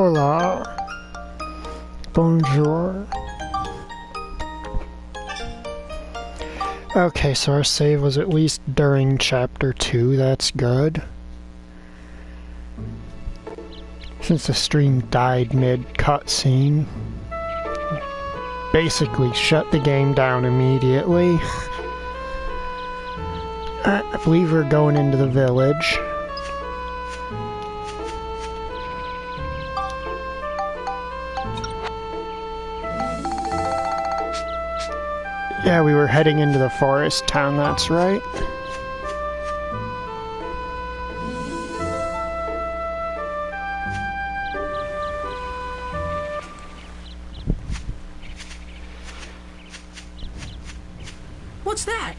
Hola. Bonjour. Okay, so our save was at least during Chapter 2, that's good. Since the stream died mid-cutscene, basically shut the game down immediately. I believe we're going into the village. Yeah, we were heading into the forest town, that's right. What's that?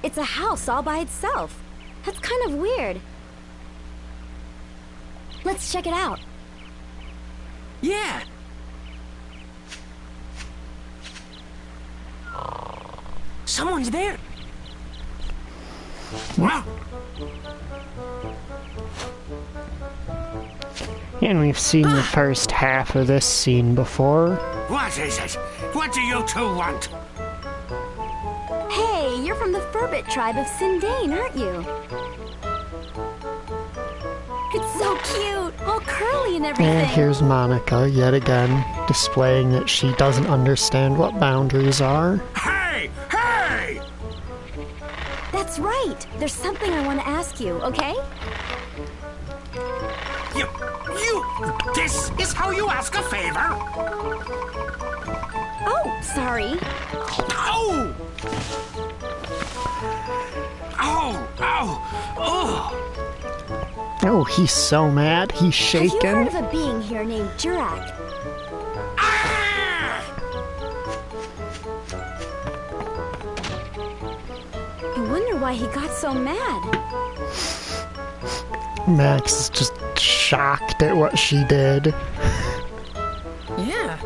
It's a house all by itself. That's kind of weird. Let's check it out. Yeah. Someone's there. Wow. And we've seen the first half of this scene before. What is it? What do you two want? Hey, you're from the Furbit tribe of Sindane, aren't you? It's so cute, all curly and everything. And here's Monica, yet again, displaying that she doesn't understand what boundaries are. Hey! Hey! That's right. There's something I want to ask you, okay? This is how you ask a favor? Oh, sorry. Ow! Ow! Ow! Oh! Oh, he's so mad. He's shaking. Have you heard of a being here named Jurak? Ah! I wonder why he got so mad. Max is just shocked at what she did. Yeah.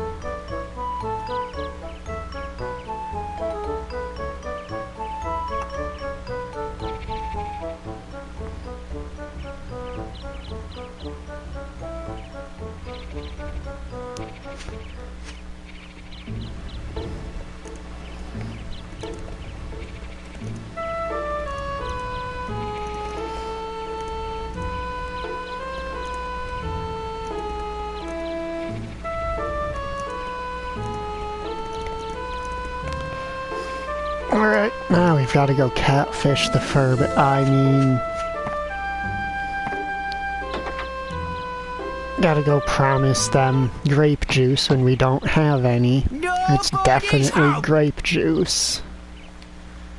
Alright, now we've got to go catfish the Furbit. I mean... Gotta go promise them grape juice when we don't have any. It's definitely grape juice.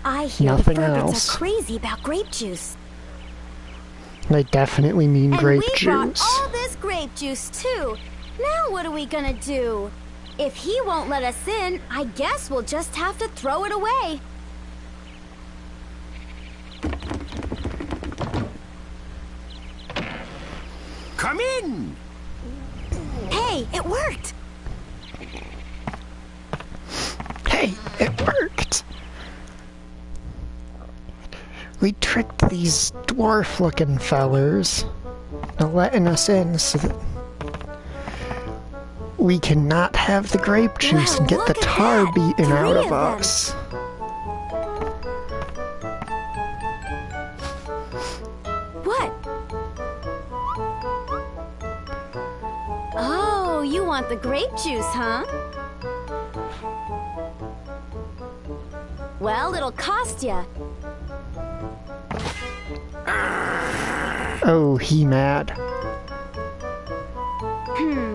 I hear Nothing the Furbits else. are crazy about grape juice. They definitely mean grape and we juice. brought all this grape juice too. Now what are we gonna do? If he won't let us in, I guess we'll just have to throw it away. Come in! Hey, it worked! Hey, it worked! We tricked these dwarf-looking fellers into letting us in so that we cannot have the grape juice Wow, and get the look at tar that. beaten 3 out of of them. us. What? Oh, you want the grape juice, huh? Well, it'll cost ya. Oh, he mad.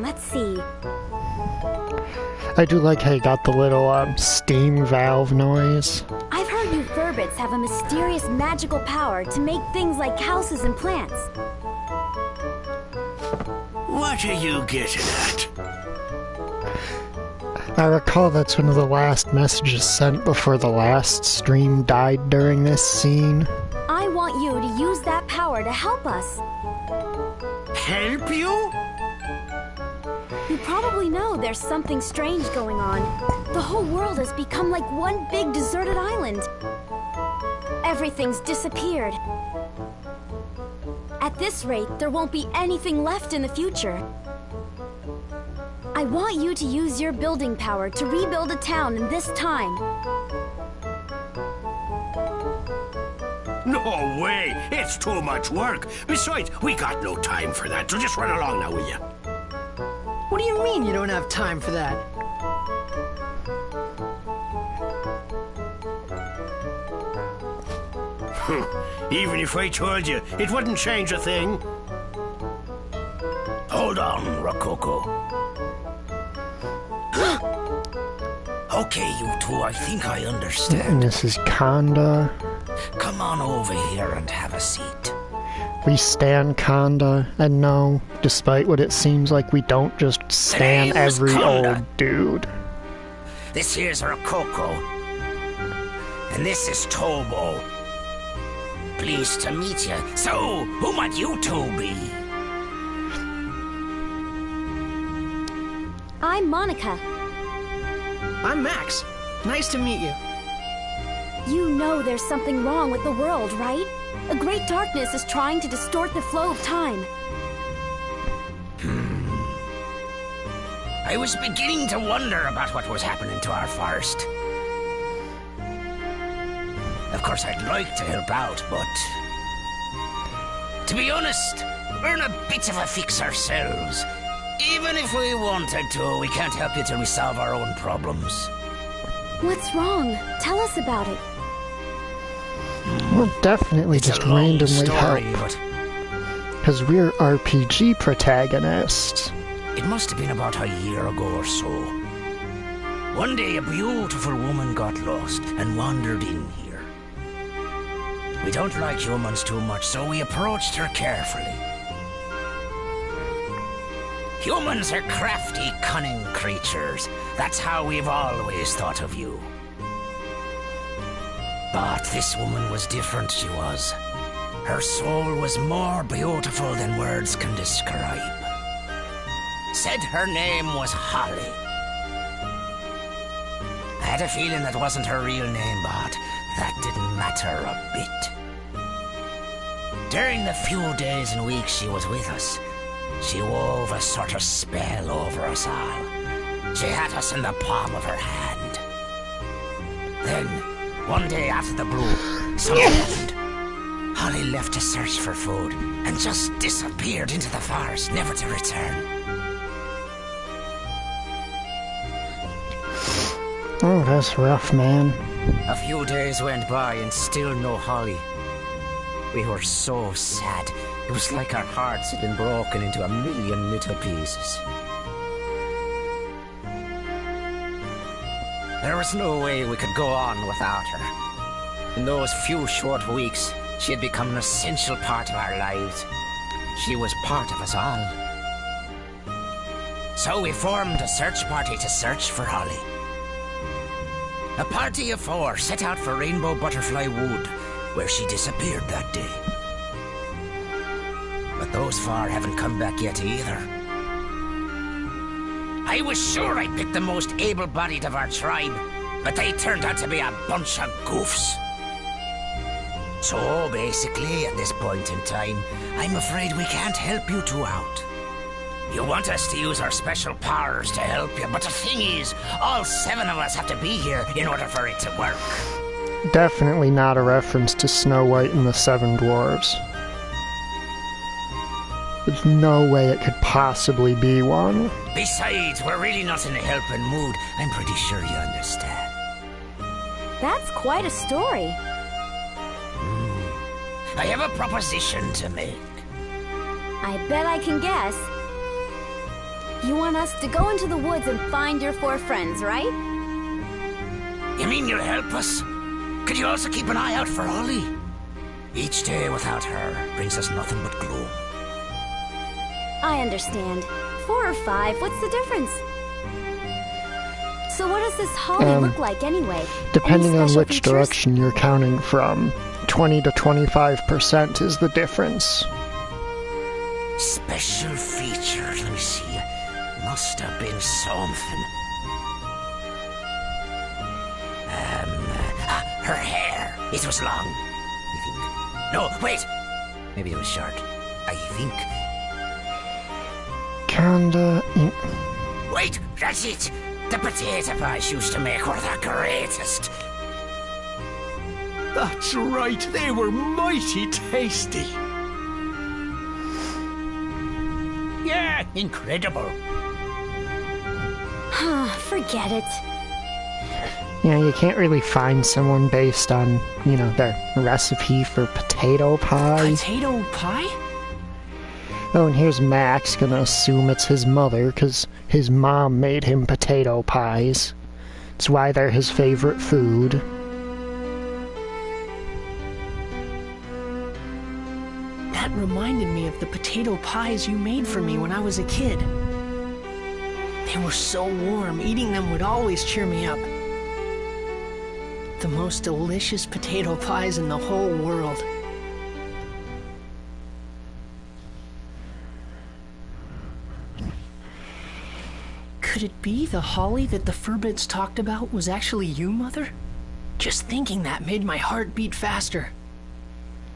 Let's see. I do like how you got the little steam valve noise. I've heard you Furbits have a mysterious magical power to make things like houses and plants. What are you getting at? I recall that's one of the last messages sent before the last stream died during this scene. I want you to use that power to help us. Help you? You probably know there's something strange going on. The whole world has become like one big deserted island. Everything's disappeared. At At this rate, there won't be anything left in the future. I want you to use your building power to rebuild a town in this time. No way! It's too much work. Besides, we got no time for that, so just run along now, will you? What do you mean you don't have time for that? Even if I told you, it wouldn't change a thing. Hold on, Rococo. Okay, you two, I think I understand. And this is Conda. Come on over here and have a seat. We stan Conda, and no, despite what it seems like, we don't just stan name's every Conda. old dude. This here's Rococo. And this is Tobo. Pleased to meet you. So, who might you two be? I'm Monica. I'm Max. Nice to meet you. You know there's something wrong with the world, right? A great darkness is trying to distort the flow of time. I was beginning to wonder about what was happening to our forest. Of course, I'd like to help out, but... to be honest, we're in a bit of a fix ourselves. Even if we wanted to, we can't help you till we solve our own problems. What's wrong? Tell us about it. We'll definitely It's just a long randomly story, help. but Because we're RPG protagonists. it must have been about a year ago or so. One day, a beautiful woman got lost and wandered in here. We don't like humans too much, so we approached her carefully. Humans are crafty, cunning creatures. That's how we've always thought of you. But this woman was different, she was. Her soul was more beautiful than words can describe. Said her name was Holly. I had a feeling that wasn't her real name, but that didn't matter a bit. During the few days and weeks she was with us, she wove a sort of spell over us all. She had us in the palm of her hand. Then, one day out of the blue, something happened. Holly left to search for food and just disappeared into the forest, never to return. Oh, that's rough, man. A few days went by and still no Holly. We were so sad. It was like our hearts had been broken into a million little pieces. There was no way we could go on without her. In those few short weeks, she had become an essential part of our lives. She was part of us all. So we formed a search party to search for Holly. A party of 4 set out for Rainbow Butterfly Wood, where she disappeared that day. But those 4 haven't come back yet either. I was sure I picked the most able-bodied of our tribe, but they turned out to be a bunch of goofs. So basically, at this point in time, I'm afraid we can't help you two out. You want us to use our special powers to help you, but the thing is, all 7 of us have to be here in order for it to work. Definitely not a reference to Snow White and the 7 Dwarves. There's no way it could possibly be one. Besides, we're really not in a helping mood. I'm pretty sure you understand. That's quite a story. I have a proposition to make. I bet I can guess. You want us to go into the woods and find your 4 friends, right? You mean you'll help us? Could you also keep an eye out for Holly? Each day without her brings us nothing but gloom. I understand. 4 or 5, what's the difference? So what does this Holly look like anyway? Depending Any on special which features? direction you're counting from, 20 to 25% is the difference. Special features, let me see. Must have been something. Her hair. It was long, I think. No, wait. Maybe it was short. I think. Kinda. Wait, that's it! The potato pies used to make were the greatest. That's right, they were mighty tasty. Yeah, incredible. Forget it. Yeah, you can't really find someone based on, you know, their recipe for potato pie. Potato pie? Oh, and here's Max gonna assume it's his mother, because his mom made him potato pies. It's why they're his favorite food. That reminded me of the potato pies you made for me when I was a kid. They were so warm, eating them would always cheer me up. The most delicious potato pies in the whole world. Could it be the Holly that the Furbits talked about was actually you, Mother? Just thinking that made my heart beat faster.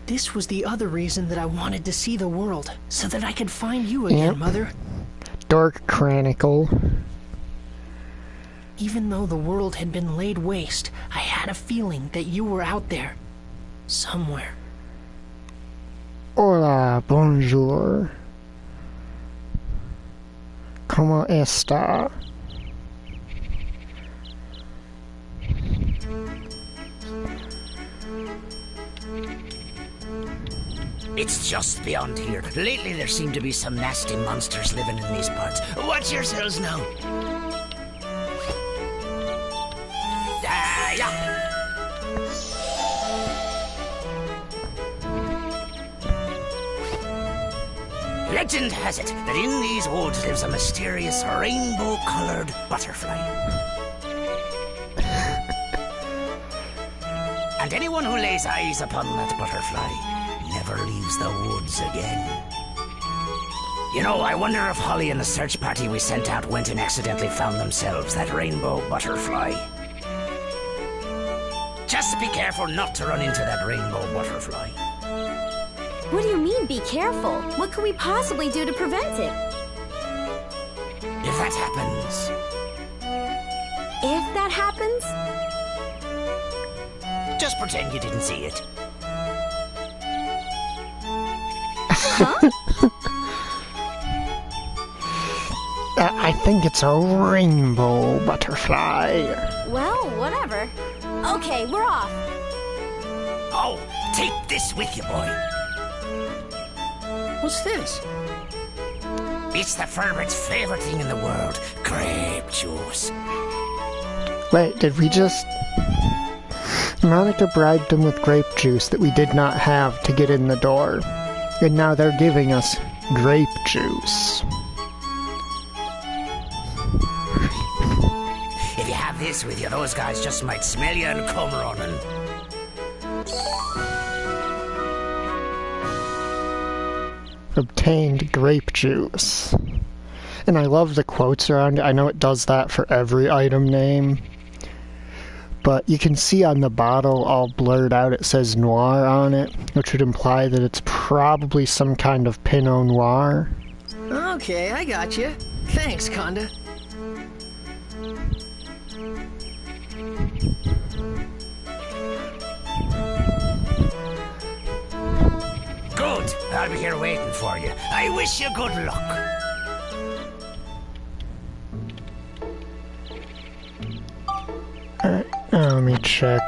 This was the other reason that I wanted to see the world, so that I could find you again, Yep. Mother. Dark Chronicle. Even though the world had been laid waste, I had a feeling that you were out there. Somewhere. Hola, bonjour. ¿Cómo está? It's just beyond here. Lately there seem to be some nasty monsters living in these parts. Watch yourselves now. Yeah. Legend has it that in these woods lives a mysterious rainbow-colored butterfly. And anyone who lays eyes upon that butterfly never leaves the woods again. You know, I wonder if Holly and the search party we sent out went and accidentally found themselves that rainbow butterfly. Just be careful not to run into that rainbow butterfly. What do you mean, be careful? What could we possibly do to prevent it? If that happens, If that happens? just pretend you didn't see it. I think it's a rainbow butterfly. Well, whatever. Okay, we're off. Oh, take this with you, boy. What's this? It's the Furbit's favorite thing in the world, grape juice. Wait, did we just... Monica bribed them with grape juice that we did not have to get in the door. And now they're giving us grape juice. If you have this with you, those guys just might smell you and come running. Obtained grape juice. And I love the quotes around it. I know it does that for every item name. But you can see on the bottle, all blurred out, it says Noir on it, which would imply that it's probably some kind of Pinot Noir. Okay, I got you. Thanks, Conda. Good. I'll be here waiting for you. I wish you good luck. Let me check.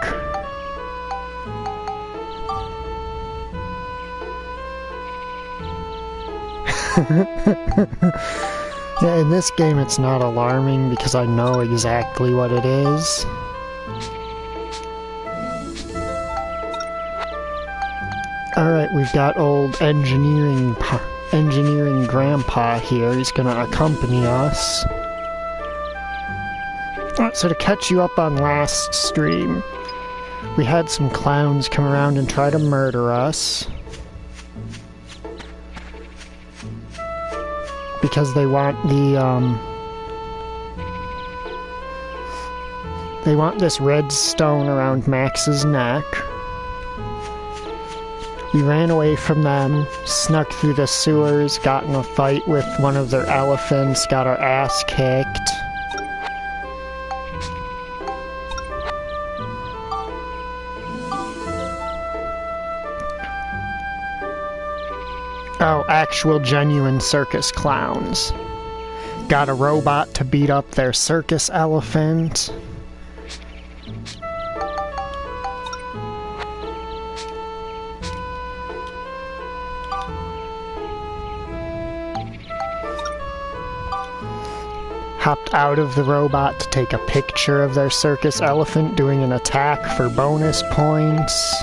Yeah, in this game it's not alarming because I know exactly what it is. Alright, we've got old engineering grandpa here. He's gonna accompany us. Alright, so to catch you up on last stream, we had some clowns come around and try to murder us. Because they want they want this red stone around Max's neck. We ran away from them, snuck through the sewers, got in a fight with one of their elephants, got our ass kicked. Oh, actual genuine circus clowns. Got a robot to beat up their circus elephant. Hopped out of the robot to take a picture of their circus elephant doing an attack for bonus points.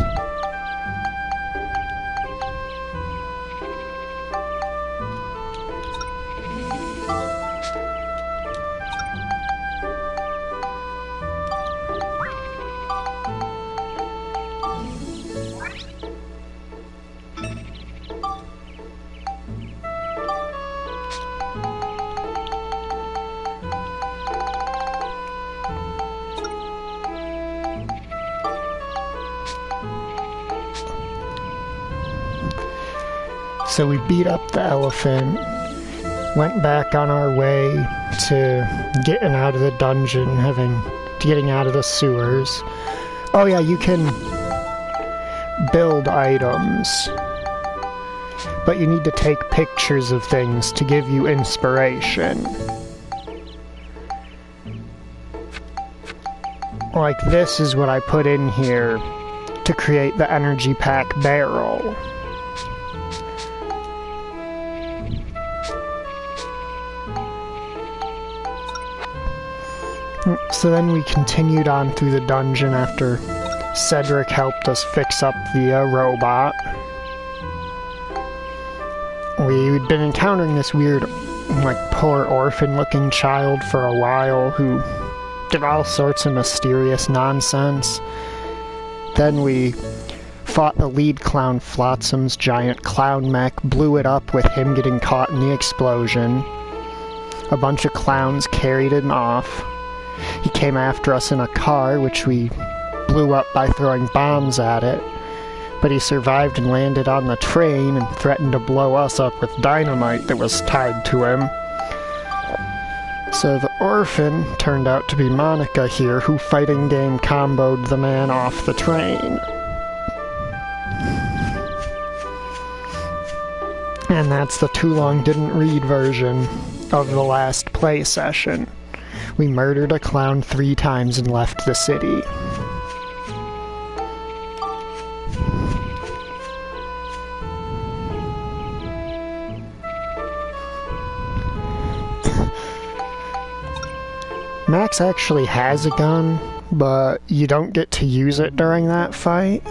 So we beat up the elephant, went back on our way to getting out of the dungeon, getting out of the sewers. Oh yeah, you can build items, but you need to take pictures of things to give you inspiration. Like this is what I put in here to create the energy pack barrel. So then we continued on through the dungeon after Cedric helped us fix up the robot. We'd been encountering this weird, poor orphan-looking child for a while who did all sorts of mysterious nonsense. Then we fought the lead clown Flotsam's giant clown mech, blew it up with him getting caught in the explosion. A bunch of clowns carried him off. He came after us in a car, which we blew up by throwing bombs at it, but he survived and landed on the train and threatened to blow us up with dynamite that was tied to him. So the orphan turned out to be Monica here, who fighting game comboed the man off the train. And that's the too long didn't read version of the last play session. We murdered a clown 3 times and left the city. Max actually has a gun, but you don't get to use it during that fight.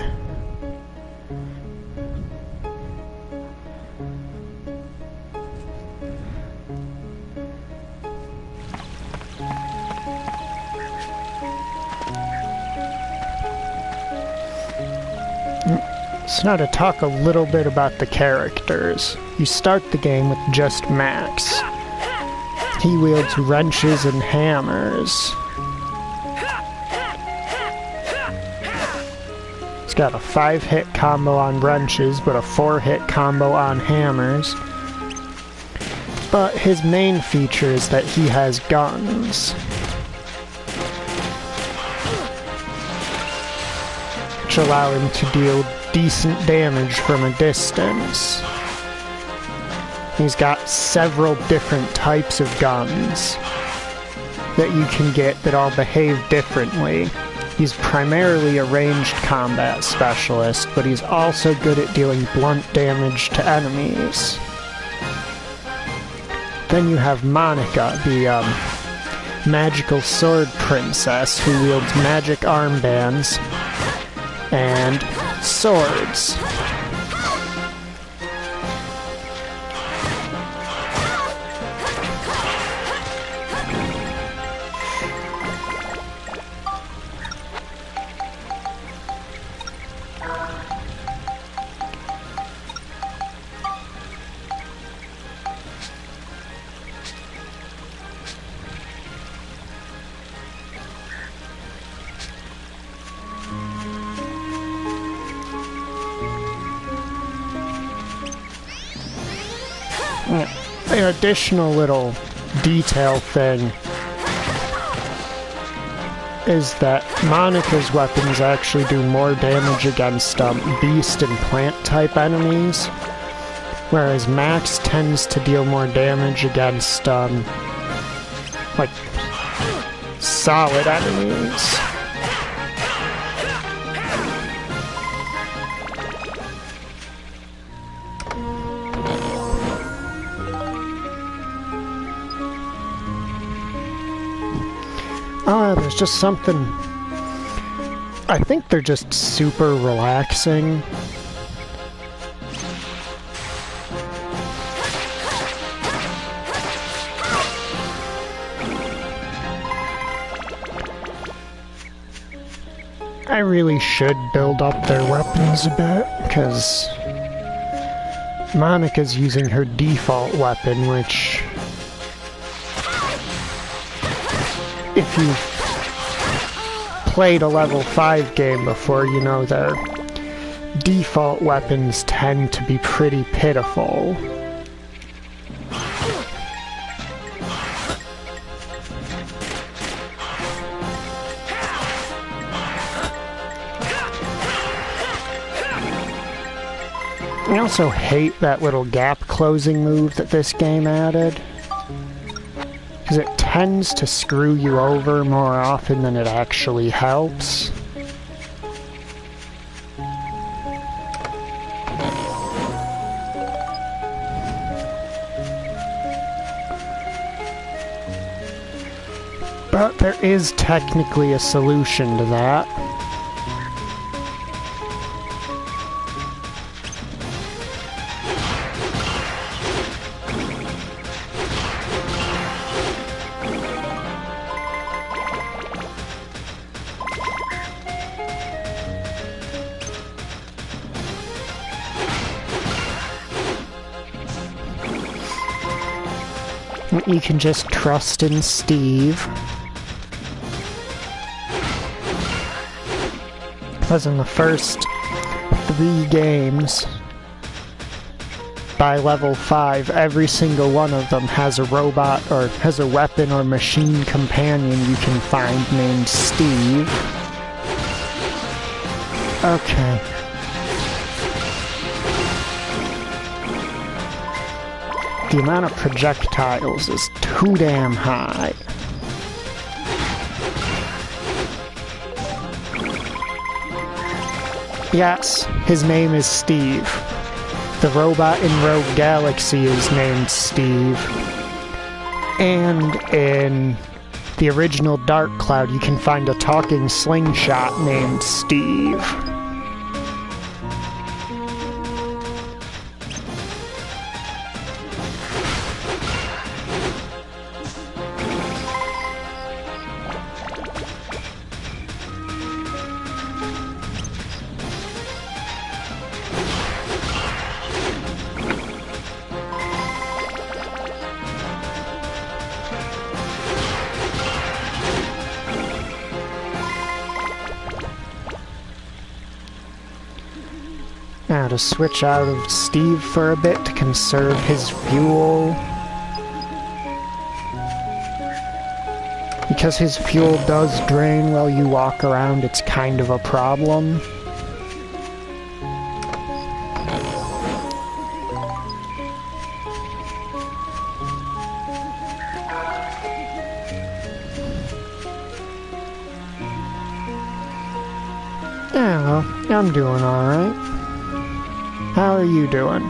So now to talk a little bit about the characters. You start the game with just Max. He wields wrenches and hammers. He's got a 5-hit combo on wrenches, but a 4-hit combo on hammers. But his main feature is that he has guns, which allow him to deal decent damage from a distance. He's got several different types of guns that you can get that all behave differently. He's primarily a ranged combat specialist, but he's also good at dealing blunt damage to enemies. Then you have Monica, the magical sword princess who wields magic armbands and swords. additional little detail thing is that Monica's weapons actually do more damage against beast and plant type enemies, whereas Max tends to deal more damage against like solid enemies. There's just something... I think they're just super relaxing. I really should build up their weapons a bit, because Monica's using her default weapon, which... if you've played a level 5 game before, you know their default weapons tend to be pretty pitiful. I also hate that little gap closing move that this game added, because it tends to screw you over more often than it actually helps. But there is technically a solution to that. You can just trust in Steve. Because in the first 3 games, by level 5, every single one of them has a robot or has a weapon or machine companion you can find named Steve. Okay. The amount of projectiles is too damn high. Yes, his name is Steve. The robot in Rogue Galaxy is named Steve. And in the original Dark Cloud, you can find a talking slingshot named Steve. Now to switch out of Steve for a bit to conserve his fuel. Because his fuel does drain while you walk around, it's kind of a problem. Yeah, well, I'm doing alright. How are you doing?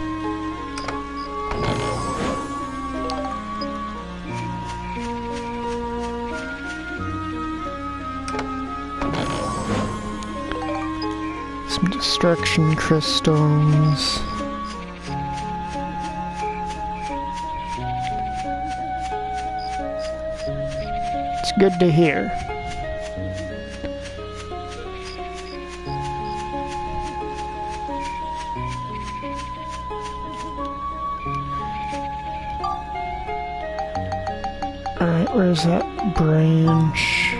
Some destruction crystals. It's good to hear. Alright, where's that branch?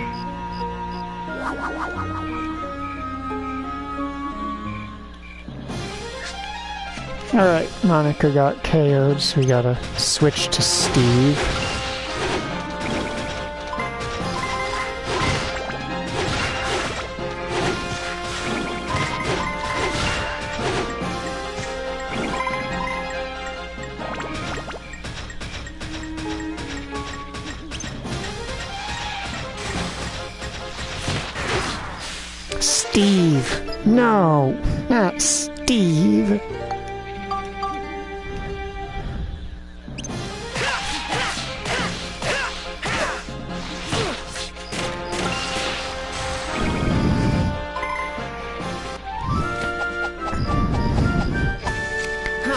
Alright, Monica got KO'd, so we gotta switch to Steve. Steve! No! Not Steve!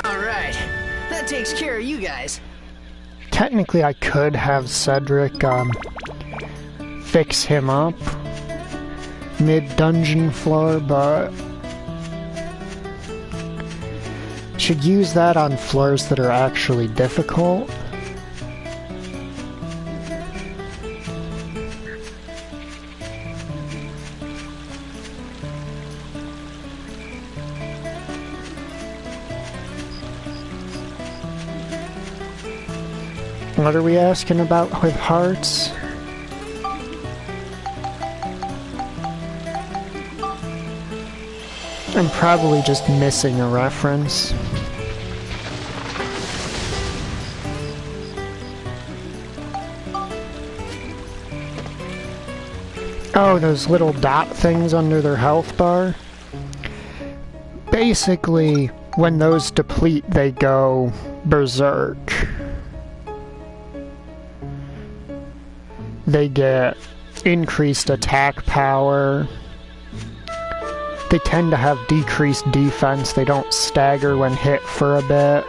Alright, that takes care of you guys. Technically, I could have Cedric, fix him up mid-dungeon floor, but should use that on floors that are actually difficult. What are we asking about with hearts? I'm probably just missing a reference. Oh, those little dot things under their health bar? Basically, when those deplete, they go berserk. They get increased attack power. They tend to have decreased defense. They don't stagger when hit for a bit.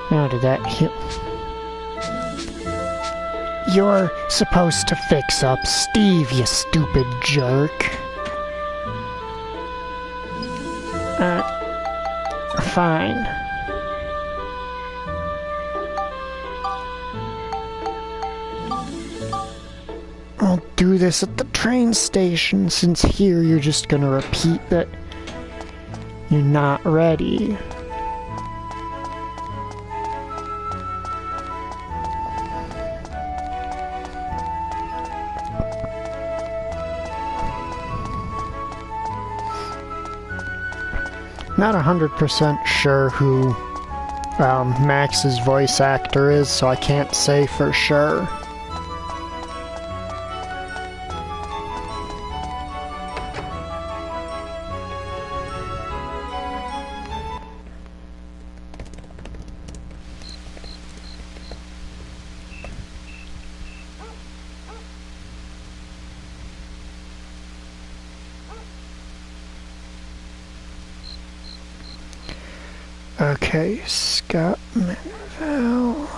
How did that hit? You're supposed to fix up Steve, you stupid jerk. Fine. I'll do this at the train station, since here you're just gonna repeat that you're not ready. Not 100% sure who Max's voice actor is, so I can't say for sure. Okay, Scott Manville.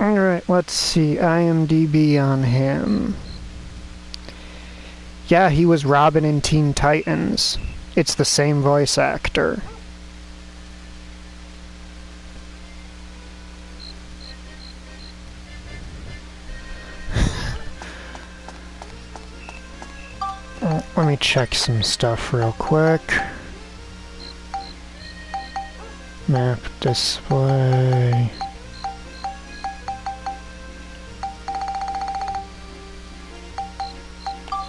Alright, let's see. IMDb on him. Yeah, he was Robin in Teen Titans. It's the same voice actor. Let me check some stuff real quick. Map display.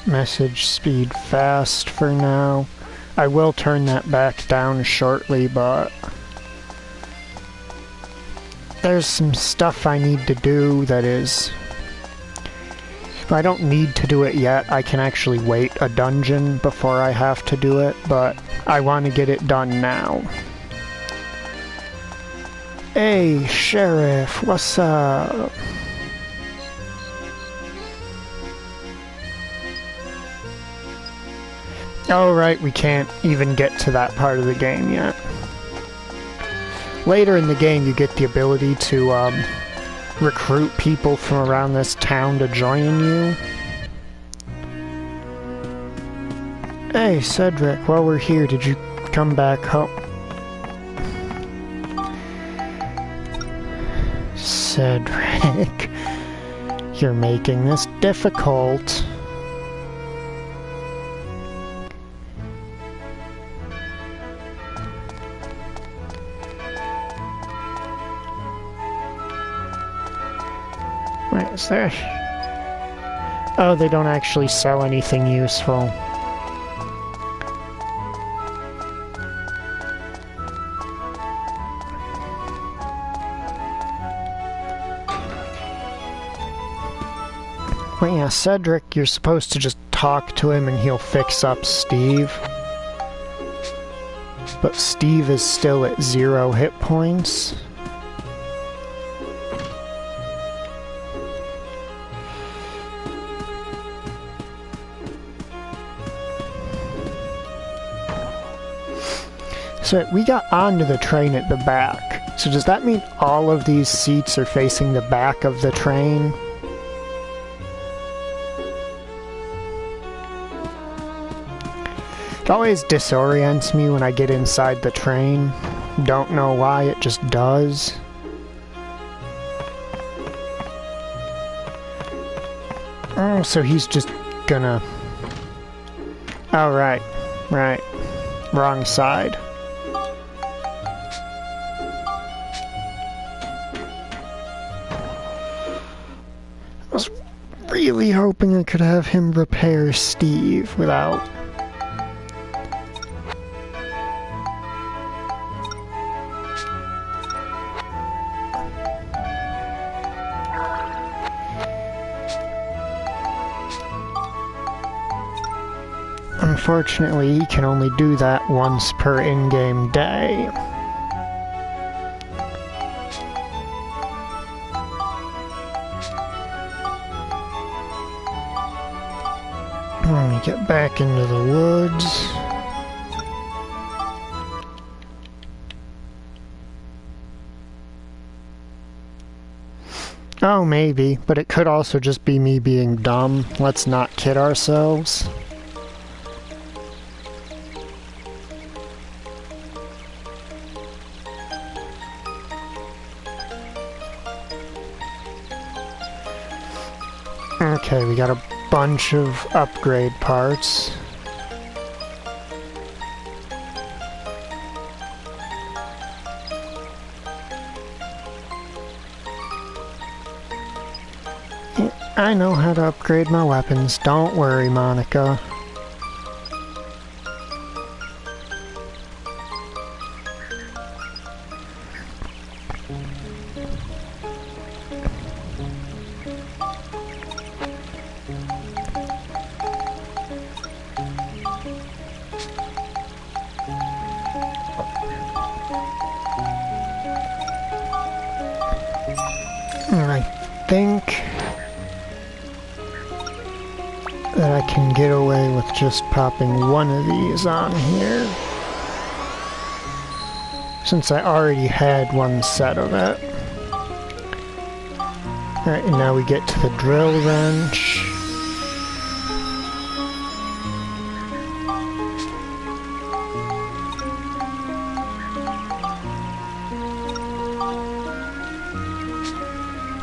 Message speed fast for now. I will turn that back down shortly, but there's some stuff I need to do that is... I don't need to do it yet. I can actually wait a dungeon before I have to do it, but I want to get it done now. Hey, Sheriff, what's up? Oh, right, we can't even get to that part of the game yet. Later in the game, you get the ability to, recruit people from around this town to join you. Hey, Cedric, while we're here, did you come back home? Cedric, you're making this difficult. Wait, is there... Oh, they don't actually sell anything useful. Well, yeah, Cedric, you're supposed to just talk to him and he'll fix up Steve. But Steve is still at 0 hit points. So we got onto the train at the back. So does that mean all of these seats are facing the back of the train? It always disorients me when I get inside the train. Don't know why, it just does. Oh, so he's just gonna... Oh, right. Right. Wrong side. I was really hoping I could have him repair Steve without... Unfortunately, he can only do that once per in-game day. Let me get back into the woods. Oh, maybe, but it could also just be me being dumb. Let's not kid ourselves. Okay, we got a bunch of upgrade parts. I know how to upgrade my weapons. Don't worry, Monica. I think that I can get away with just popping one of these on here, since I already had one set of it. Alright, and now we get to the drill wrench.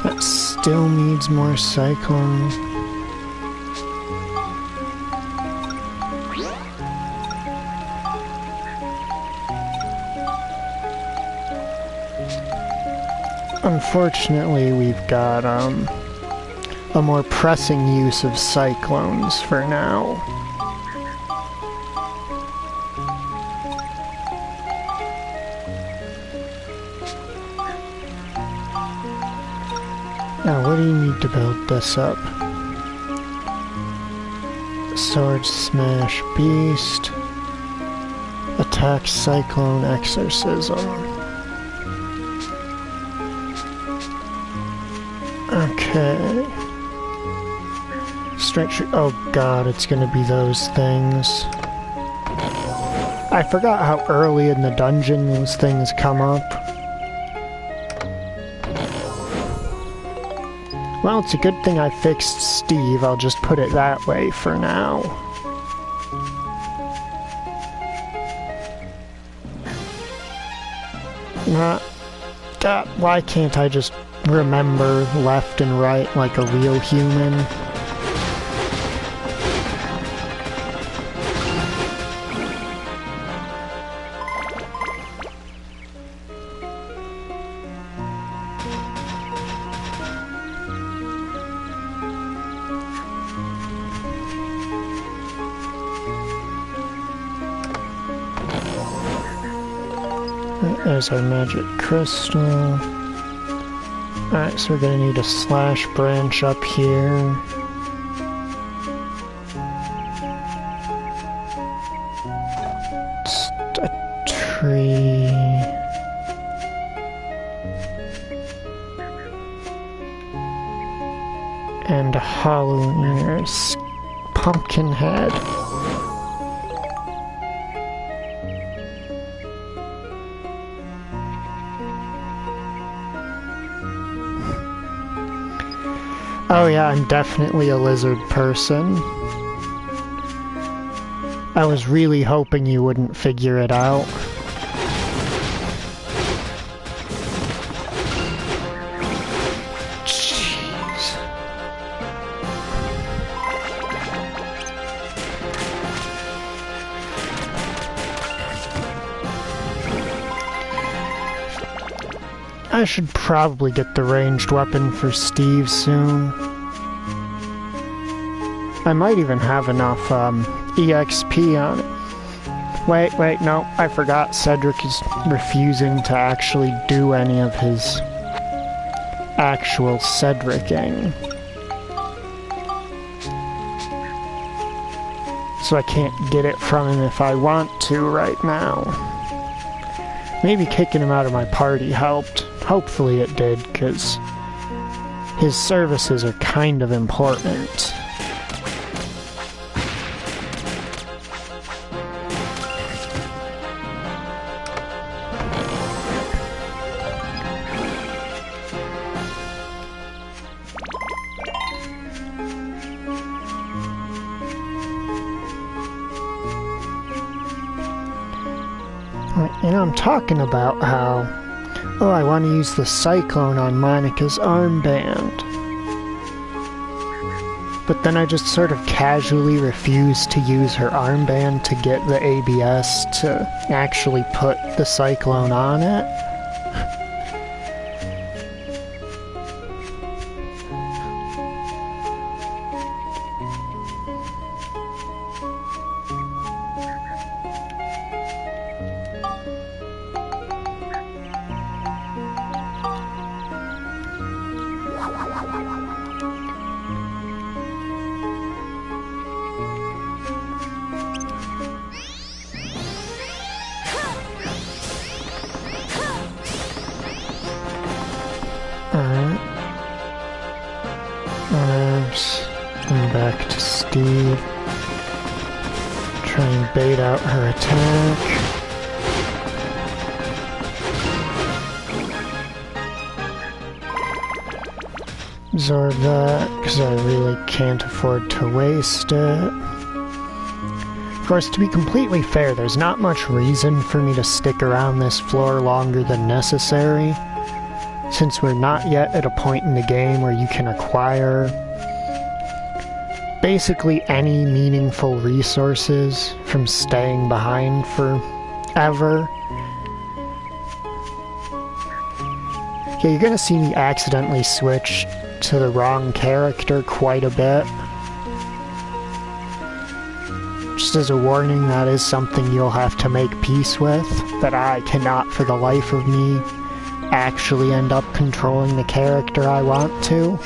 That still needs more cyclone. Unfortunately, we've got a more pressing use of cyclones for now. Now, what do you need to build this up? Sword Smash Beast. Attack Cyclone Exorcism. Okay. Strength... Oh god, it's gonna be those things. I forgot how early in the dungeon those things come up. Well, it's a good thing I fixed Steve. I'll just put it that way for now. God, why can't I just remember left and right like a real human. There's our magic crystal. Alright, so we're gonna need a slash branch up here. It's a tree. And a hollow ear. Pumpkin head. Oh yeah, I'm definitely a lizard person. I was really hoping you wouldn't figure it out. Jeez. I should probably get the ranged weapon for Steve soon. I might even have enough EXP on it. Wait, no, I forgot Cedric is refusing to actually do any of his actual Cedricing. So I can't get it from him if I want to right now. Maybe kicking him out of my party helped. Hopefully it did, because his services are kind of important. You know, I'm talking about how, oh, I want to use the Cyclone on Monica's armband. But then I just sort of casually refuse to use her armband to get the ABS to actually put the Cyclone on it. Back to Steve. Try and bait out her attack. Absorb that, because I really can't afford to waste it. Of course, to be completely fair, there's not much reason for me to stick around this floor longer than necessary, since we're not yet at a point in the game where you can acquire basically any meaningful resources from staying behind forever. Yeah, you're gonna see me accidentally switch to the wrong character quite a bit. Just as a warning, that is something you'll have to make peace with, that I cannot for the life of me actually end up controlling the character I want to.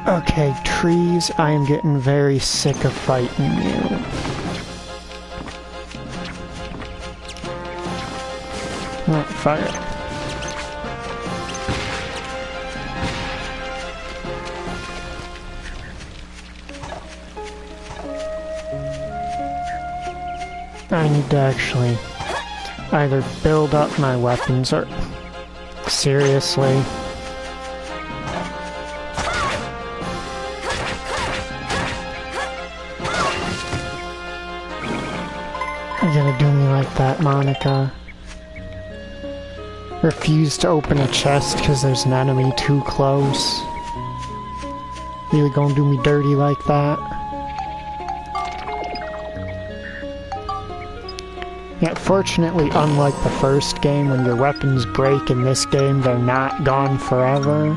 Okay, trees, I am getting very sick of fighting you. Oh, fire. I need to actually either build up my weapons or... Seriously? You're gonna do me like that, Monica? Refuse to open a chest because there's an enemy too close? Really gonna do me dirty like that? Yeah, fortunately, unlike the first game, when your weapons break in this game, they're not gone forever.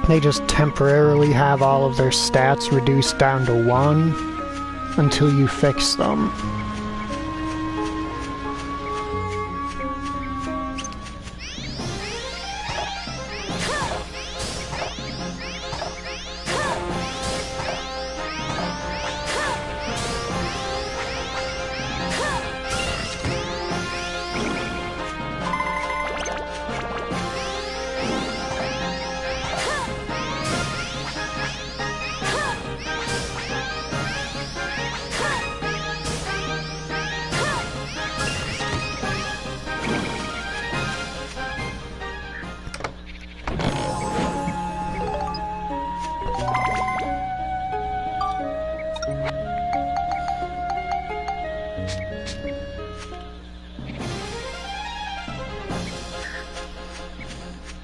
They just temporarily have all of their stats reduced down to 1 until you fix them.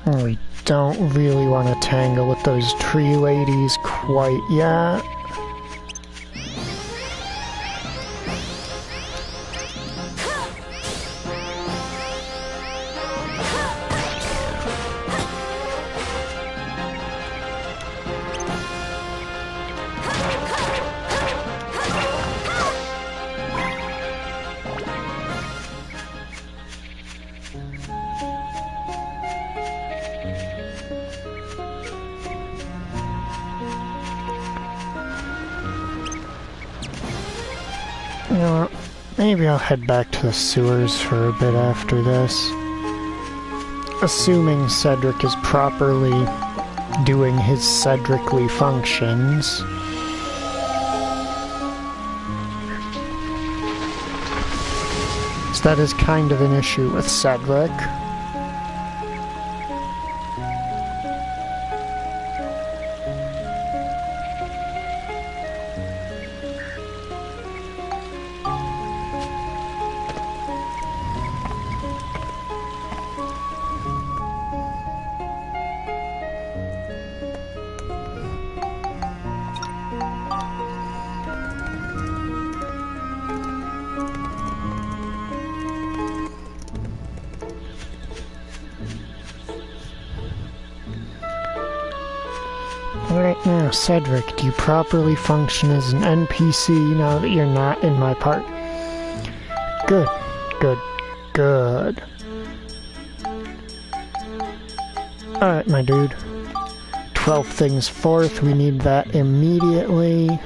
We don't really want to tangle with those tree ladies quite yet. You know what? Maybe I'll head back to the sewers for a bit after this. Assuming Cedric is properly doing his Cedricly functions. So that is kind of an issue with Cedric. Alright now, Cedric, do you properly function as an NPC now that you're not in my party? Good, good, good. Alright, my dude. 12 things forth, we need that immediately.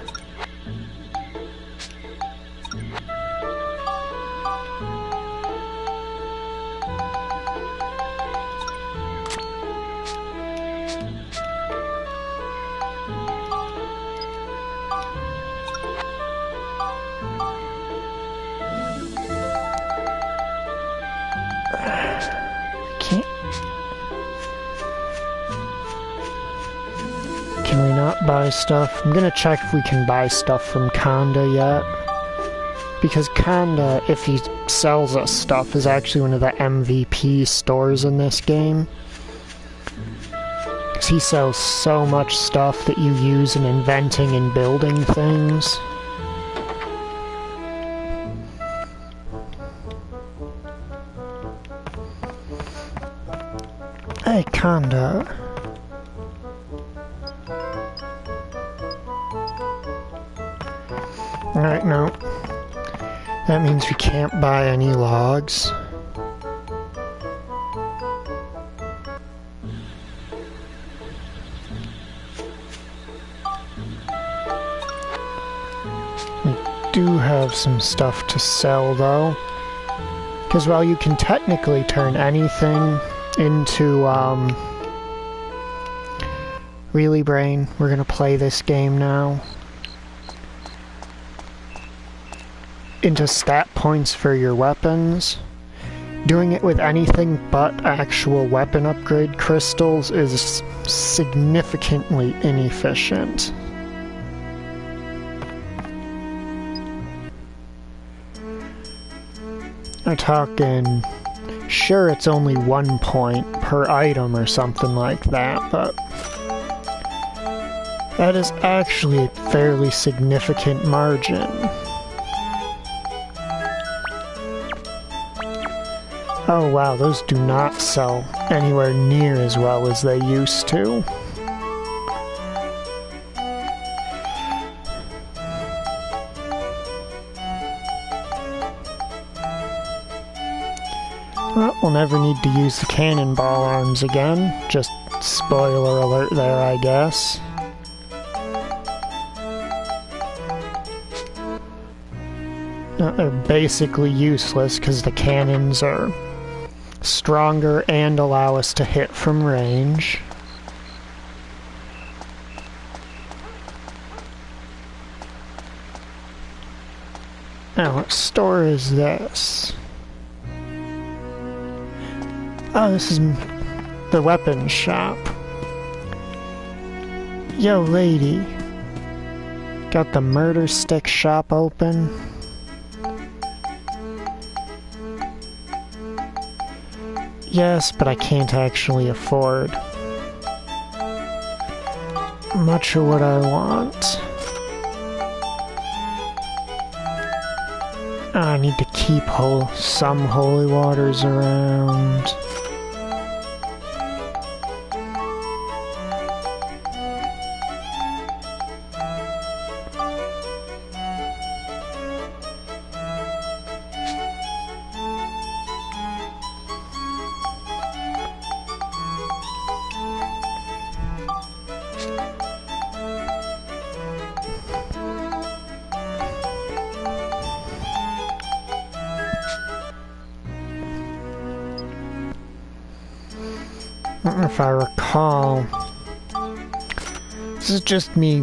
Can we not buy stuff? I'm gonna check if we can buy stuff from Kanda yet. Because Kanda, if he sells us stuff, is actually one of the MVP stores in this game. Because he sells so much stuff that you use in inventing and building things. Hey, Kanda. Alright, no. That means we can't buy any logs. We do have some stuff to sell, though. Because while you can technically turn anything into, Really, Brain? We're gonna play this game now. into stat points for your weapons. Doing it with anything but actual weapon upgrade crystals is significantly inefficient. I'm talking, sure it's only 1 point per item or something like that, but that is actually a fairly significant margin. Oh wow, those do not sell anywhere near as well as they used to. Well, we'll never need to use the cannonball arms again. Just spoiler alert there, I guess. No, they're basically useless because the cannons are stronger and allow us to hit from range. Now, what store is this? Oh, this is the weapons shop. Yo, lady. Got the murder stick shop open. Yes, but I can't actually afford much of what I want. I need to keep some holy waters around. If I recall, this is just me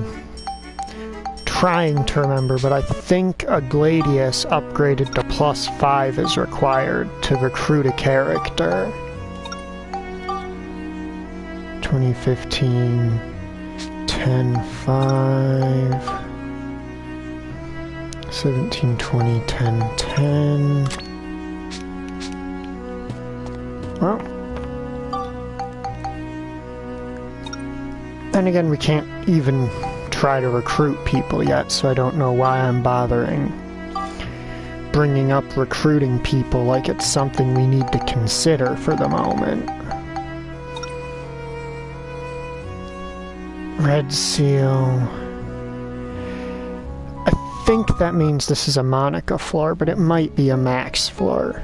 trying to remember, but I think a Gladius upgraded to +5 is required to recruit a character. 2015, 10-5, 17, 20, 10, 10. Well, then again, we can't even try to recruit people yet, so I don't know why I'm bothering bringing up recruiting people like it's something we need to consider for the moment. Red seal. I think that means this is a Monica floor, but it might be a Max floor.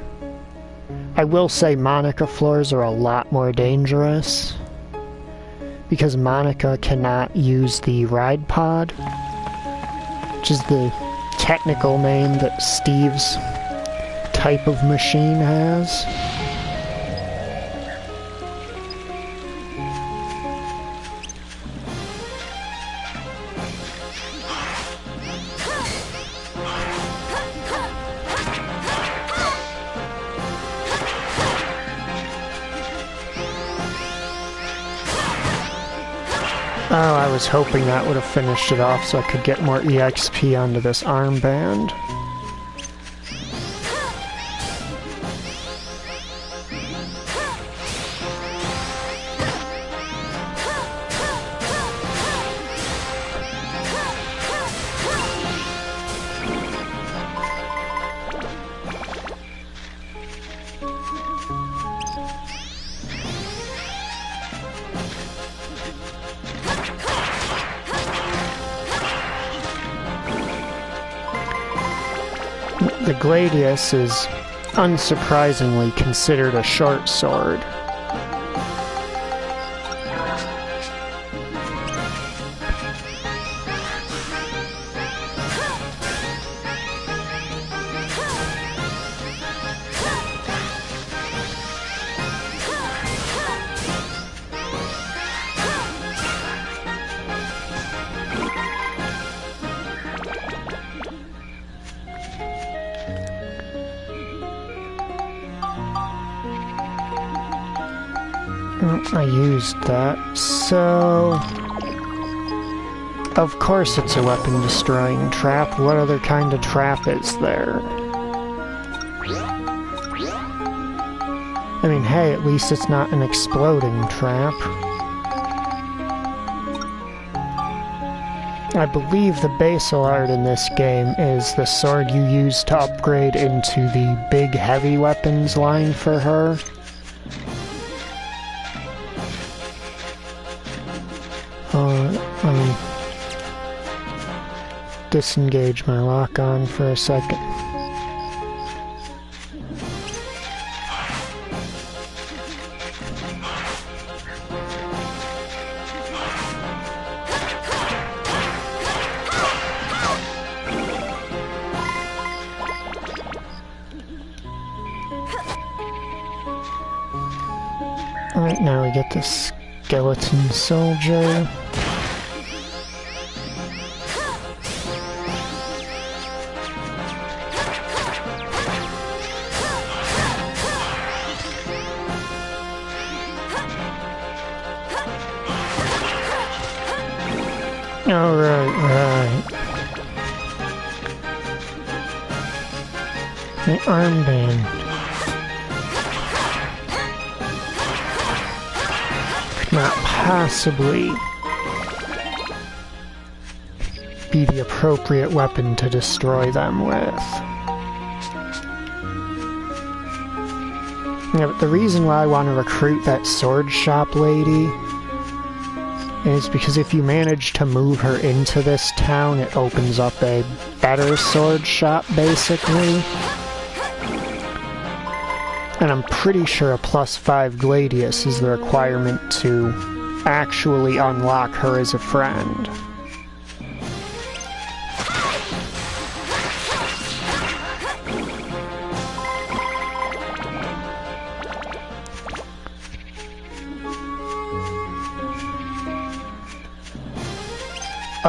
I will say Monica floors are a lot more dangerous, because Monica cannot use the ride pod, which is the technical name that Steve's type of machine has. Oh, I was hoping that would have finished it off so I could get more EXP onto this armband. The Gladius is unsurprisingly considered a short sword. I used that, so... Of course it's a weapon-destroying trap. What other kind of trap is there? I mean, hey, at least it's not an exploding trap. I believe the basal art in this game is the sword you use to upgrade into the big heavy weapons line for her. Disengage my lock-on for a second. Alright, now we get the skeleton soldier. Right. The armband. Could not possibly be the appropriate weapon to destroy them with. Yeah, but the reason why I want to recruit that sword shop lady is because if you manage to move her into this town, it opens up a better sword shop, basically. And I'm pretty sure a +5 Gladius is the requirement to actually unlock her as a friend.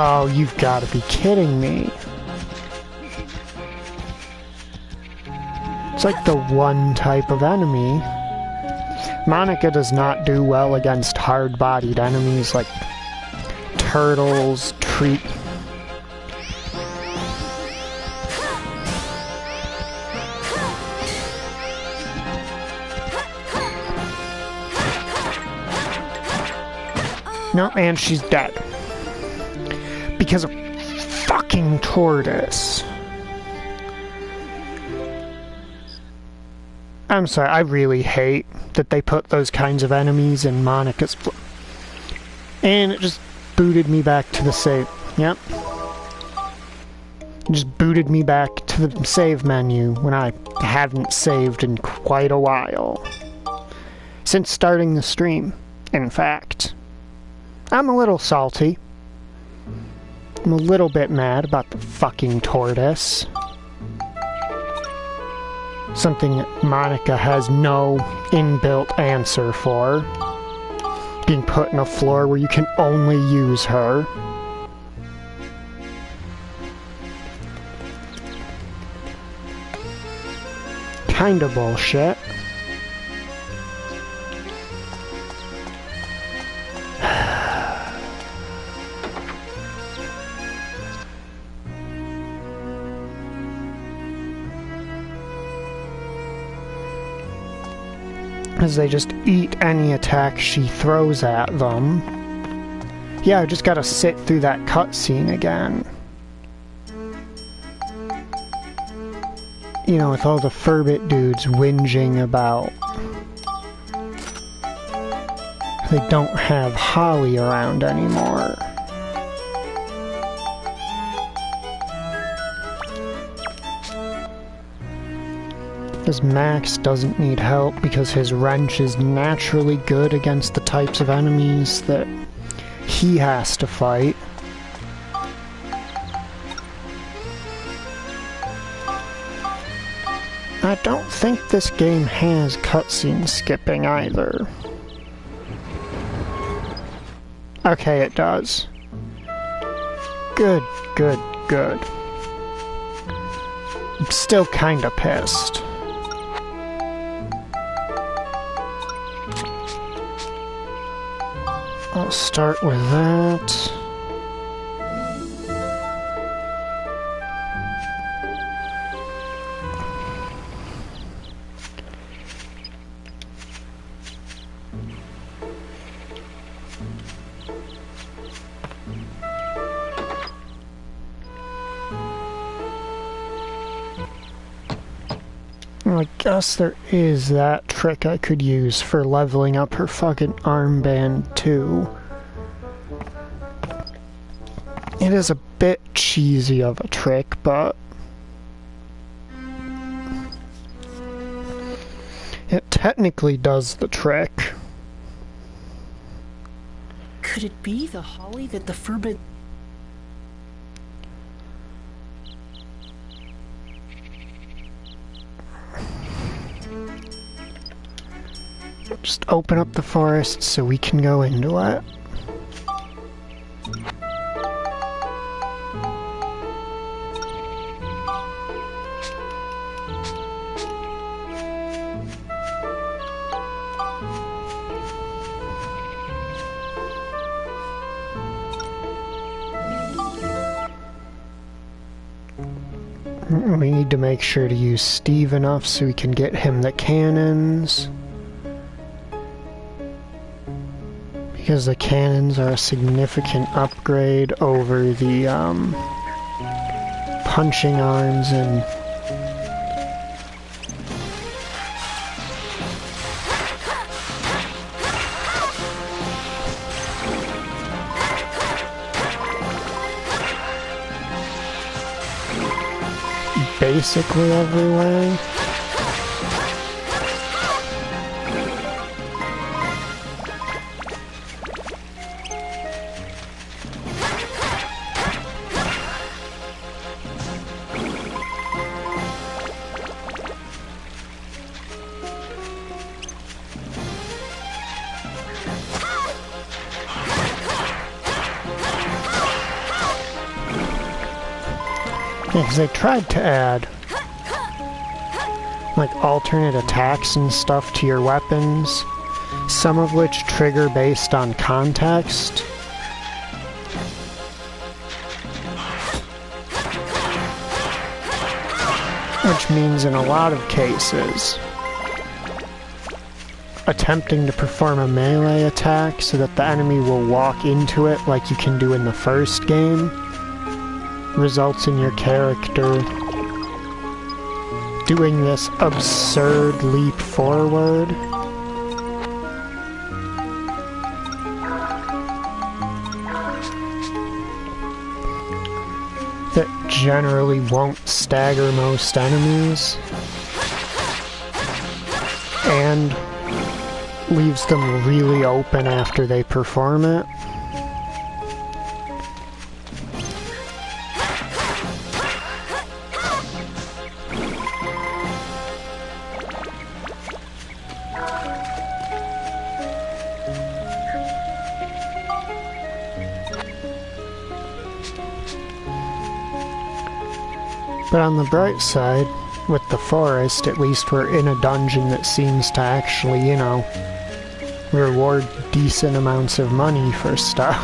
Oh, you've got to be kidding me. It's like the one type of enemy. Monica does not do well against hard-bodied enemies like turtles, tree... No, and she's dead. Because of fucking tortoise. I'm sorry, I really hate that they put those kinds of enemies in Monica's... And it just booted me back to the save. Yep. It just booted me back to the save menu when I haven't saved in quite a while. Since starting the stream, in fact. I'm a little salty. I'm a little bit mad about the fucking tortoise. Something that Monica has no inbuilt answer for. Being put in a floor where you can only use her. Kinda bullshit. As they just eat any attack she throws at them. Yeah, I just gotta sit through that cutscene again. You know, with all the Furbit dudes whinging about they don't have Holly around anymore. Because Max doesn't need help because his wrench is naturally good against the types of enemies that he has to fight. I don't think this game has cutscene skipping either. Okay, it does. Good, good, good. I'm still kinda pissed. I'll start with that. I guess there is that trick I could use for leveling up her fucking armband too. It is a bit cheesy of a trick, but it technically does the trick. Could it be the holly that the forbid... Just open up the forest so we can go into it. We need to make sure to use Steve enough so we can get him the cannons. Because the cannons are a significant upgrade over the punching arms and basically every way. Because they tried to add like alternate attacks and stuff to your weapons, some of which trigger based on context. Which means in a lot of cases, attempting to perform a melee attack so that the enemy will walk into it like you can do in the first game results in your character doing this absurd leap forward. That generally won't stagger most enemies and leaves them really open after they perform it. But on the bright side, with the forest, at least we're in a dungeon that seems to actually, you know, reward decent amounts of money for stuff.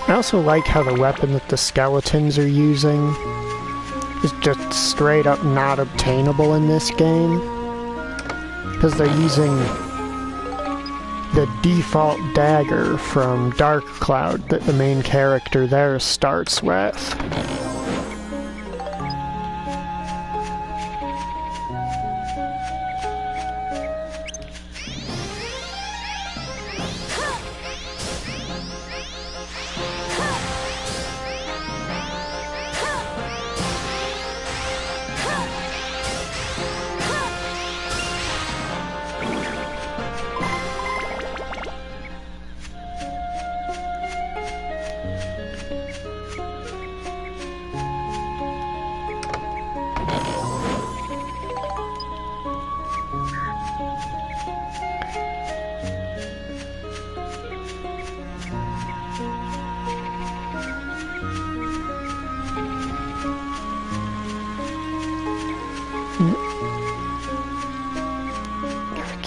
I also like how the weapon that the skeletons are using is just straight up not obtainable in this game. Because they're using the default dagger from Dark Cloud that the main character there starts with.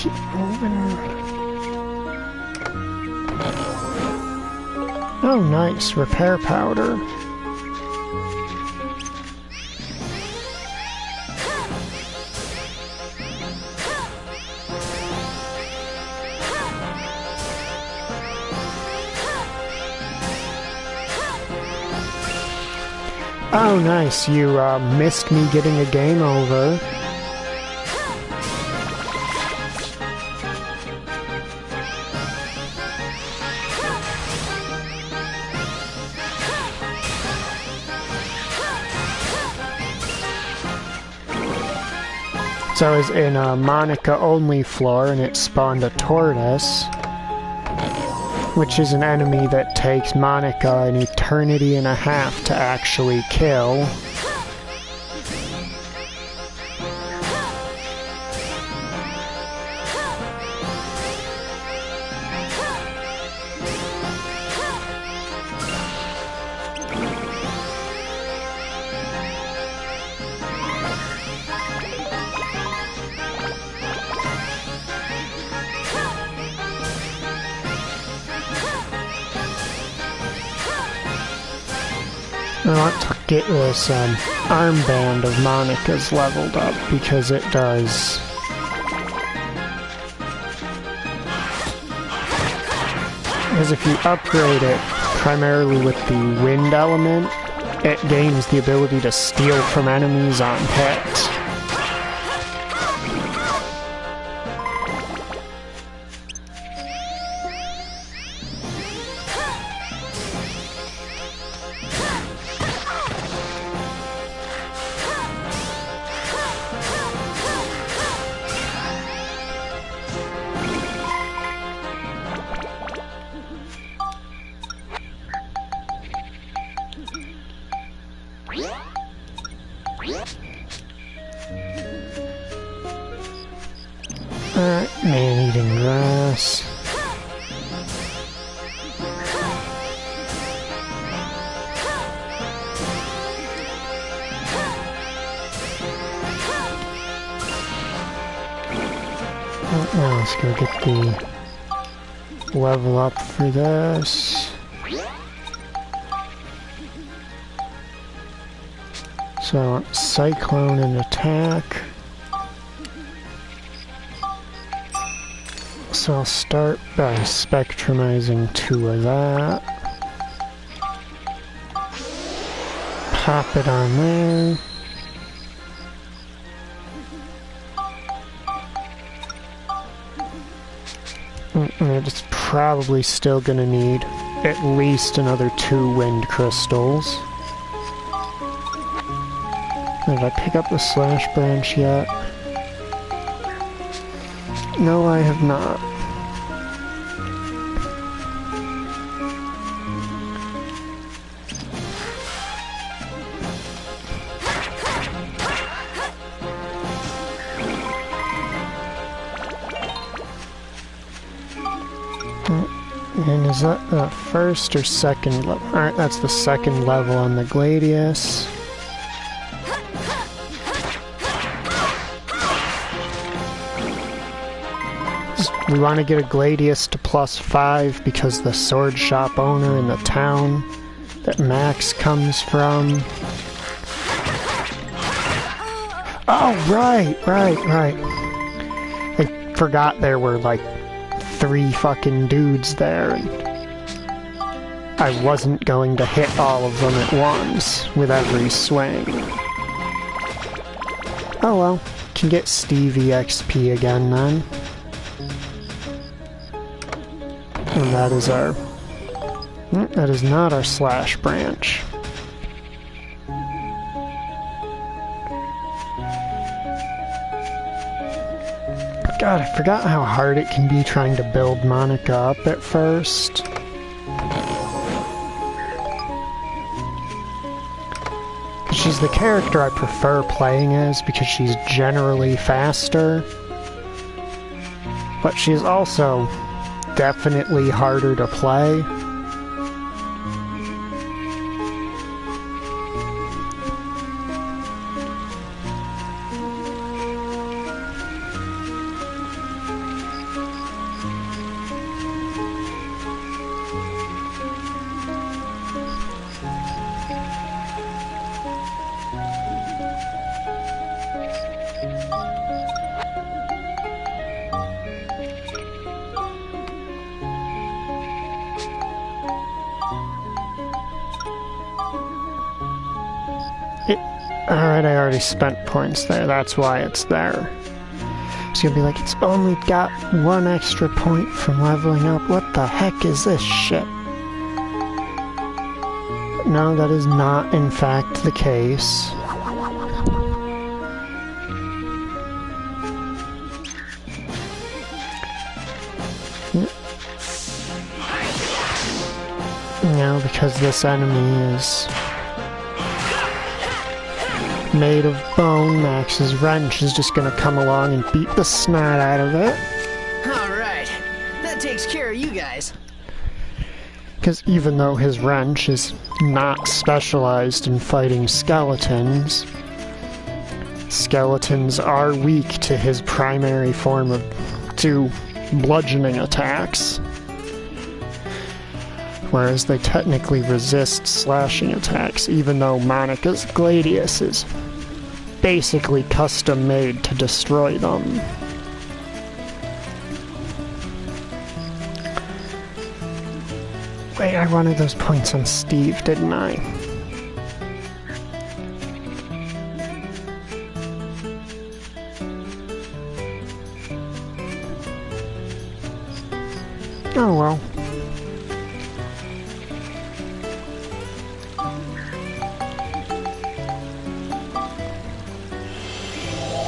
keep moving. Oh, nice. Repair powder. Oh, nice. You missed me getting a game over. So I was in a Monica-only floor, and it spawned a tortoise, which is an enemy that takes Monica an eternity and a half to actually kill. I want to get this armband of Monica's leveled up because it does. Because if you upgrade it primarily with the wind element, it gains the ability to steal from enemies on hit. Man-eating grass. Now let's go get the level up for this. So I want Cyclone and Attack. So I'll start by spectrumizing 2 of that. Pop it on there. And it's probably still gonna need at least another 2 wind crystals. Did I pick up the slash branch yet? No, I have not. And is that the first or second level? Alright, that's the second level on the Gladius. We want to get a Gladius to +5 because the sword shop owner in the town that Max comes from. Oh, right. I forgot there were like 3 fucking dudes there, and I wasn't going to hit all of them at once with every swing. Oh well, can get Stevie XP again then. And that is our... that is not our slash branch. God, I forgot how hard it can be trying to build Monica up at first. She's the character I prefer playing as because she's generally faster. But she's also definitely harder to play. Alright, I already spent points there. That's why it's there. It's gonna be like, it's only got 1 extra point from leveling up. What the heck is this shit? No, that is not, in fact, the case. No, because this enemy is made of bone, Max's wrench is just gonna come along and beat the snot out of it. Alright, that takes care of you guys. Because even though his wrench is not specialized in fighting skeletons, skeletons are weak to his primary form of bludgeoning attacks. Whereas they technically resist slashing attacks, even though Monica's Gladius is basically custom made to destroy them. Wait, I wanted those points on Steve, didn't I? Oh well.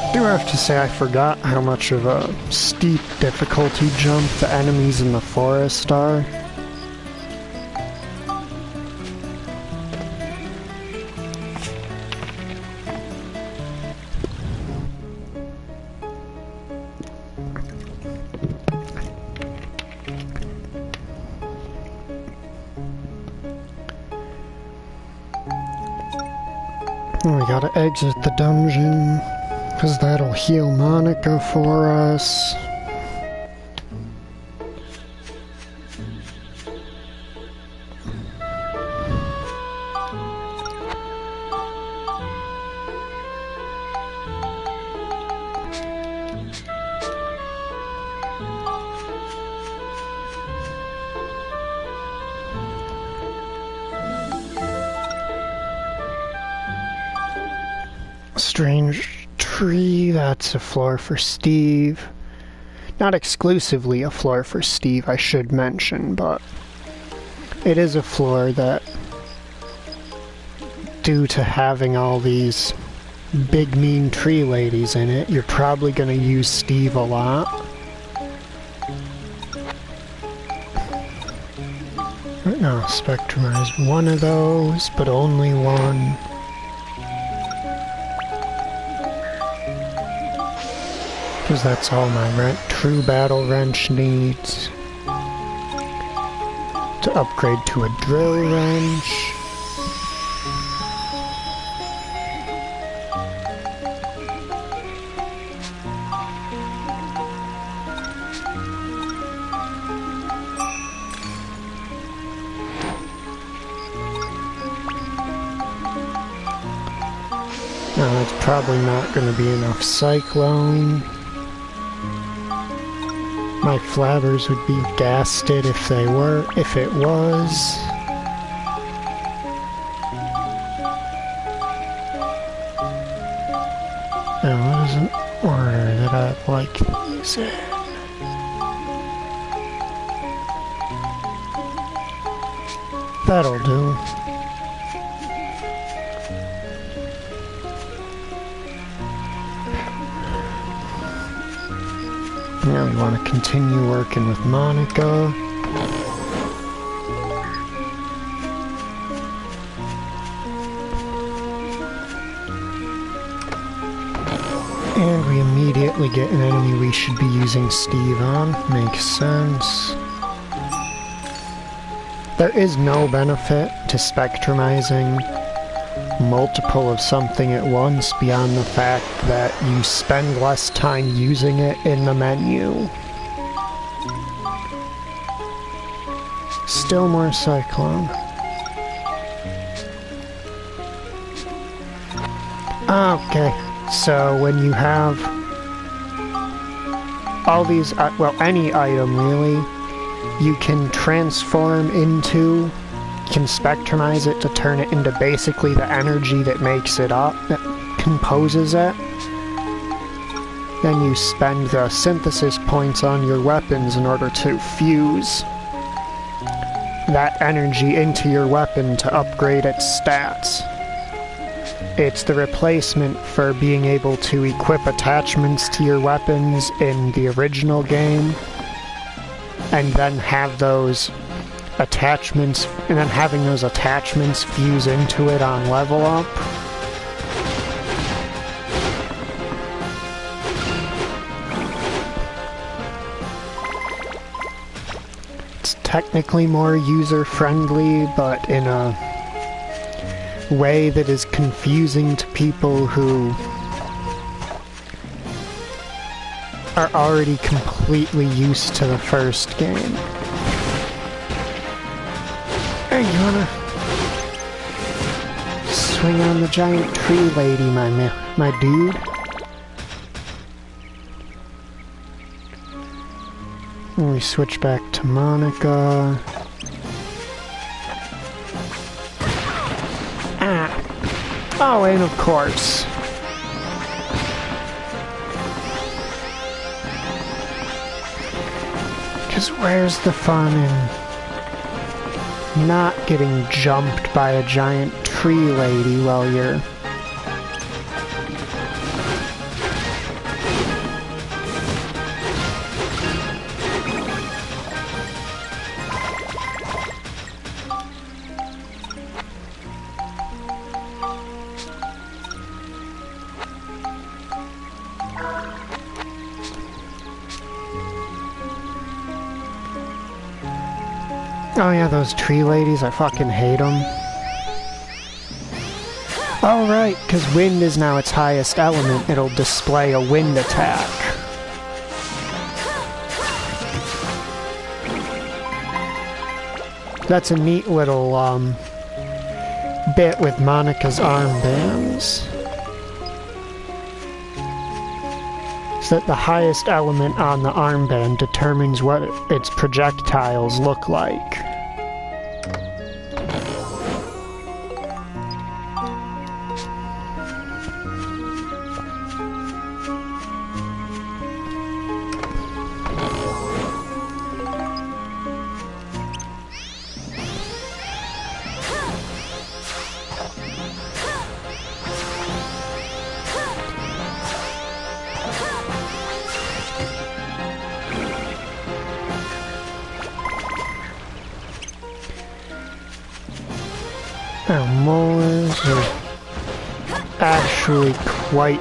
I do have to say I forgot how much of a steep difficulty jump the enemies in the forest are. We gotta exit the dungeon, because that'll heal Monica for us. Strange tree, that's a floor for Steve. Not exclusively a floor for Steve, I should mention, but it is a floor that, due to having all these big mean tree ladies in it, you're probably going to use Steve a lot. No, spectrumized one of those, but only one. Because that's all my true battle wrench needs. To upgrade to a drill wrench. Now that's probably not going to be enough cyclone. My flabbers would be gasted if it was. Now, what is an order that I'd like these in? That'll do. Now we want to continue working with Monica. And we immediately get an enemy we should be using Steve on. Makes sense. There is no benefit to spectrumizing multiple of something at once beyond the fact that you spend less time using it in the menu. Still more cyclone. Okay, so when you have all these, well, any item really, you can transform into can spectrumize it to turn it into basically the energy that makes it up, that composes it. Then you spend the synthesis points on your weapons in order to fuse that energy into your weapon to upgrade its stats. It's the replacement for being able to equip attachments to your weapons in the original game, and then have those attachments, and then having those attachments fuse into it on level up. It's technically more user-friendly, but in a way that is confusing to people who are already completely used to the first game. Hey, you wanna swing on the giant tree lady, my dude? And we switch back to Monica. Oh, and of course. Because where's the fun in not getting jumped by a giant tree lady while you're... Oh yeah, those tree ladies, I fucking hate them. Oh right, because wind is now its highest element, it'll display a wind attack. That's a neat little, bit with Monica's armbands. So that the highest element on the armband determines what its projectiles look like. Now, molars are actually quite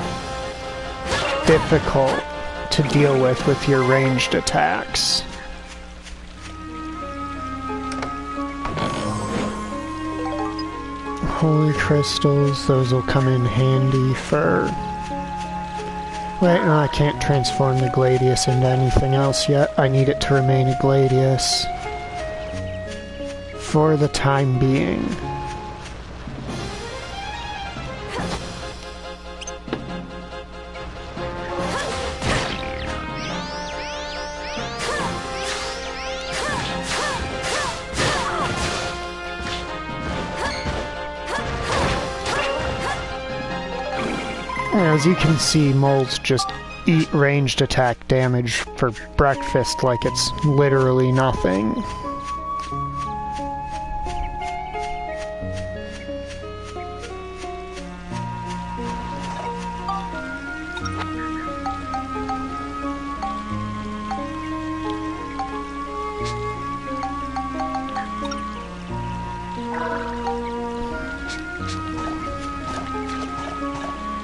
difficult to deal with your ranged attacks. Holy crystals, those will come in handy for... Wait, no, I can't transform the Gladius into anything else yet. I need it to remain a Gladius for the time being. As you can see, moles just eat ranged attack damage for breakfast like it's literally nothing.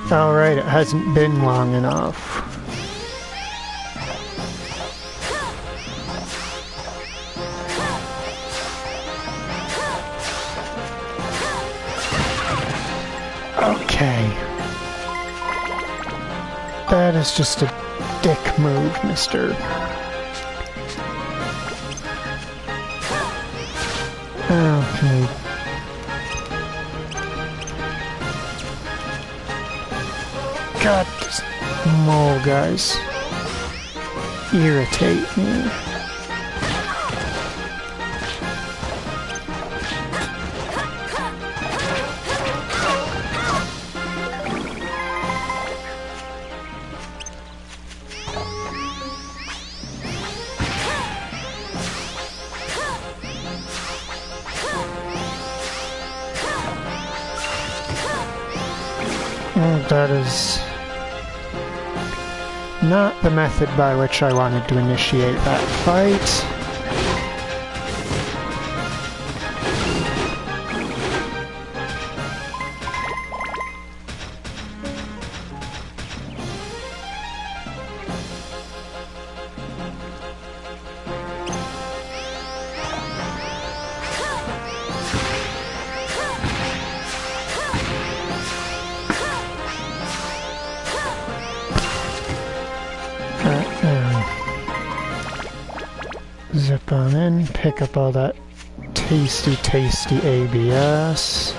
Alright, it hasn't been long enough. Okay. That is just a dick move, mister. Okay. God, these mole guys irritate me. That is not the method by which I wanted to initiate that fight. Zip on in, pick up all that tasty, tasty ABS.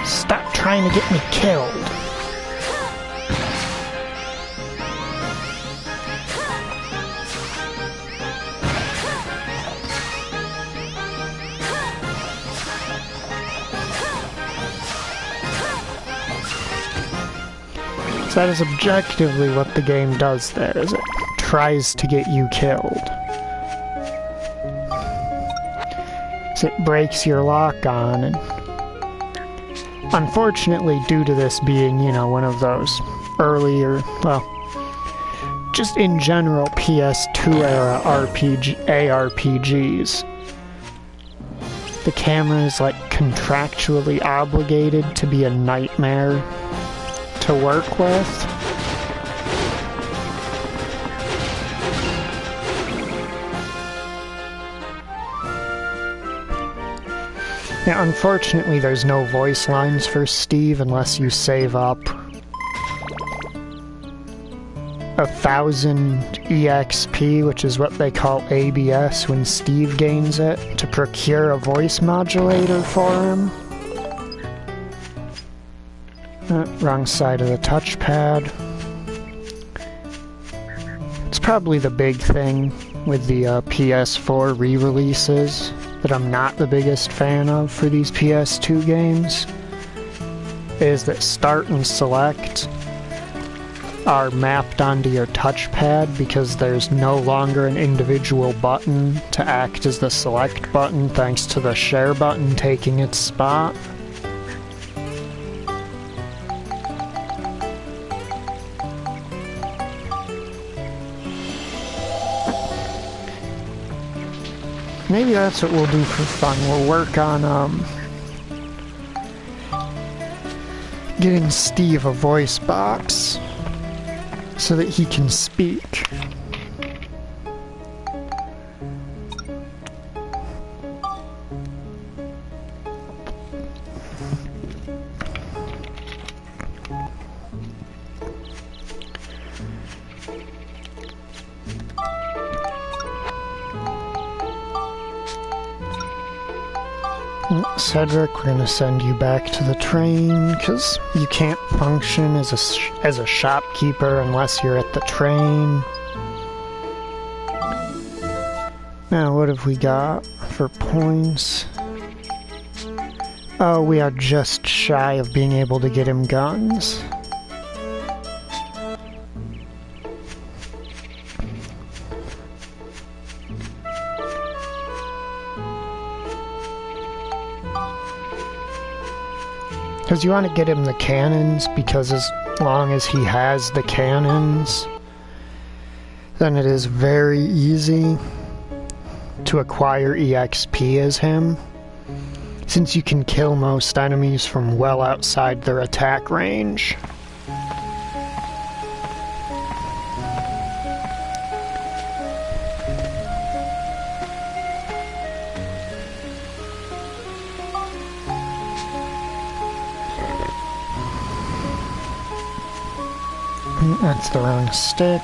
Stop trying to get me killed. That is objectively what the game does there, is it tries to get you killed. So it breaks your lock on, and unfortunately due to this being, you know, one of those earlier, well, just in general PS2 era ARPGs, the camera is like contractually obligated to be a nightmare to work with. Now, unfortunately, there's no voice lines for Steve unless you save up 1,000 EXP, which is what they call ABS when Steve gains it, to procure a voice modulator for him. Wrong side of the touchpad. It's probably the big thing with the PS4 re-releases that I'm not the biggest fan of for these PS2 games, is that start and select are mapped onto your touchpad because there's no longer an individual button to act as the select button thanks to the share button taking its spot. Maybe that's what we'll do for fun. We'll work on getting Steve a voice box so that he can speak. Cedric, we're gonna send you back to the train, because you can't function as a shopkeeper unless you're at the train. Now, what have we got for points? Oh, we are just shy of being able to get him guns. Because you want to get him the cannons, because as long as he has the cannons, then it is very easy to acquire EXP as him, since you can kill most enemies from well outside their attack range. That's the wrong stick.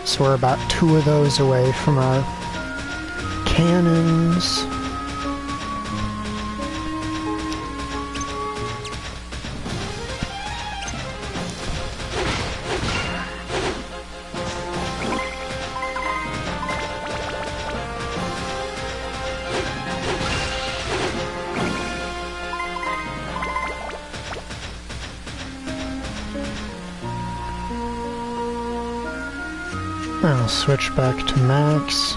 So we're about 2 of those away from our cannons. I'll switch back to Max.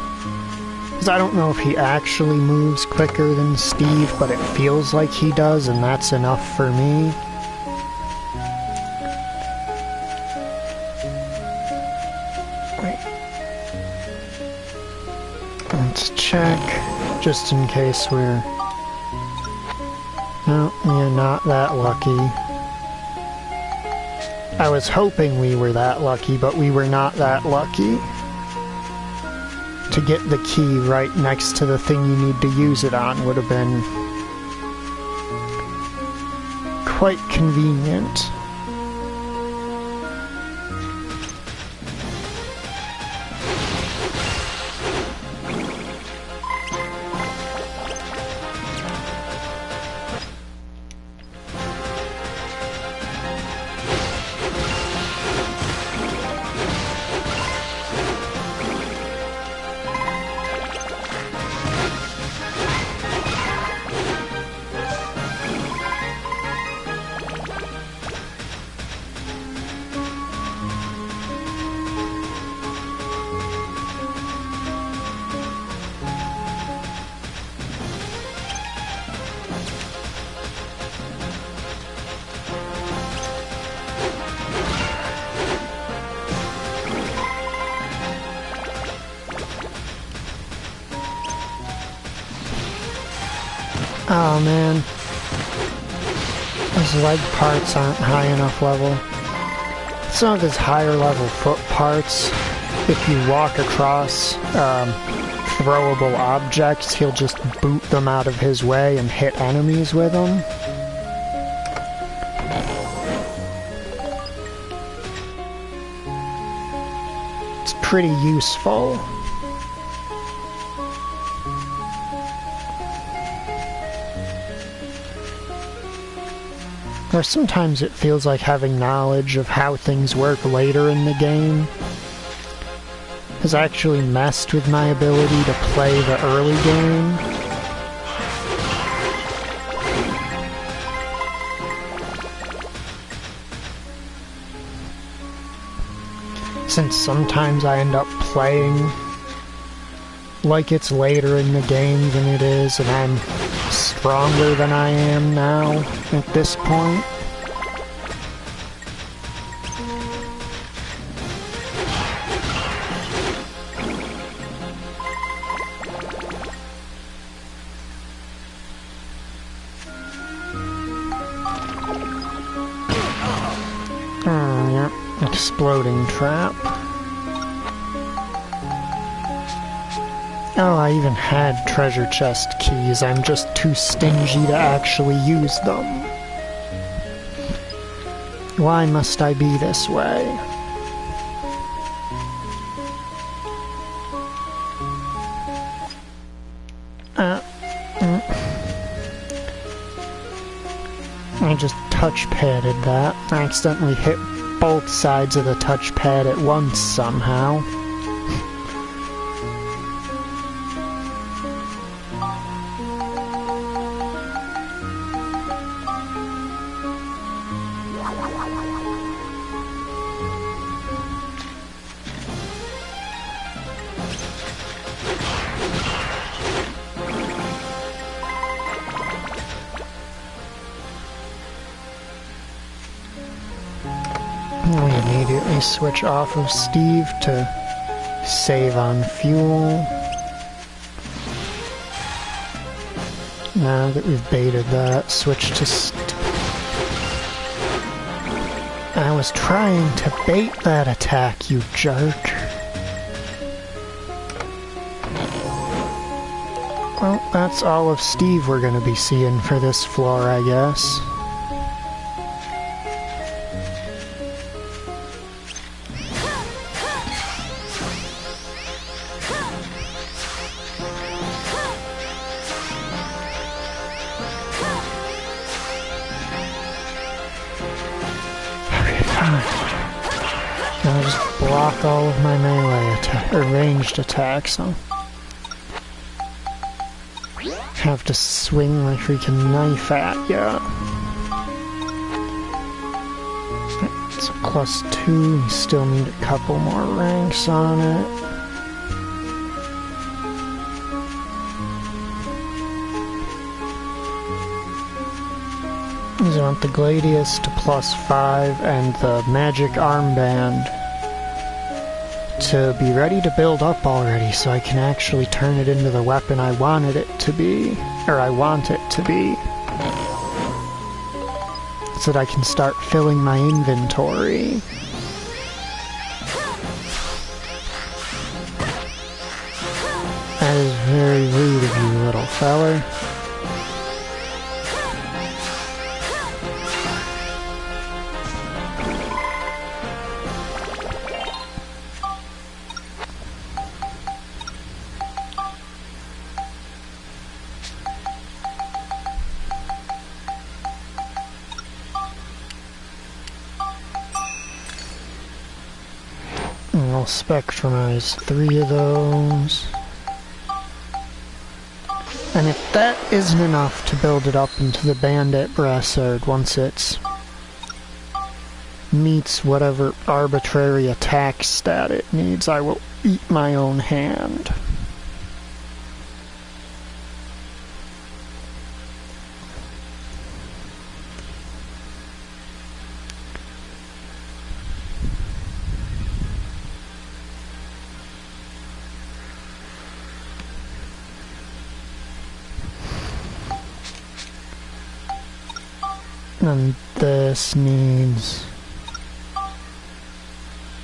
Because I don't know if he actually moves quicker than Steve, but it feels like he does, and that's enough for me. Wait. Let's check, just in case we're... No, we're not that lucky. I was hoping we were that lucky, but we were not that lucky. To get the key right next to the thing you need to use it on would have been quite convenient. Oh man, his leg parts aren't high enough level. Some of his higher level foot parts, if you walk across throwable objects, he'll just boot them out of his way and hit enemies with them. It's pretty useful. Or sometimes it feels like having knowledge of how things work later in the game has actually messed with my ability to play the early game. Since sometimes I end up playing like it's later in the game than it is, and I'm stronger than I am now at this point. Yeah, exploding trap. Oh, I even had treasure chest keys. I'm just too stingy to actually use them. Why must I be this way? I just touchpadded that. I accidentally hit both sides of the touchpad at once somehow. We immediately switch off of Steve to save on fuel. Now that we've baited that, switch to I was trying to bait that attack, you jerk. Well, that's all of Steve we're gonna be seeing for this floor, I guess. I'll just block all of my melee attack or ranged attacks, so have to swing my freaking knife at ya. Let's That's a +2. You still need a couple more ranks on it. You want the Gladius to +5 and the magic armband to be ready to build up already so I can actually turn it into the weapon I wanted it to be, or I want it to be. So that I can start filling my inventory. That is very rude of you, little feller. I'll spectrumize 3 of those. And if that isn't enough to build it up into the bandit brassard once it meets whatever arbitrary attack stat it needs, I will eat my own hand. And this needs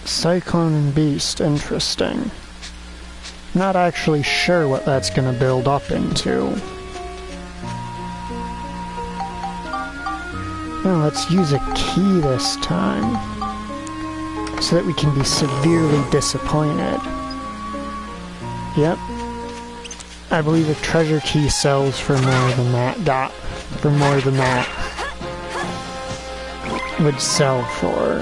Cyclone and Beast. Interesting. Not actually sure what that's gonna build up into. Now let's use a key this time so that we can be severely disappointed. Yep. I believe a treasure key sells for more than that. Would sell for.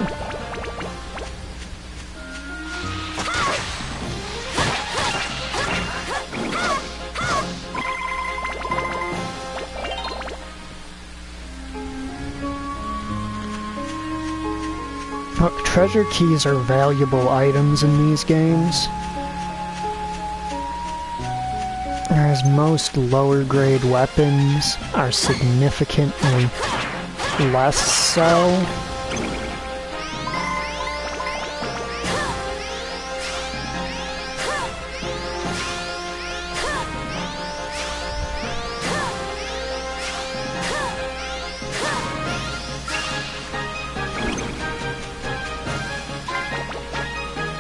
Look, treasure keys are valuable items in these games, whereas most lower grade weapons are significantly less so.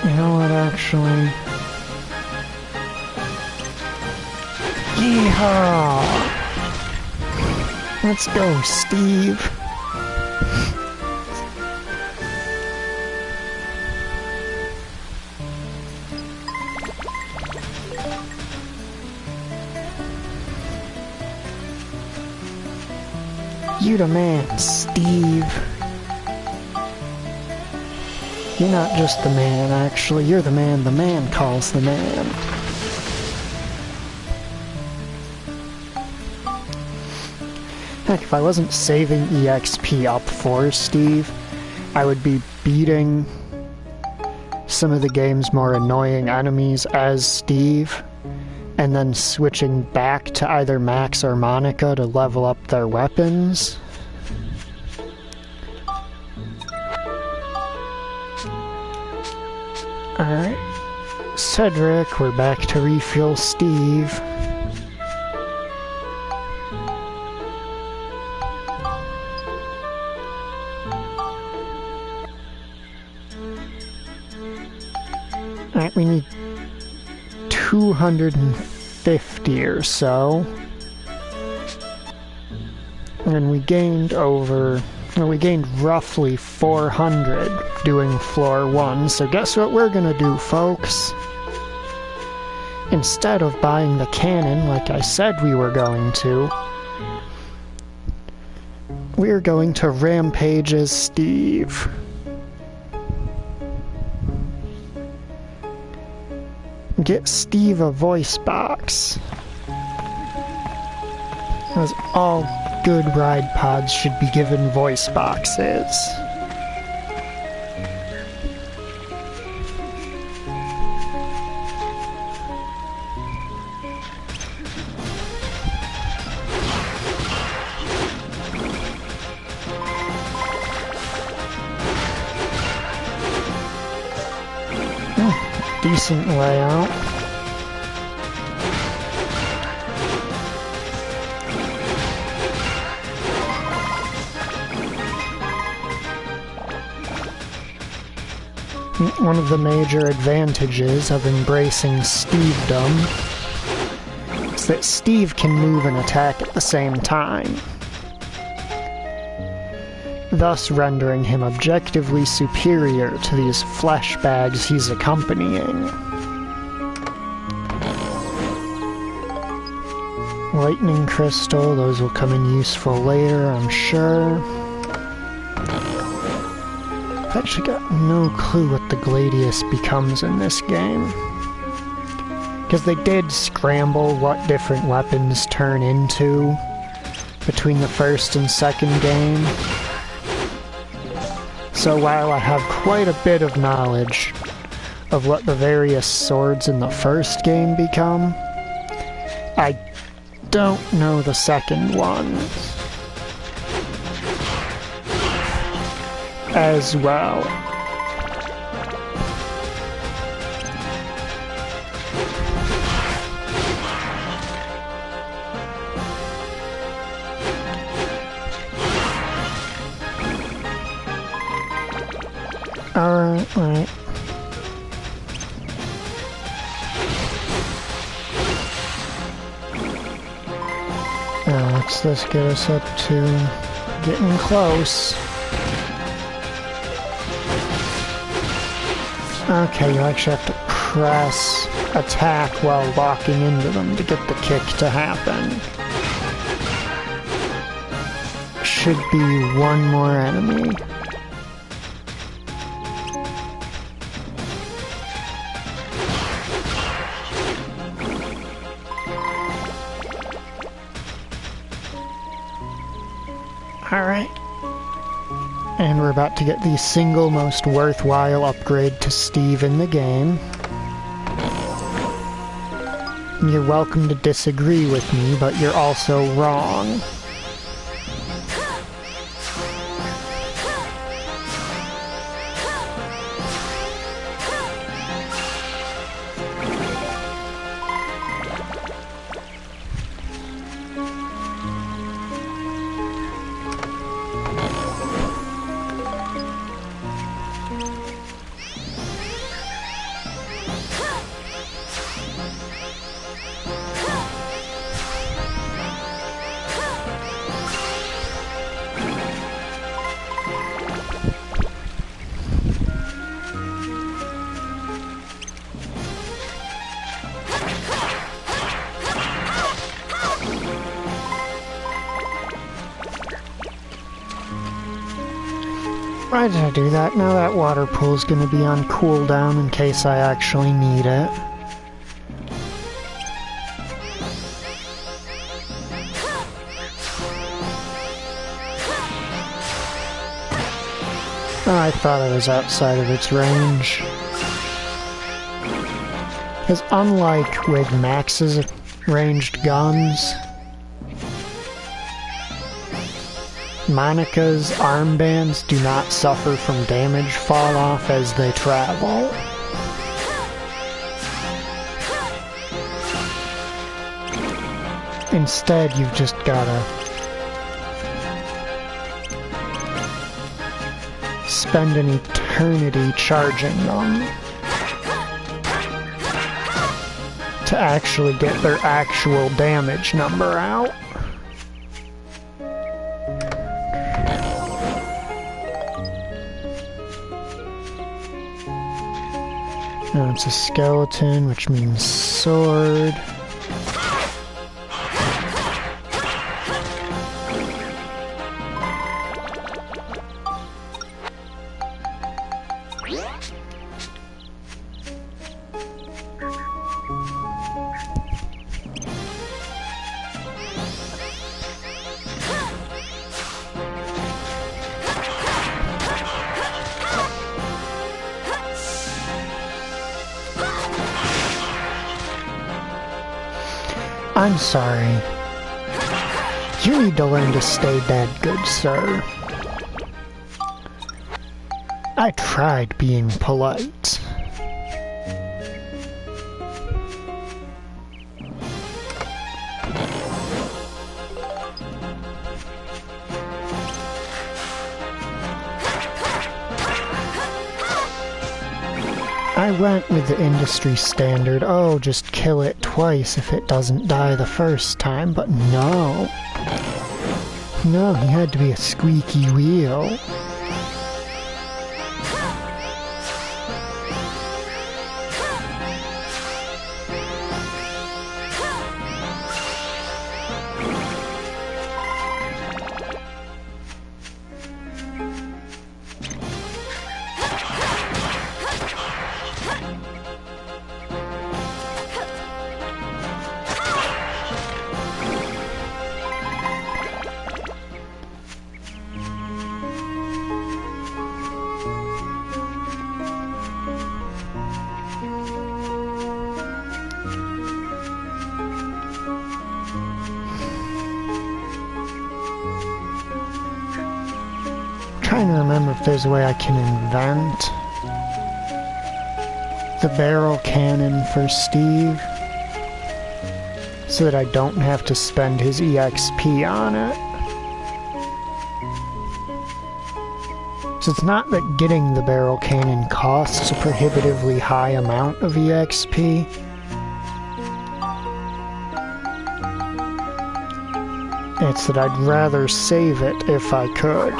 You know what, actually? Yeehaw! Let's go, Steve. You the man, Steve. You're not just the man, actually. You're the man calls the man. Heck, if I wasn't saving EXP up for Steve, I would be beating some of the game's more annoying enemies as Steve, and then switching back to either Max or Monica to level up their weapons. Alright. Cedric, we're back to refuel Steve. Alright, we need 250 or so. And we gained roughly 400 doing floor 1, so guess what we're gonna do, folks? Instead of buying the cannon like I said we were going to, we're going to rampage as Steve. Get Steve a voice box. As all good ride pods should be given voice boxes. decent layout. One of the major advantages of embracing Stevedom is that Steve can move and attack at the same time, thus rendering him objectively superior to these flesh bags he's accompanying. Lightning crystal, those will come in useful later, I'm sure. I've actually got no clue what the Gladius becomes in this game, because they did scramble what different weapons turn into between the first and second game. So while I have quite a bit of knowledge of what the various swords in the first game become, I don't know the second one as well. Alright. Now, what's this get us up to? Getting close. Okay, you actually have to press attack while locking into them to get the kick to happen. Should be one more enemy. Alright. And we're about to get the single most worthwhile upgrade to Steve in the game. You're welcome to disagree with me, but you're also wrong. Why did I do that? Now that water pool's gonna be on cooldown in case I actually need it. Oh, I thought I was outside of its range. Because unlike with Max's ranged guns, Monica's armbands do not suffer from damage fall off as they travel. Instead, you've just gotta spend an eternity charging them to actually get their actual damage number out. Now it's a skeleton, which means sword. I'm sorry. You need to learn to stay dead, good sir. I tried being polite. I went with the industry standard, oh, just kill it twice if it doesn't die the first time, but no. No, he had to be a squeaky wheel. Trying to remember if there's a way I can invent the barrel cannon for Steve so that I don't have to spend his EXP on it. So it's not that getting the barrel cannon costs a prohibitively high amount of EXP. It's that I'd rather save it if I could.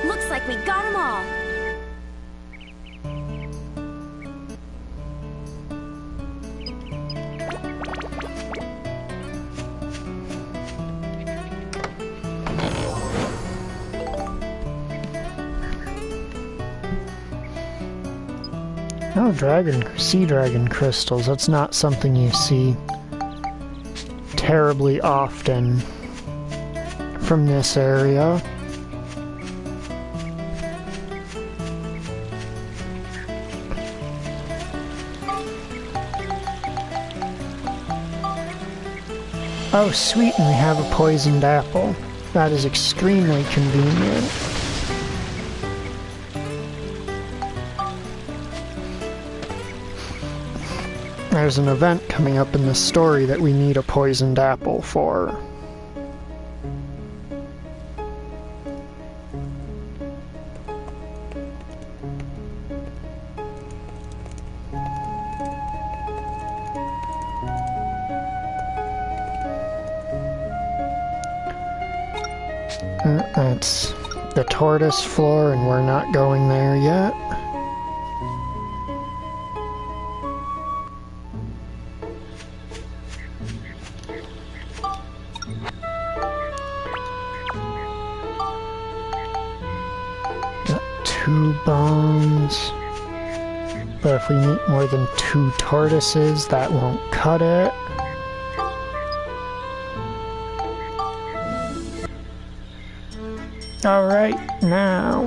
Looks like we got them all. Oh, sea dragon crystals. That's not something you see terribly often from this area. Oh, sweet, and we have a poisoned apple. That is extremely convenient. There's an event coming up in the story that we need a poisoned apple for. That's the tortoise floor, and we're not going there yet. Got 2 bones. But if we meet more than 2 tortoises, that won't cut it. Alright, now,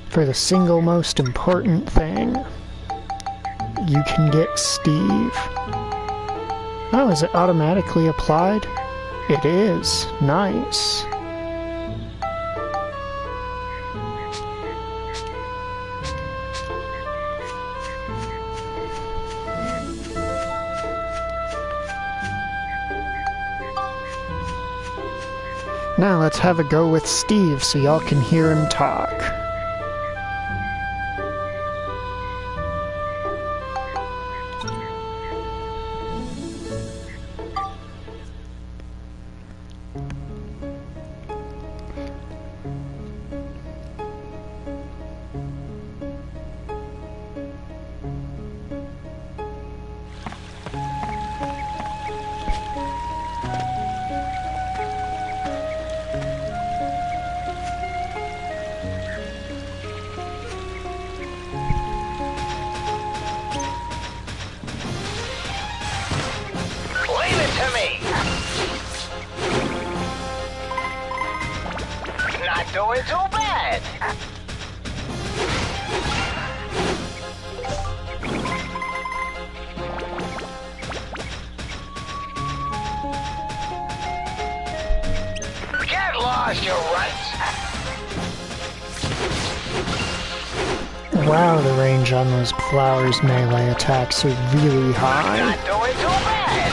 for the single most important thing, you can get Steve. Oh, is it automatically applied? It is. Nice. Now let's have a go with Steve so y'all can hear him talk. Wow, the range on those flowers' melee attacks are really high. Not doing too bad.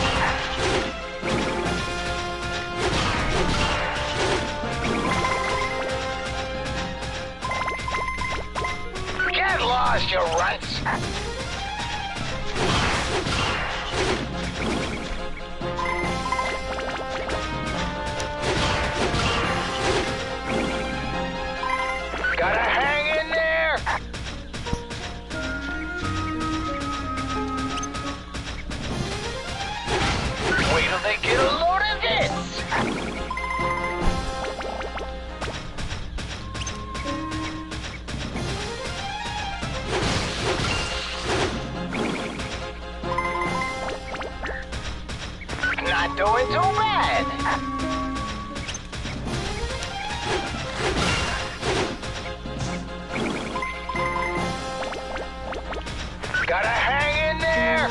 Get lost, you runts. Gotta hang in there. Wait till they get a load of this. Not doing too bad. Gotta hang in there.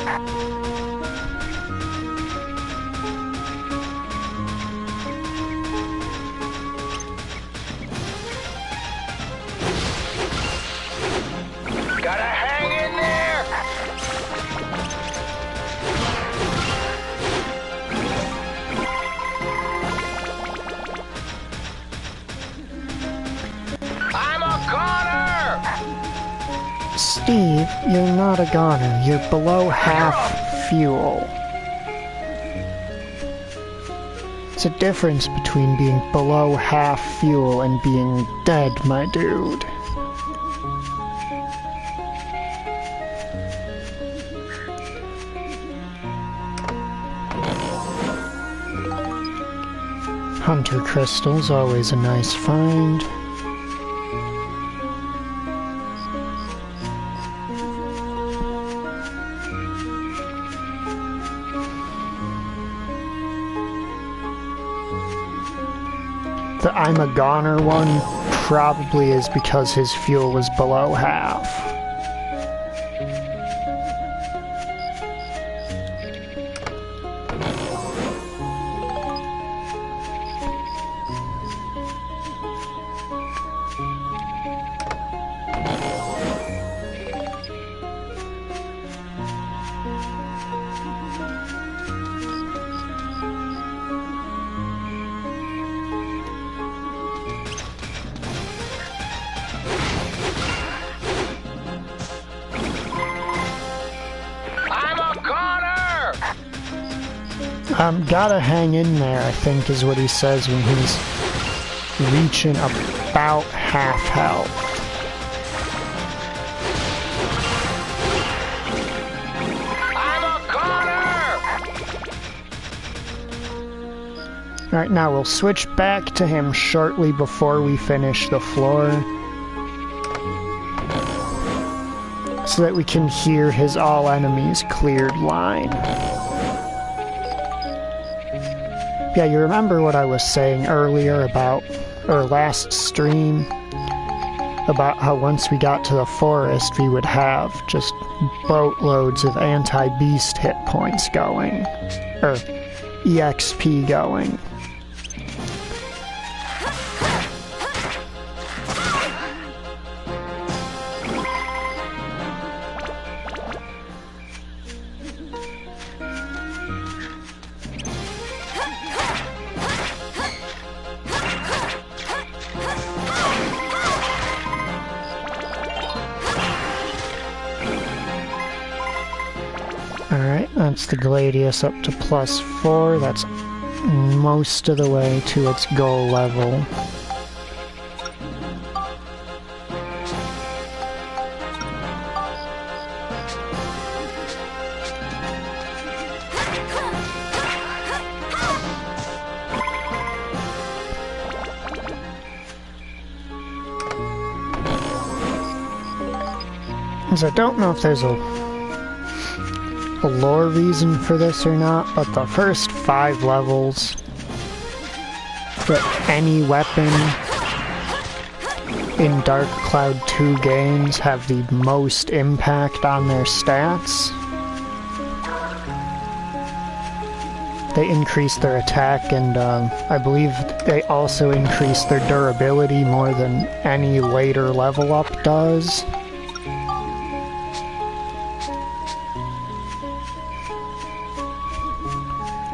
Gotta hang in there. I'm a goner. Steve, you're not a goner. You're below half fuel. There's a difference between being below half fuel and being dead, my dude. Hunter crystals, always a nice find. The I'm a goner one probably is because his fuel was below half. Gotta hang in there, I think is what he says when he's reaching about half health. I'm a goner. Alright, now we'll switch back to him shortly before we finish the floor, so that we can hear his all enemies cleared line. Yeah, you remember what I was saying earlier about, or last stream, about how once we got to the forest we would have just boatloads of anti-beast hit points going, or EXP going. Alright, that's the Gladius up to +4. That's most of the way to its goal level. Because I don't know if there's a lore reason for this or not, but the first 5 levels that any weapon in Dark Cloud 2 games have the most impact on their stats. They increase their attack, and I believe they also increase their durability more than any later level up does.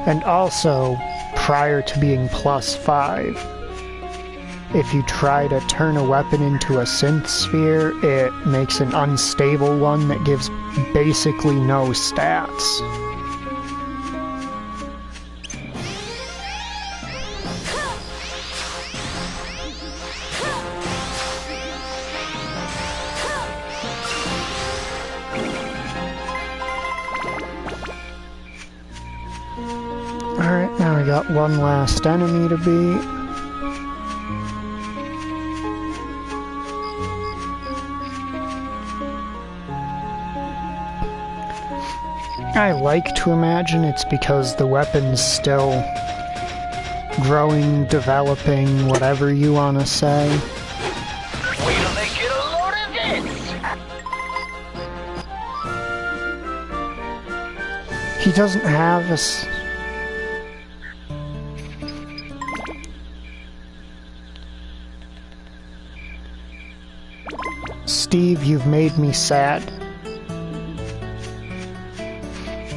And also, prior to being +5, if you try to turn a weapon into a synth sphere, it makes an unstable one that gives basically no stats. Alright, now we got one last enemy to beat. I like to imagine it's because the weapon's still growing, developing, whatever you want to say. Wait till they get a load of this! He doesn't have a... Steve, you've made me sad.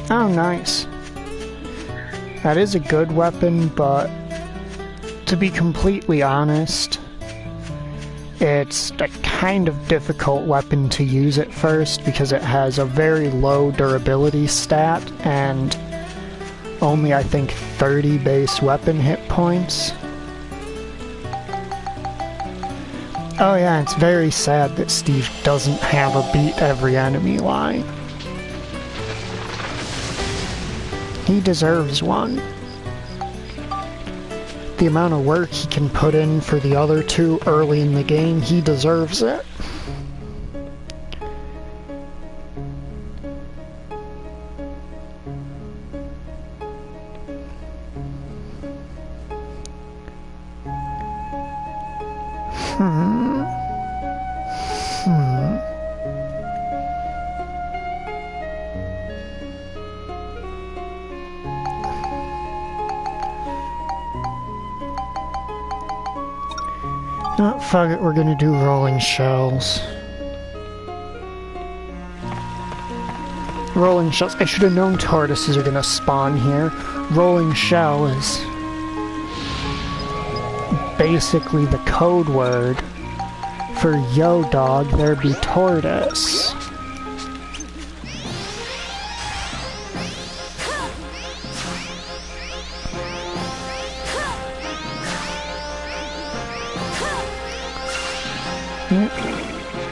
Oh, nice. That is a good weapon, but to be completely honest, it's a kind of difficult weapon to use at first because it has a very low durability stat and only, I think, 30 base weapon hit points. Oh yeah, it's very sad that Steve doesn't have a beat every enemy line. He deserves one. The amount of work he can put in for the other two early in the game, he deserves it. Oh, fuck it, we're gonna do rolling shells. Rolling shells. I should have known tortoises are gonna spawn here. Rolling shell is basically the code word for yo dog, there be tortoise.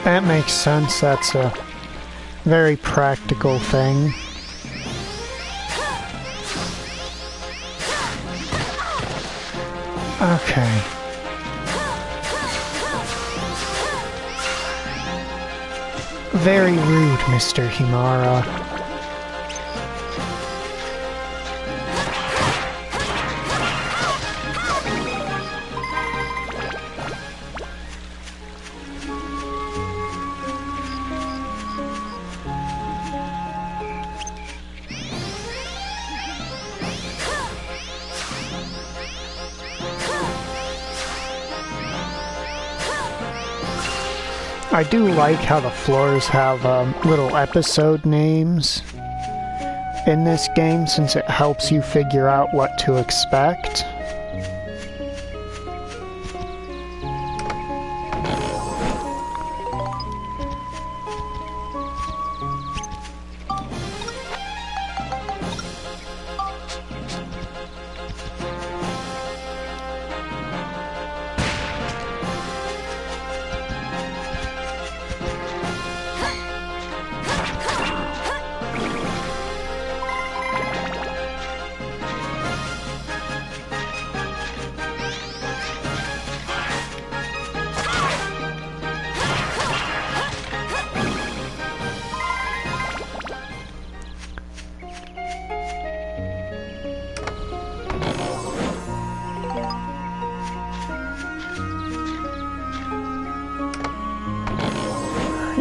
That makes sense. That's a very practical thing. Okay. Very rude, Mr. Himara. I do like how the floors have little episode names in this game, since it helps you figure out what to expect.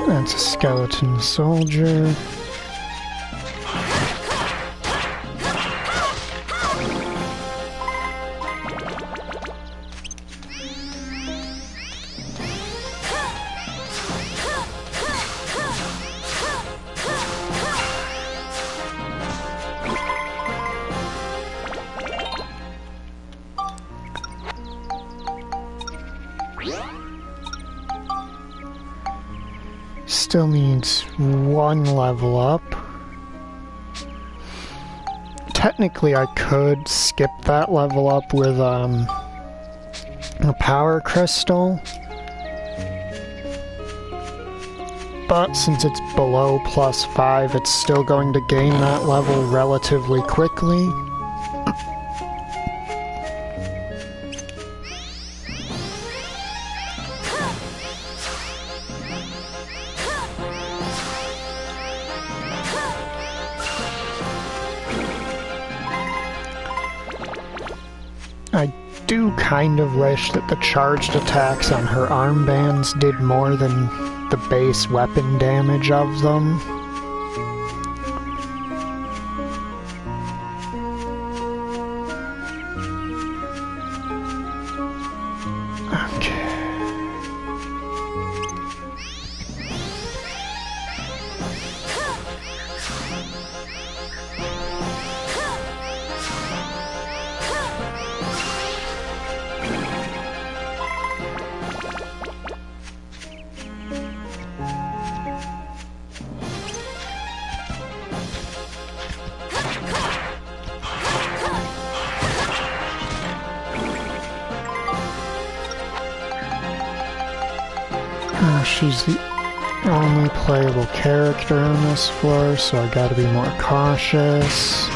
That's a skeleton soldier. Still needs one level up. Technically, I could skip that level up with a power crystal. But since it's below +5, it's still going to gain that level relatively quickly. I do kind of wish that the charged attacks on her armbands did more than the base weapon damage of them. Okay. She's the only playable character on this floor, so I gotta be more cautious.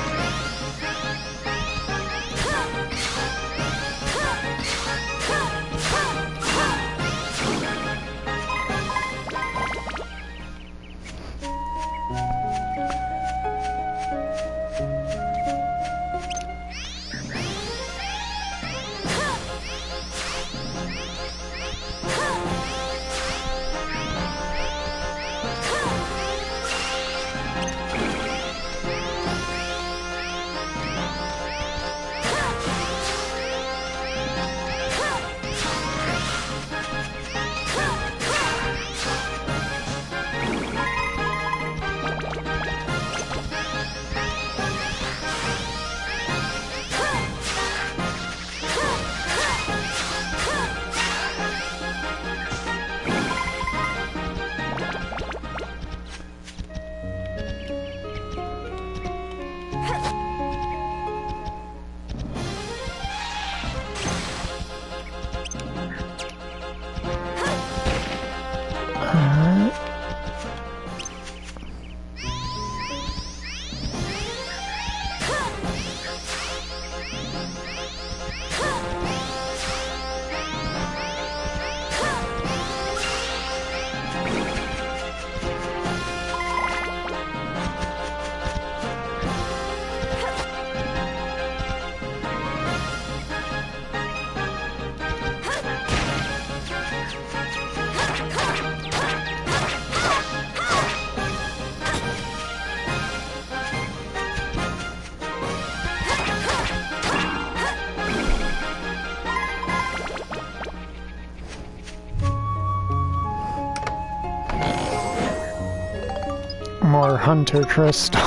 More hunter crystals.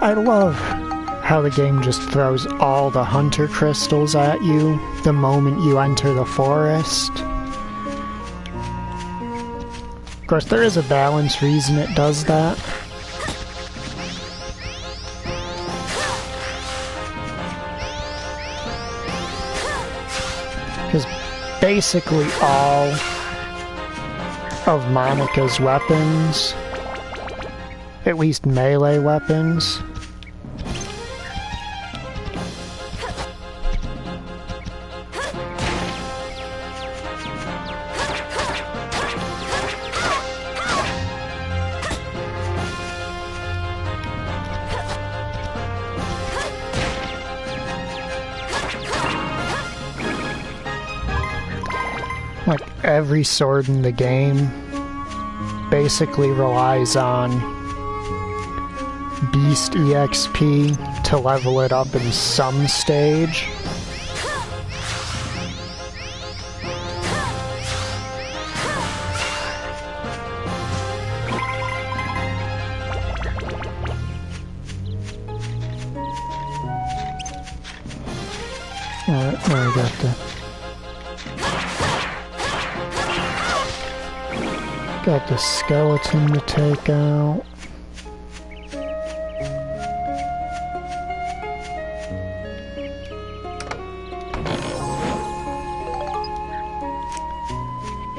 I love how the game just throws all the hunter crystals at you the moment you enter the forest. Of course, there is a balanced reason it does that. Because basically all of Monica's weapons, at least melee weapons, like every sword in the game basically relies on Beast EXP to level it up in some stage. Alright, now I got the... Got the skeleton to take out.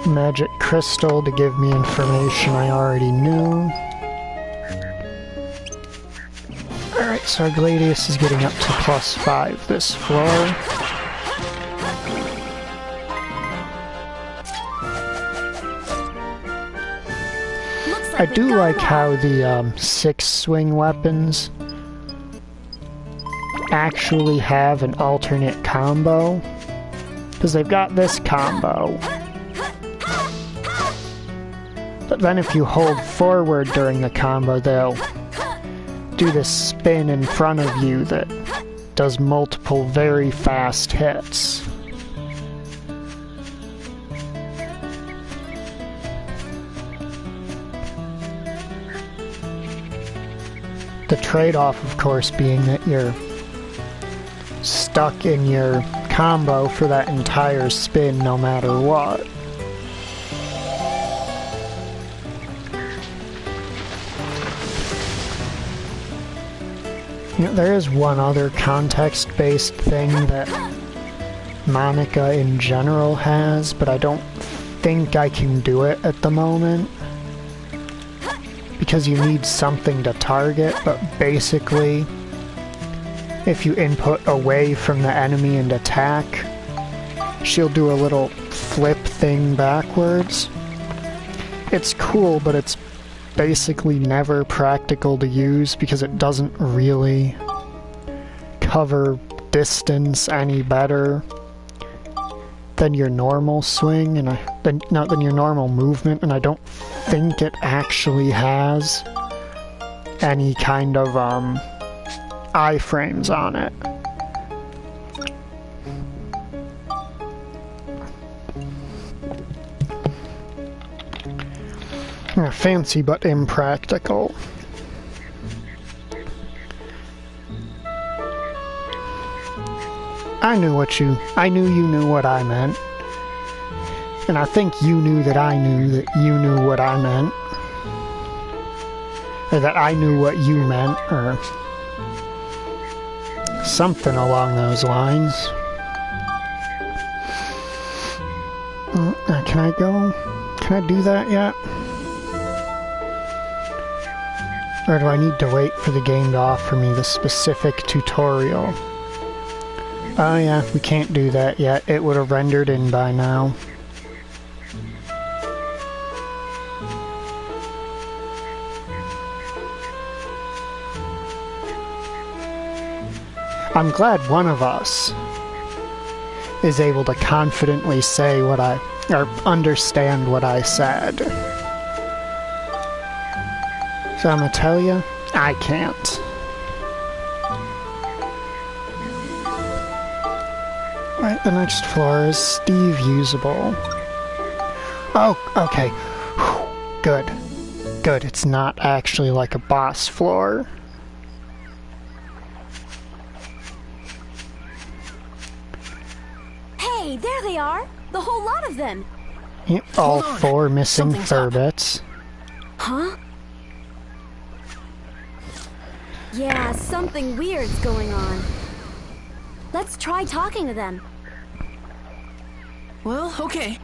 Magic crystal to give me information I already knew. Alright, so our Gladius is getting up to +5 this floor. I do like how the 6 swing weapons actually have an alternate combo, because they've got this combo, but then if you hold forward during the combo, they'll do this spin in front of you that does multiple very fast hits. The trade-off, of course, being that you're stuck in your combo for that entire spin no matter what. You know, there is one other context-based thing that Monica in general has, but I don't think I can do it at the moment, because you need something to target, but basically, if you input away from the enemy and attack, she'll do a little flip thing backwards. It's cool, but it's basically never practical to use because it doesn't really cover distance any better than your normal swing, and than your normal movement, and I don't think it actually has any kind of iframes on it. Fancy but impractical. I knew you knew what I meant. And I think you knew that I knew that you knew what I meant. Or that I knew what you meant, or something along those lines. Can I go? Can I do that yet? Or do I need to wait for the game to offer me the specific tutorial? Oh yeah, we can't do that yet. It would have rendered in by now. I'm glad one of us is able to confidently say what or understand what I said. So I'm gonna tell you, I can't. Right, the next floor is Steve usable. Oh, okay. Whew. Good. Good, it's not actually like a boss floor. Hey, there they are! The whole lot of them! Yep, all 4 missing Furbits. Huh? Yeah, something weird's going on. Let's try talking to them. Well, okay.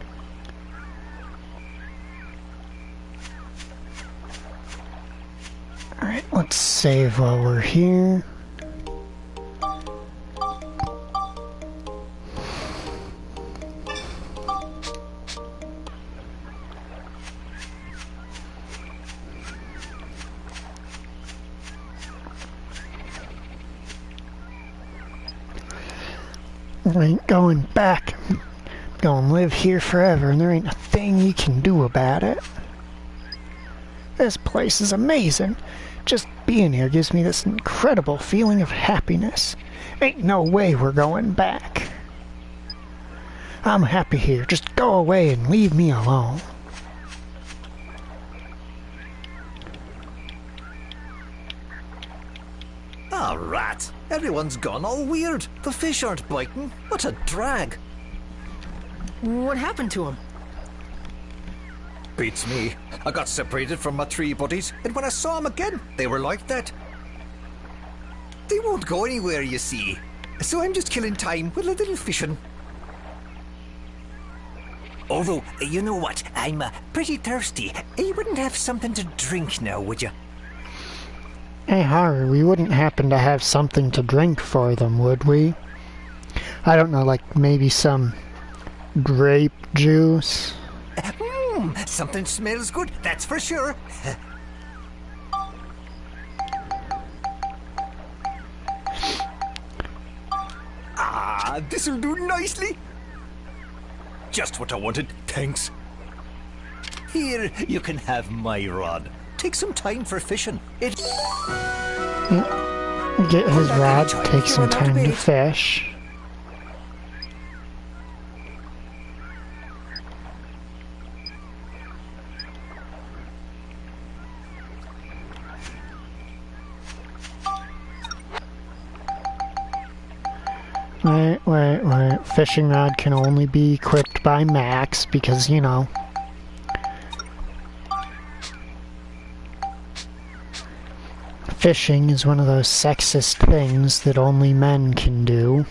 Alright, let's save while we're here. I ain't going back. I'm gonna live here forever, and there ain't a thing you can do about it. This place is amazing. Just being here gives me this incredible feeling of happiness. Ain't no way we're going back. I'm happy here. Just go away and leave me alone. Ah, rat. Everyone's gone all weird. The fish aren't biting. What a drag. What happened to him? Beats me. I got separated from my 3 buddies, and when I saw them again, they were like that. They won't go anywhere, you see. So I'm just killing time with a little fishing. Although, you know what? I'm pretty thirsty. You wouldn't have something to drink now, would you? Hey, Harry, we wouldn't happen to have something to drink for them, would we? I don't know, like maybe some grape juice? Something smells good, that's for sure. This'll do nicely. Just what I wanted, thanks. Here, you can have my rod. Take some time for fishing. Get his rod, take some time to fish. Wait. Fishing rod can only be equipped by Max because, you know. Fishing is one of those sexist things that only men can do.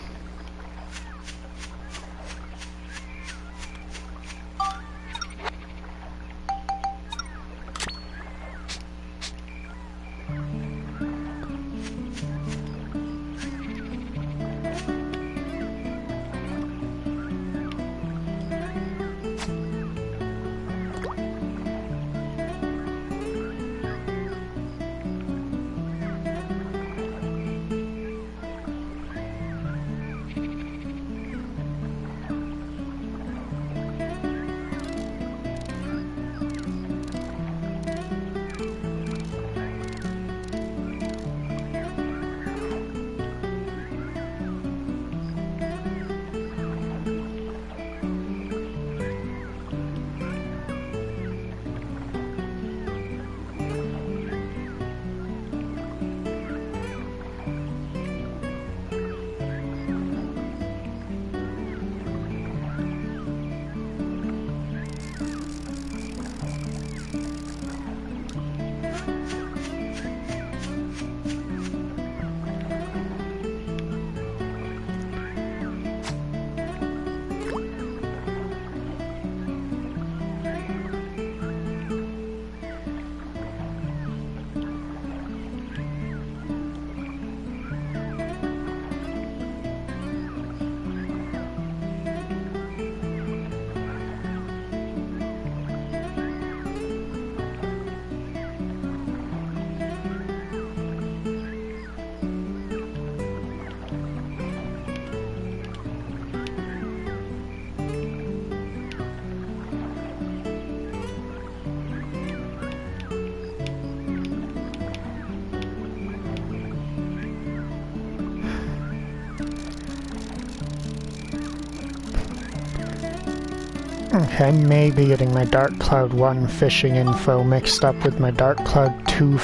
Okay, I may be getting my Dark Cloud 1 fishing info mixed up with my Dark Cloud 2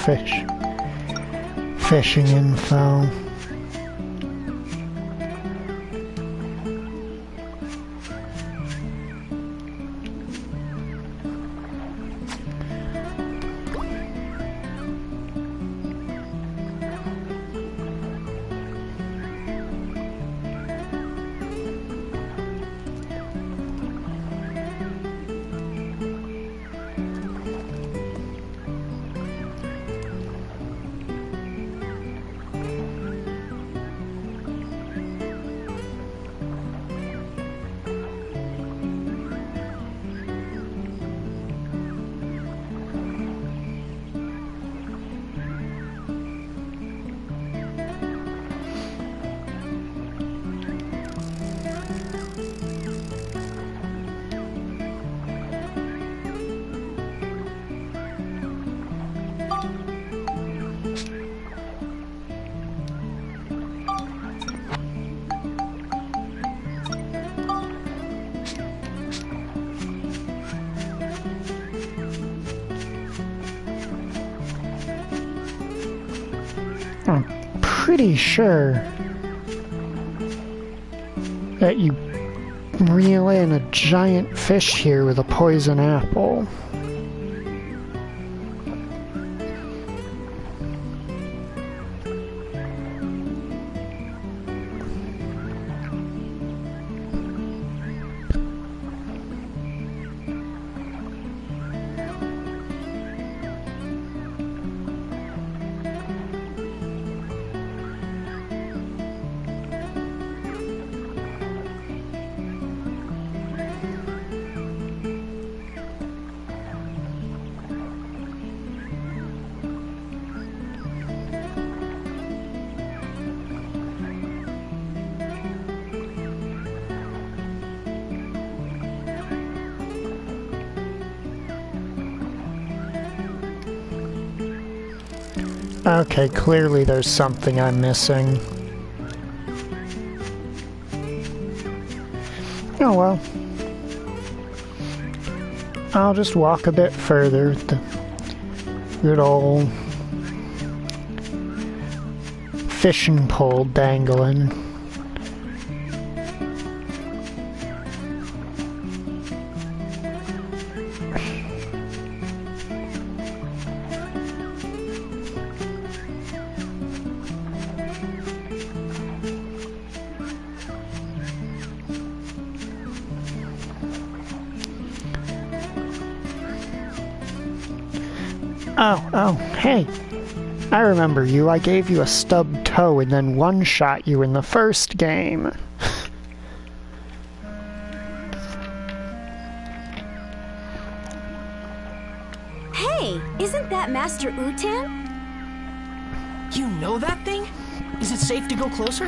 fishing info. I'm pretty sure that you reel in a giant fish here with a poison apple. Okay, clearly there's something I'm missing. Oh well. I'll just walk a bit further. The good old fishing pole dangling. Oh, hey. I remember you. I gave you a stubbed toe and then one-shot you in the first game. Hey, isn't that Master Utan? You know that thing? Is it safe to go closer?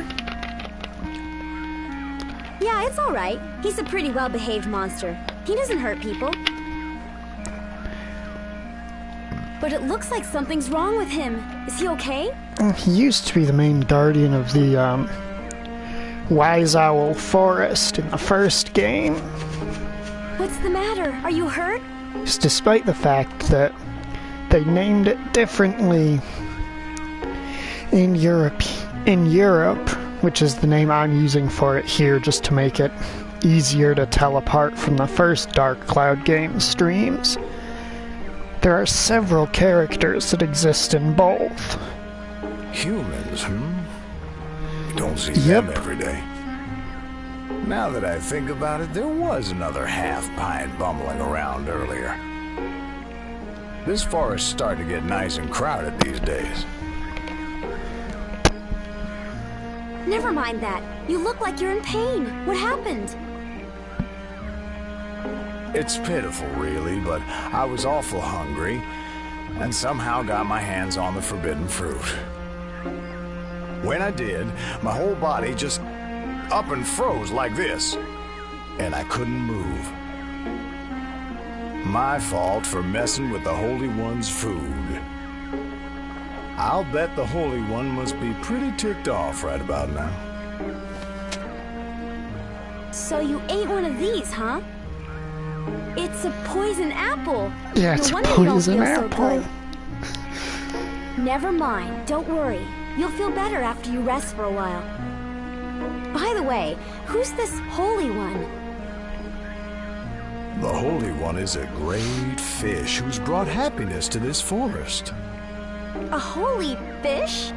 Yeah, it's alright. He's a pretty well-behaved monster. He doesn't hurt people. But it looks like something's wrong with him. Is he okay? He used to be the main guardian of the, Wise Owl Forest in the first game. What's the matter? Are you hurt? Despite the fact that they named it differently in Europe, which is the name I'm using for it here just to make it easier to tell apart from the first Dark Cloud game streams. There are several characters that exist in both. Humans, Don't see them every day. Now that I think about it, there was another half-pint bumbling around earlier. This forest's starting to get nice and crowded these days. Never mind that. You look like you're in pain. What happened? It's pitiful, really, but I was awful hungry and somehow got my hands on the forbidden fruit. When I did, my whole body just up and froze like this, and I couldn't move. My fault for messing with the Holy One's food. I'll bet the Holy One must be pretty ticked off right about now. So you ate one of these, huh? It's a poison apple. Yeah, it's a poison apple. So never mind. Don't worry. You'll feel better after you rest for a while. By the way, who's this Holy One? The Holy One is a great fish who's brought happiness to this forest. A holy fish?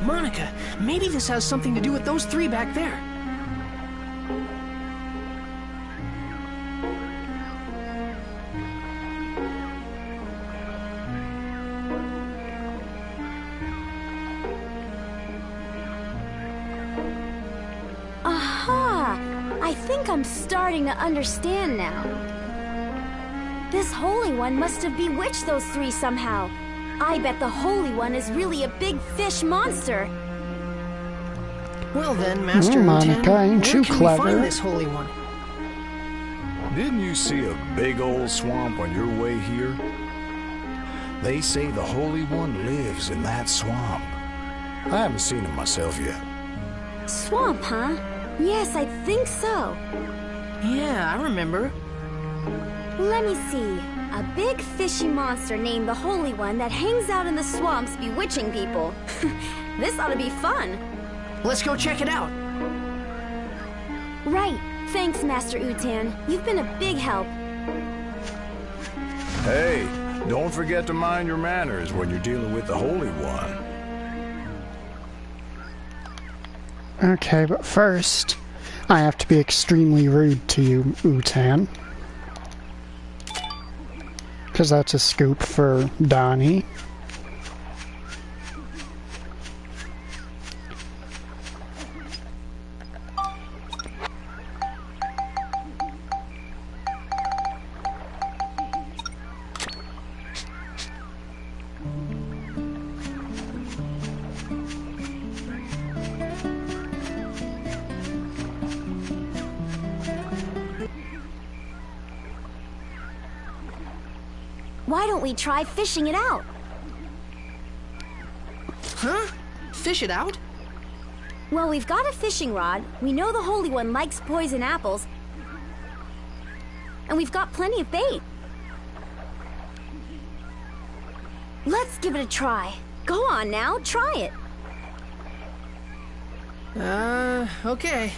Monica, maybe this has something to do with those three back there. I think I'm starting to understand now. This Holy One must have bewitched those three somehow. I bet the Holy One is really a big fish monster. Well then, Master Monica, ain't you where can clever? we find this Holy One? Didn't you see a big old swamp on your way here? They say the Holy One lives in that swamp. I haven't seen him myself yet. Swamp, huh? Yes, I think so. Yeah, I remember. Let me see. A big fishy monster named the Holy One that hangs out in the swamps bewitching people. This ought to be fun. Let's go check it out. Right. Thanks, Master Utan. You've been a big help. Hey, don't forget to mind your manners when you're dealing with the Holy One. Okay, but first, I have to be extremely rude to you, Utan. Because that's a scoop for Donnie. Why don't we try fishing it out? Huh? Fish it out? Well, we've got a fishing rod, we know the Holy One likes poison apples, and we've got plenty of bait. Let's give it a try. Go on now, try it. Okay.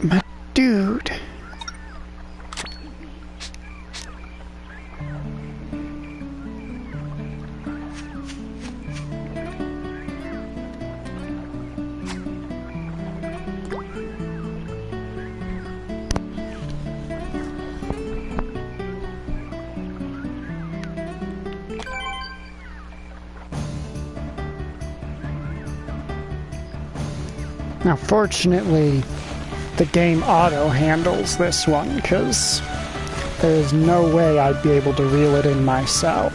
But dude... Now, fortunately, the game auto-handles this one, because there is no way I'd be able to reel it in myself.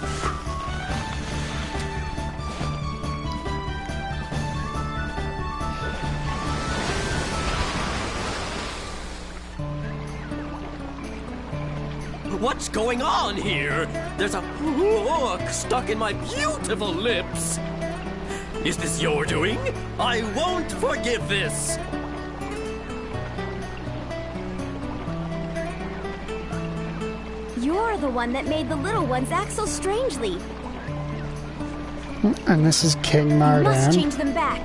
What's going on here? There's a hook stuck in my beautiful lips. Is this your doing? I won't forgive this! You're the one that made the little ones act so strangely. And this is King You must Mardan. change them back.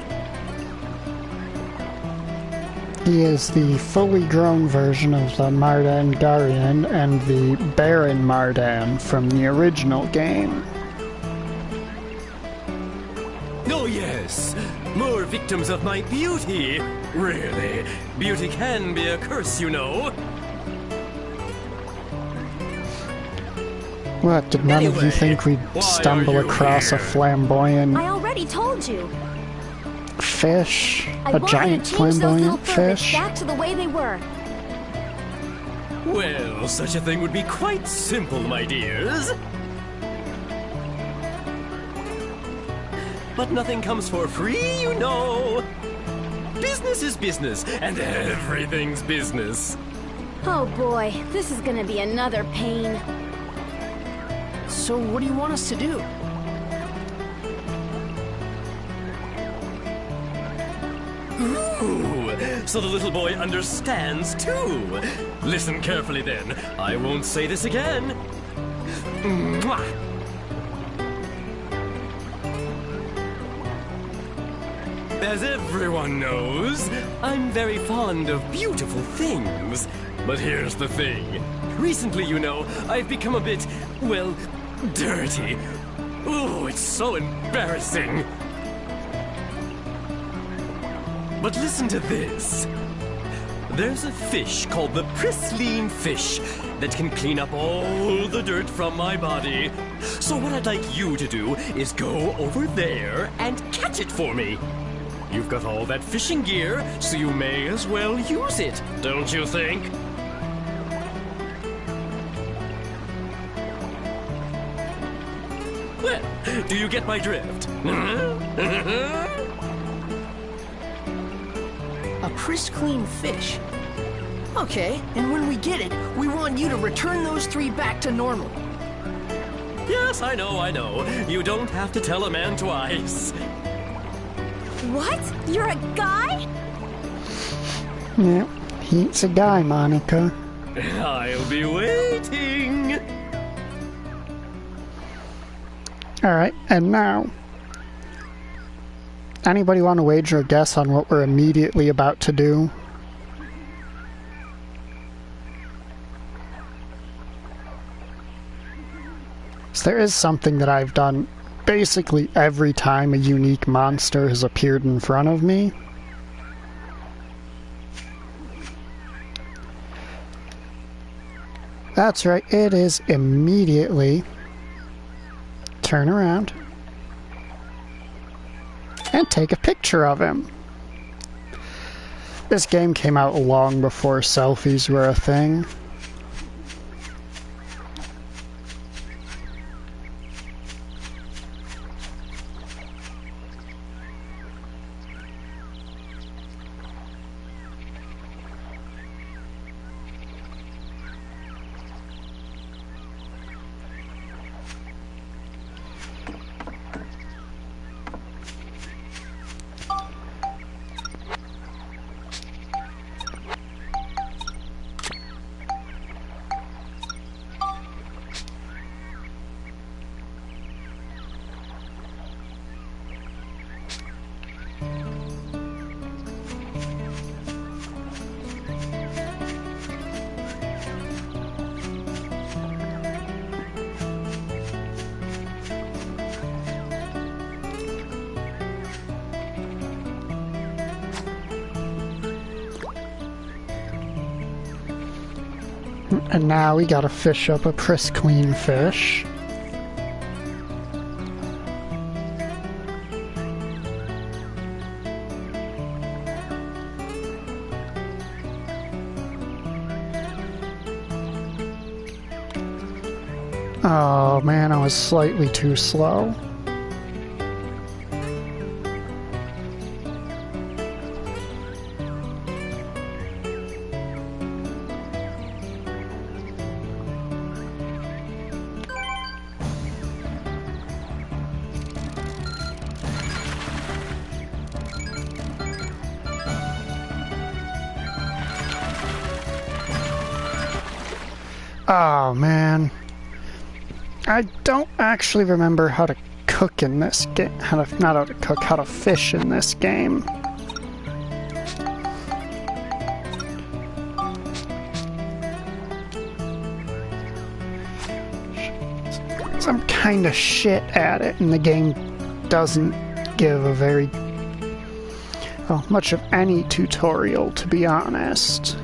He is the fully grown version of the Mardan Garian and the Baron Mardan from the original game. Oh yes, more victims of my beauty. Really, beauty can be a curse, you know. What, did none of you Anyway, think we'd why stumble are you across a here? flamboyant I already told you. fish? I A want giant you to change those little flamboyant furries fish? back to the way they were. Well, such a thing would be quite simple, my dears. But nothing comes for free, you know. Business is business, and everything's business. Oh boy, this is gonna be another pain. So what do you want us to do? Ooh, so the little boy understands too. Listen carefully then. I won't say this again. Mwah. As everyone knows, I'm very fond of beautiful things. But here's the thing. Recently, you know, I've become a bit, well, dirty. Ooh, it's so embarrassing. But listen to this. There's a fish called the pristine fish that can clean up all the dirt from my body. So what I'd like you to do is go over there and catch it for me. You've got all that fishing gear, so you may as well use it, don't you think? Well, do you get my drift? A pristine fish. Okay, and when we get it, we want you to return those three back to normal. Yes, I know. You don't have to tell a man twice. What? You're a guy? Yeah, he's a guy, Monica. I'll be waiting. Alright, and now... Anybody want to wager a guess on what we're immediately about to do? So there is something that I've done basically every time a unique monster has appeared in front of me. That's right, it is immediately turn around and take a picture of him. This game came out long before selfies were a thing. And now we gotta fish up a pristine fish. Oh man, I was slightly too slow. Oh man. I don't actually remember how to cook in this game. Not how to cook, how to fish in this game. I'm kinda shit at it, and the game doesn't give a very... well, much of any tutorial, to be honest.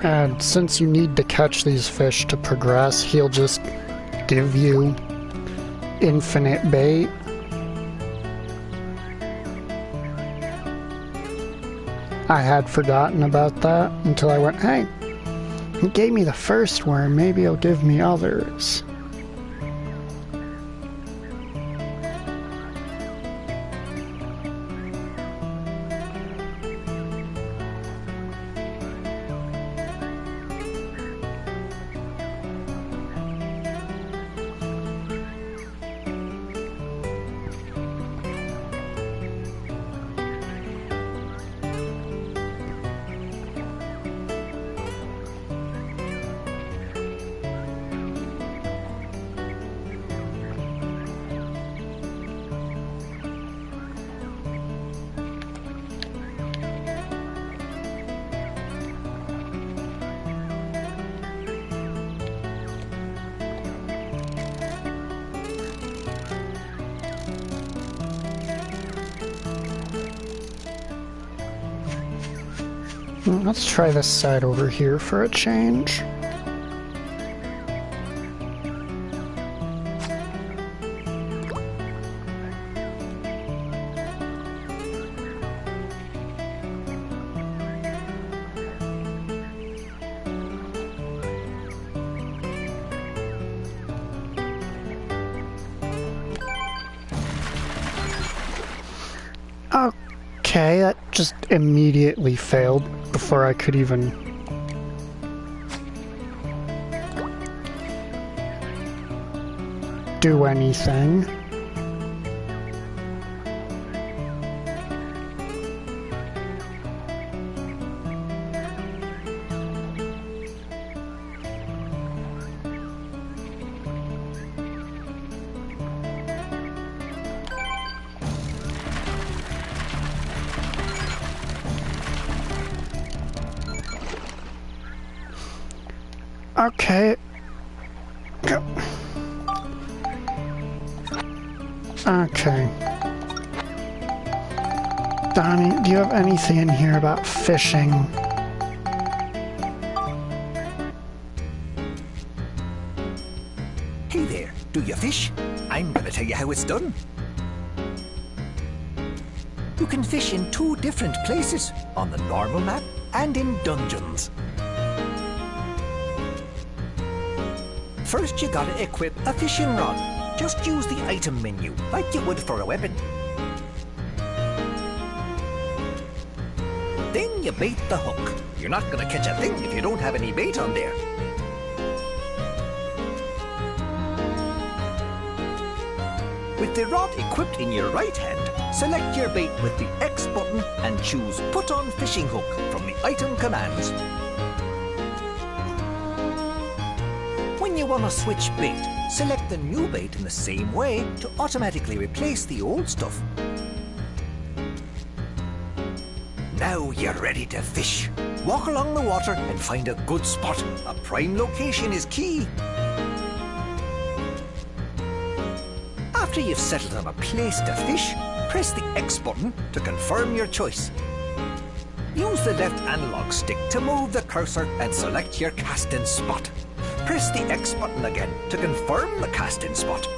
And since you need to catch these fish to progress, he'll just give you infinite bait. I had forgotten about that until I went, hey, he gave me the first worm, maybe he'll give me others. Let's try this side over here for a change. Okay, that just immediately failed before I could even... do anything. Okay. Okay. Donnie, do you have anything in here about fishing? Hey there, do you fish? I'm gonna tell you how it's done. You can fish in 2 different places, on the normal map and in dungeons. First, you gotta equip a fishing rod. Just use the item menu, like you would for a weapon. Then you bait the hook. You're not gonna catch a thing if you don't have any bait on there. With the rod equipped in your right hand, select your bait with the X button and choose Put on Fishing Hook from the item commands. When you want to switch bait, select the new bait in the same way to automatically replace the old stuff. Now you're ready to fish. Walk along the water and find a good spot. A prime location is key. After you've settled on a place to fish, press the X button to confirm your choice. Use the left analog stick to move the cursor and select your casting spot. Press the X button again to confirm the casting spot.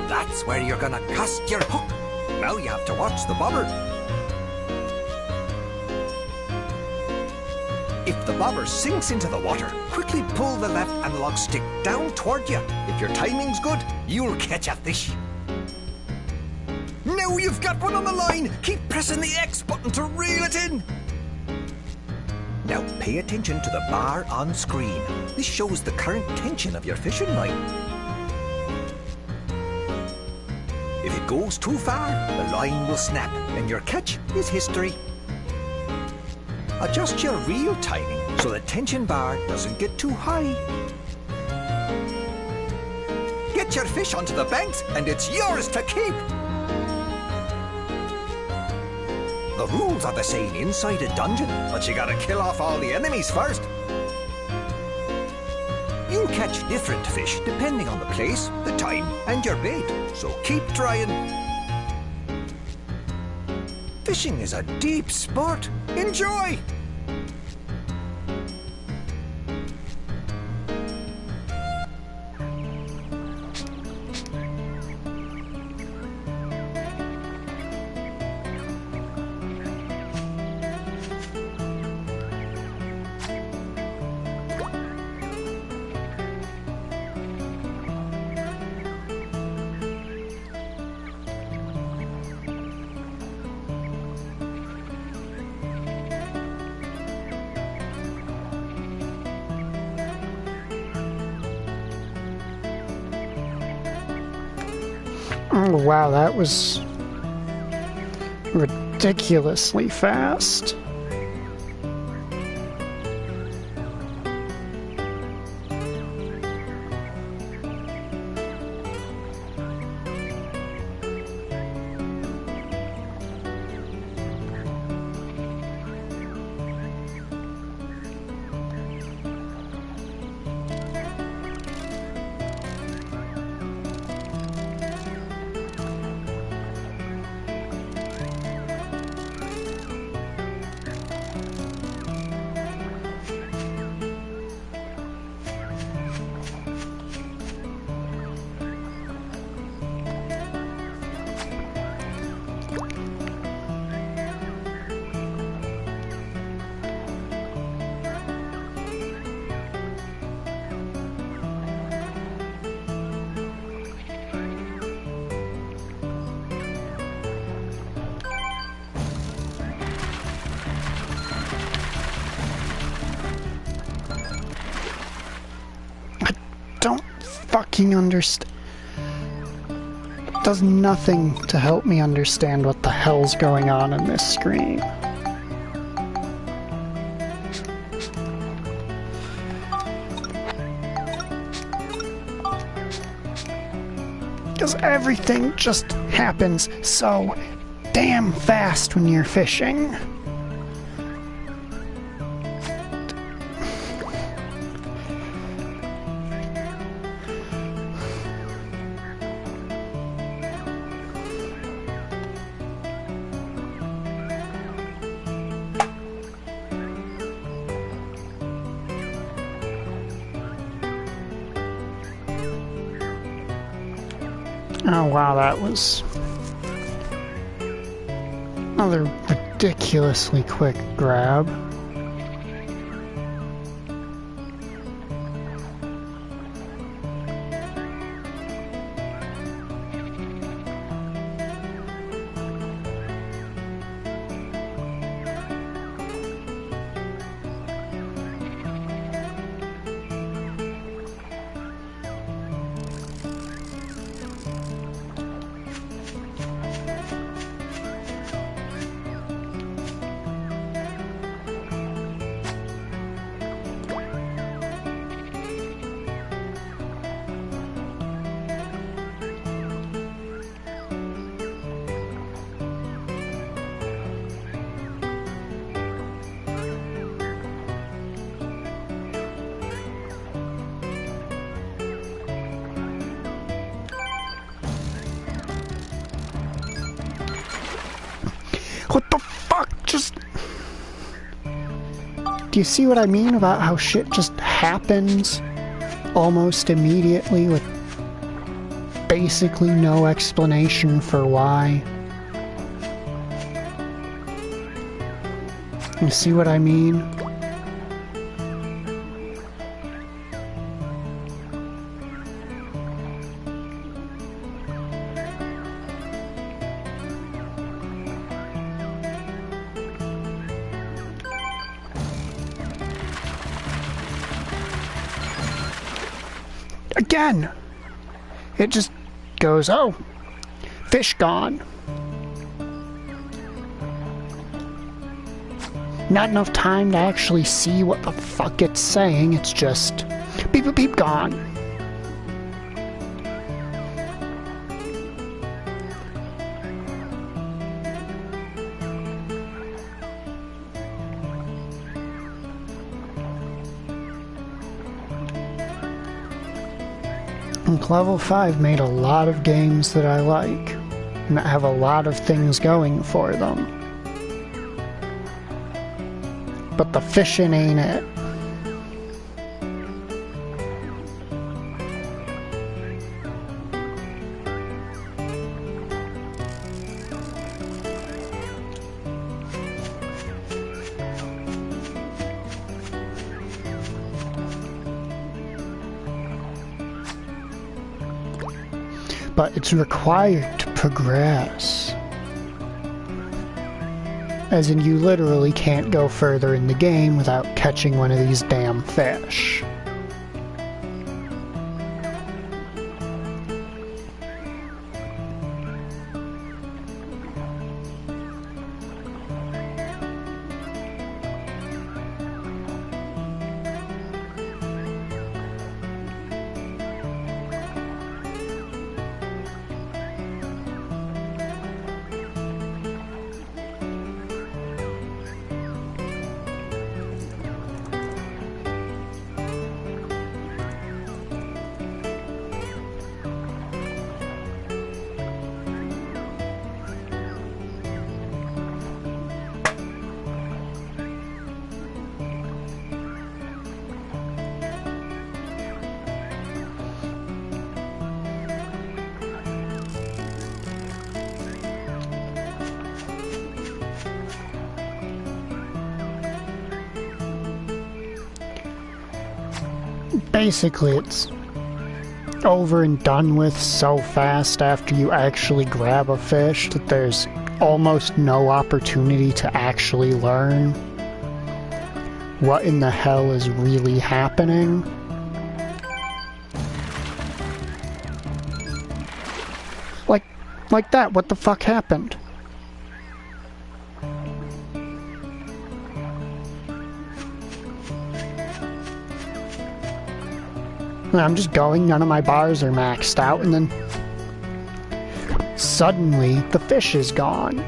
That's where you're gonna cast your hook. Now you have to watch the bobber. If the bobber sinks into the water, quickly pull the left analog stick down toward you. If your timing's good, you'll catch a fish. Now you've got one on the line! Keep pressing the X button to reel it in! Now pay attention to the bar on screen. This shows the current tension of your fishing line. If it goes too far, the line will snap and your catch is history. Adjust your reel timing so the tension bar doesn't get too high. Get your fish onto the banks and it's yours to keep! The rules are the same inside a dungeon, but you gotta kill off all the enemies first. You'll catch different fish depending on the place, the time, and your bait, so keep trying. Fishing is a deep sport. Enjoy! Oh, wow, that was ridiculously fast. don't fucking understand. Does nothing to help me understand what the hell's going on in this screen. Because everything just happens so damn fast when you're fishing. Oh wow, that was another ridiculously quick grab. What the fuck? Just... Do you see what I mean about how shit just happens almost immediately with basically no explanation for why? You see what I mean? Again! It just goes, oh, fish gone. Not enough time to actually see what the fuck it's saying, it's just beep beep beep gone. And Level 5 made a lot of games that I like, and that have a lot of things going for them. But the fishing ain't it. But it's required to progress. As in, you literally can't go further in the game without catching one of these damn fish. Basically, it's over and done with so fast after you actually grab a fish that there's almost no opportunity to actually learn what in the hell is really happening. Like that, what the fuck happened? I'm just going, none of my bars are maxed out, and then suddenly the fish is gone.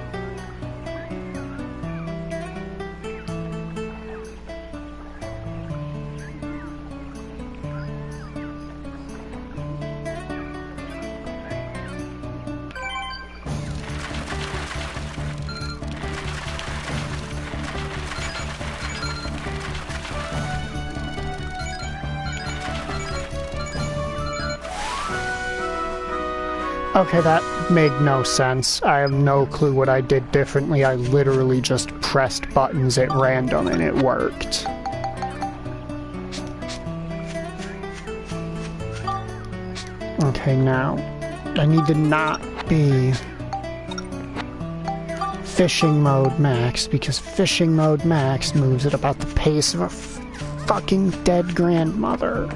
Okay, that made no sense. I have no clue what I did differently. I literally just pressed buttons at random and it worked. Okay, now I need to not be fishing mode max, because fishing mode max moves at about the pace of a fucking dead grandmother.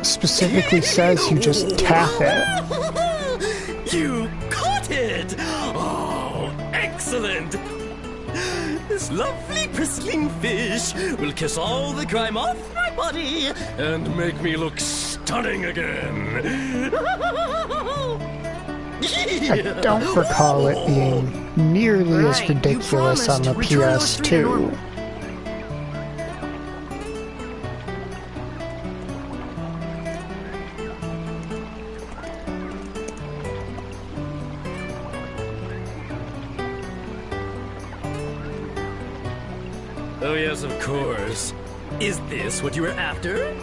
Specifically says you just tap it. You caught it! Oh, excellent! This lovely pristine fish will kiss all the grime off my body and make me look stunning again. I don't recall it being nearly as ridiculous on the PS2. Oh yes, of course. Is this what you were after?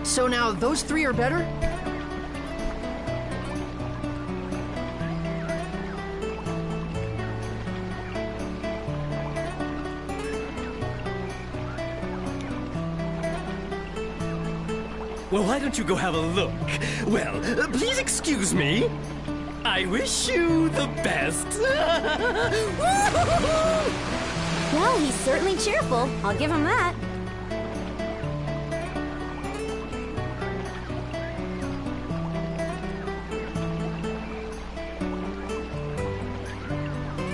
So now those three are better? Well, why don't you go have a look? Well, please excuse me. I wish you the best. Well, he's certainly cheerful. I'll give him that.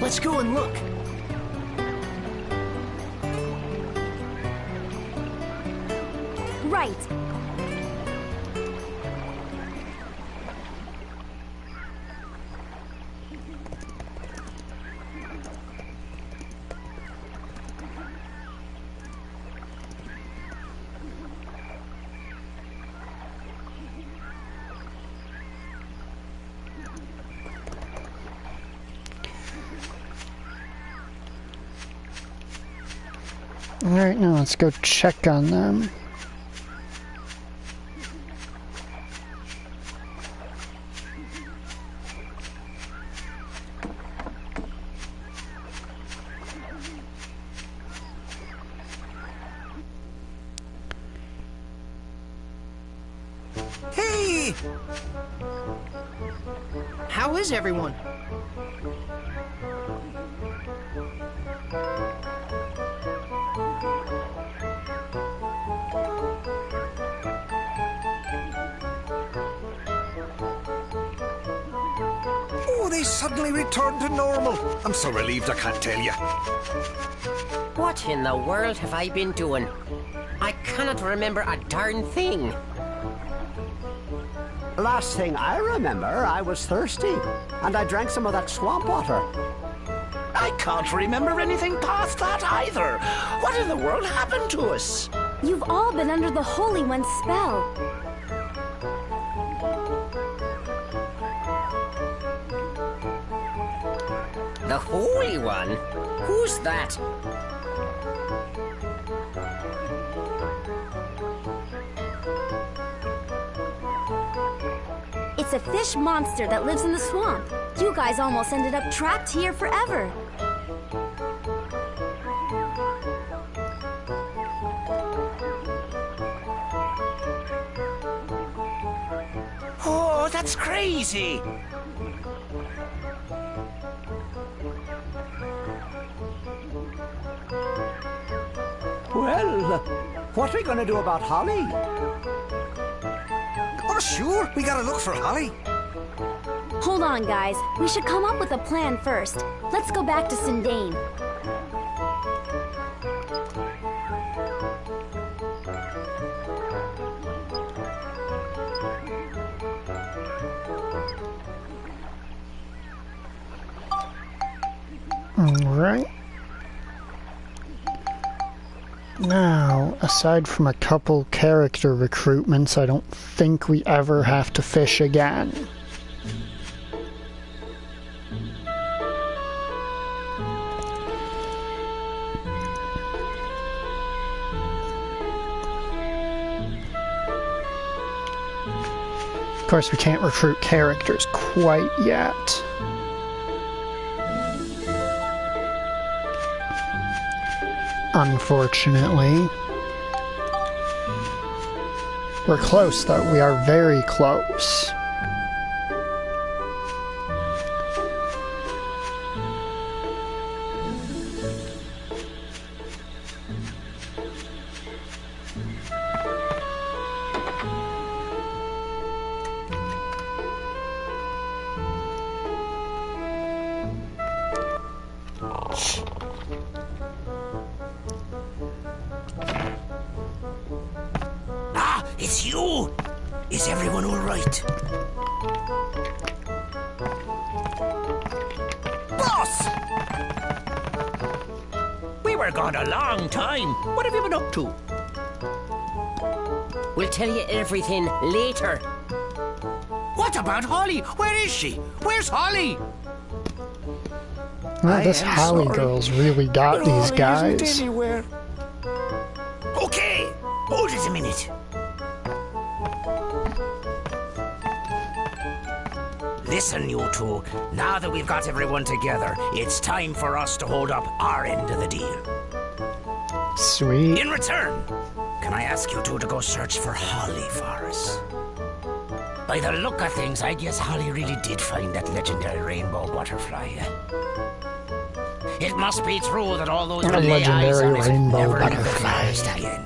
Let's go and look. Right. Alright, now let's go check on them. Hey! How is everyone? Oh, they suddenly returned to normal. I'm so relieved I can't tell you. What in the world have I been doing? I cannot remember a darn thing. Last thing I remember, I was thirsty, and I drank some of that swamp water. I can't remember anything past that either. What in the world happened to us? You've all been under the Holy One's spell. The Holy One? Who's that? It's a fish monster that lives in the swamp. You guys almost ended up trapped here forever. Oh, that's crazy. Well, what are we going to do about Holly? Oh, sure, we gotta look for Holly. Hold on, guys. We should come up with a plan first. Let's go back to Sindane. Alright. Now, aside from a couple character recruitments, I don't think we ever have to fish again. Of course, we can't recruit characters quite yet. Unfortunately. We're close, though. We are very close. It's you! Is everyone all right? Boss! We were gone a long time. What have you been up to? We'll tell you everything later. What about Holly? Where is she? Where's Holly? Well, this Holly girl's really got these guys. Okay, hold it a minute. Listen, you two. Now that we've got everyone together, it's time for us to hold up our end of the deal. Sweet. In return, can I ask you two to go search for Holly for us? By the look of things, I guess Holly really did find that legendary rainbow butterfly. It must be true that all those lay eyes on it never realized again.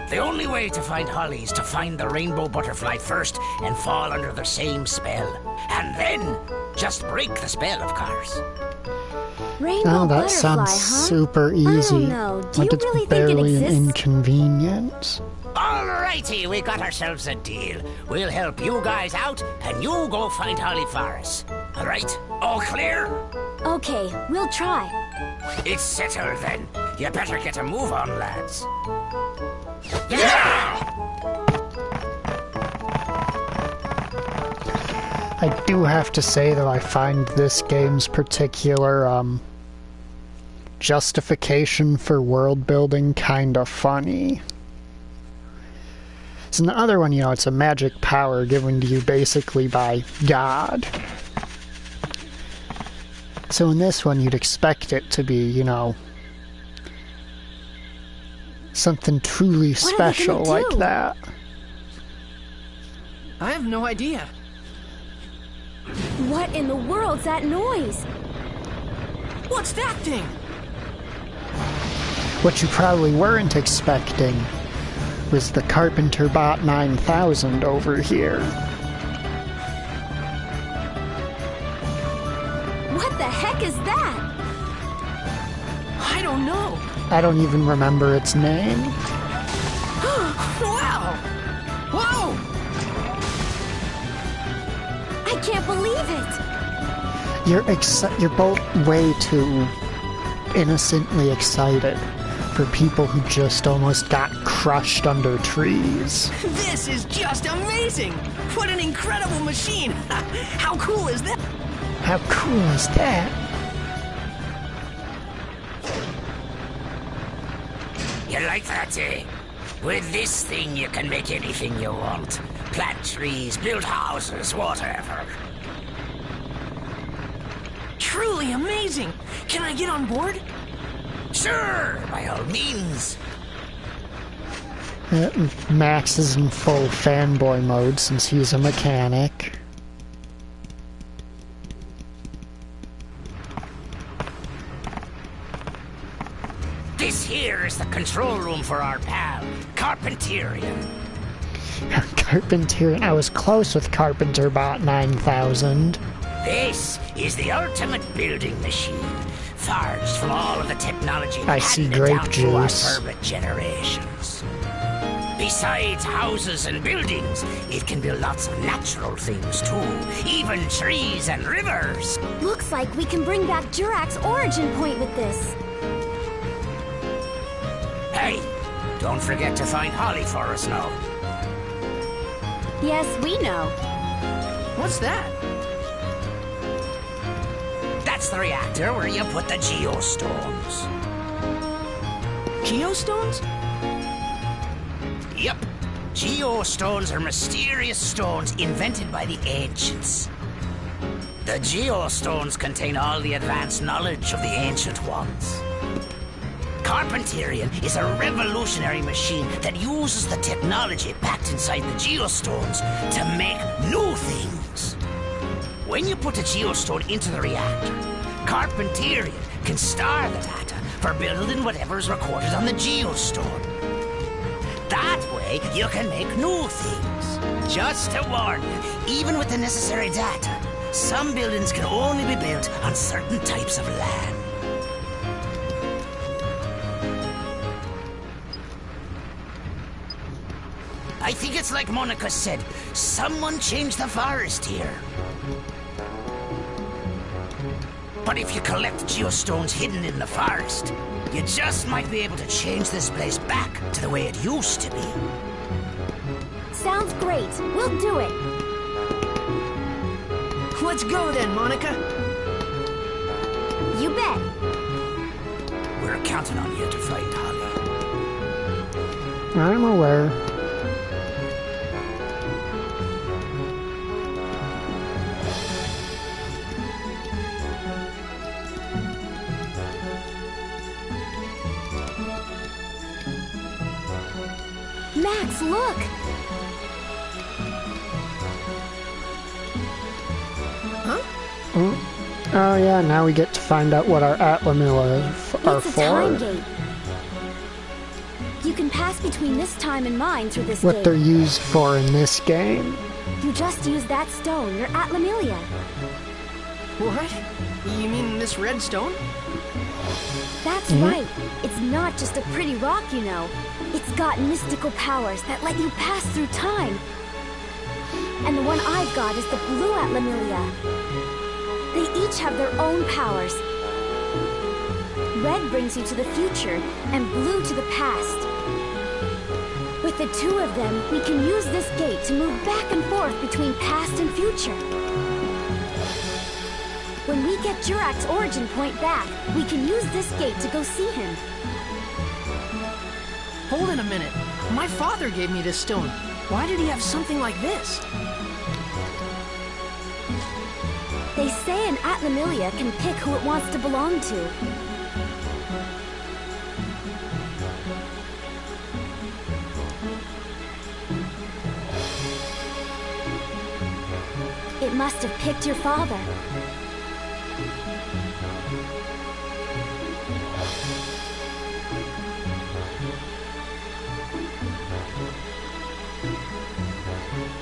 The only way to find Holly is to find the rainbow butterfly first and fall under the same spell. And then just break the spell, of course. Rainbow Oh, that butterfly, sounds huh? super easy. I don't know. Do Like you it's really barely think it an exists? inconvenience. Alrighty, we got ourselves a deal. We'll help you guys out, and you go find Holly for us. Alright? All clear? Okay, we'll try. It's settled then. You better get a move on, lads. Yeah! I do have to say that I find this game's particular justification for world building kind of funny. So in the other one, you know, it's a magic power given to you basically by God. So in this one, you'd expect it to be, you know, something truly special like that. I have no idea. What in the world's that noise? What's that thing? What you probably weren't expecting was the Carpenter Bot 9000 over here. What the heck is that? I don't know. I don't even remember its name. Wow! Whoa! I can't believe it! You're both way too innocently excited for people who just almost got crushed under trees. This is just amazing! What an incredible machine! How cool is that? How cool is that? You like that, eh? With this thing, you can make anything you want. Plant trees, build houses, whatever. truly amazing. Can I get on board? Sure, by all means. Max is in full fanboy mode since he's a mechanic. This here is the control room for our pal, Carpenterian. Carpenter, I was close with Carpenter Bot 9000. This is the ultimate building machine, forged from all of the technology I see handed grape down through our juice. fervent generations. Besides houses and buildings, it can build lots of natural things too, even trees and rivers. Looks like we can bring back Jurak's origin point with this. Hey, don't forget to find Holly for us now. Yes, we know. What's that? That's the reactor where you put the geostones. Geostones? Yep. Geostones are mysterious stones invented by the ancients. The geostones contain all the advanced knowledge of the ancient ones. Carpenterian is a revolutionary machine that uses the technology packed inside the geostones to make new things. When you put a geostone into the reactor, Carpenterian can store the data for building whatever is recorded on the geostone. That way, you can make new things. Just to warn you, even with the necessary data, some buildings can only be built on certain types of land. I think it's like Monica said, someone changed the forest here. But if you collect geostones hidden in the forest, you just might be able to change this place back to the way it used to be. Sounds great. We'll do it. Let's go then, Monica. You bet. We're counting on you to find Holly. I'm aware. Max, look! Huh? Oh yeah, now we get to find out what our Atlamilla are It's a for. time gate. You can pass between this time and mine through this What gate. they're used for in this game. You just use that stone, your Atlamilla. What? You mean this red stone? That's right. It's not just a pretty rock, you know. It's got mystical powers that let you pass through time. And the one I've got is the blue Atlamilla. They each have their own powers. Red brings you to the future, and blue to the past. With the two of them, we can use this gate to move back and forth between past and future. When we get Jurak's origin point back, we can use this gate to go see him. Hold it a minute. My father gave me this stone. Why did he have something like this? They say an Atlamilla can pick who it wants to belong to. It must have picked your father.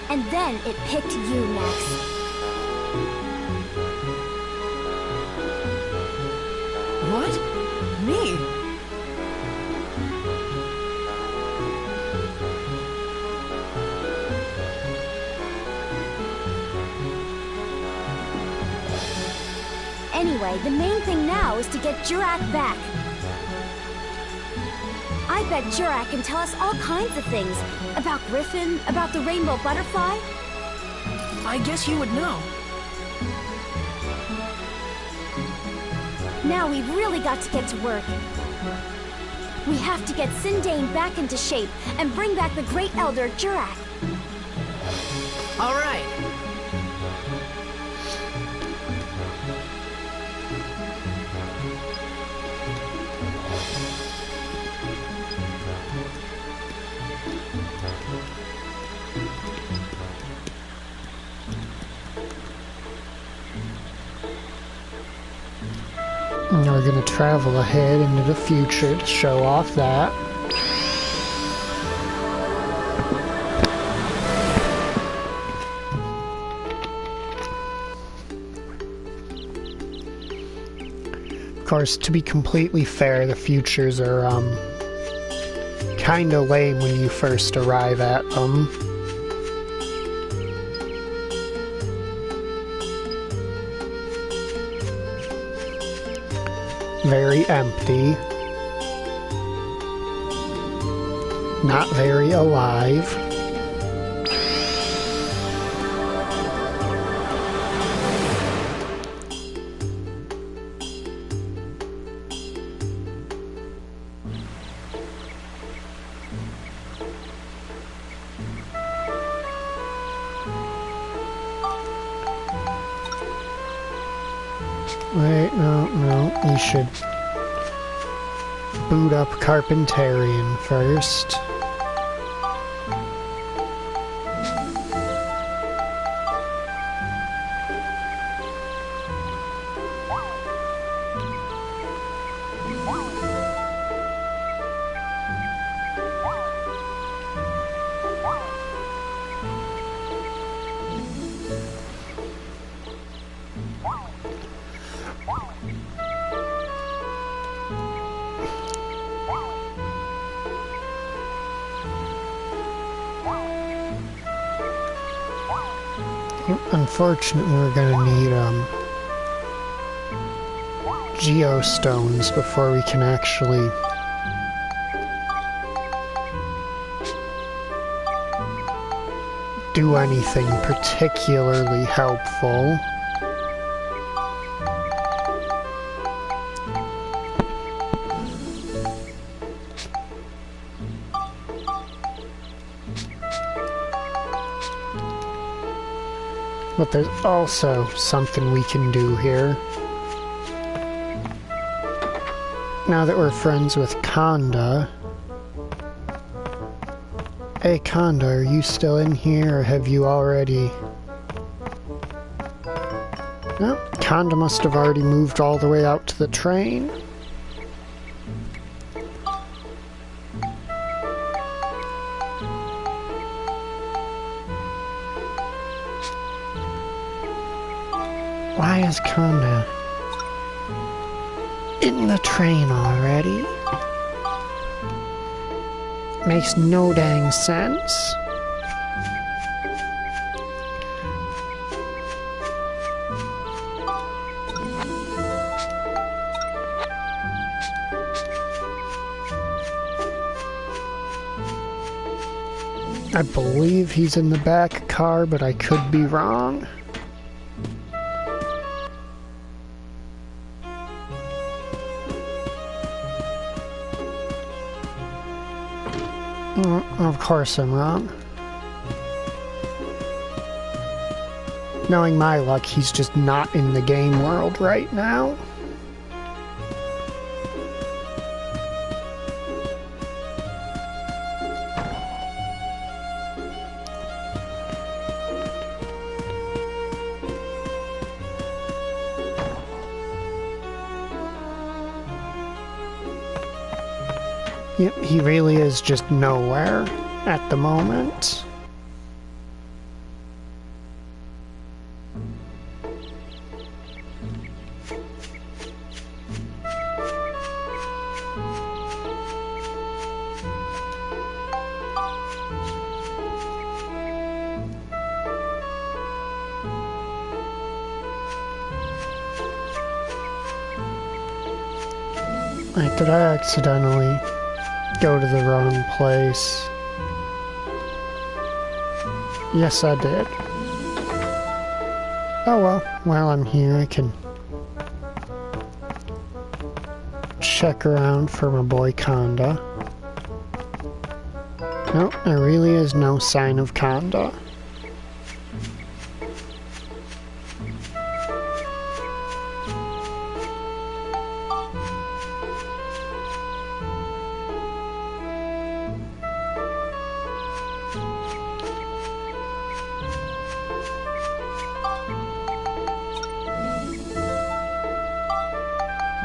And then it picked you, Max. What? Me? Anyway, the main thing now is to get Jurak back. I bet Jurak can tell us all kinds of things. About Griffin, about the rainbow butterfly. I guess you would know. Now we've really got to get to work. We have to get Sindane back into shape and bring back the Great Elder Jurak. All right. And we're going to travel ahead into the future to show off that. Of course, to be completely fair, the futures are kinda lame when you first arrive at them. Very empty. Not very alive. Wait, no, we should boot up Carpentarian first. Unfortunately, we're gonna need geostones before we can actually do anything particularly helpful. But there's also something we can do here. Now that we're friends with Conda. Hey Conda, are you still in here or have you already... No, Conda must have already moved all the way out to the train. Why is Conda in the train already? Makes no dang sense. I believe he's in the back car, but I could be wrong. Of course I'm wrong. Knowing my luck, he's just not in the game world right now. Yep, he really is just nowhere at the moment. Wait, did I accidentally go to the wrong place? Yes, I did. Oh well, while I'm here I can check around for my boy Conda. Nope, there really is no sign of Conda.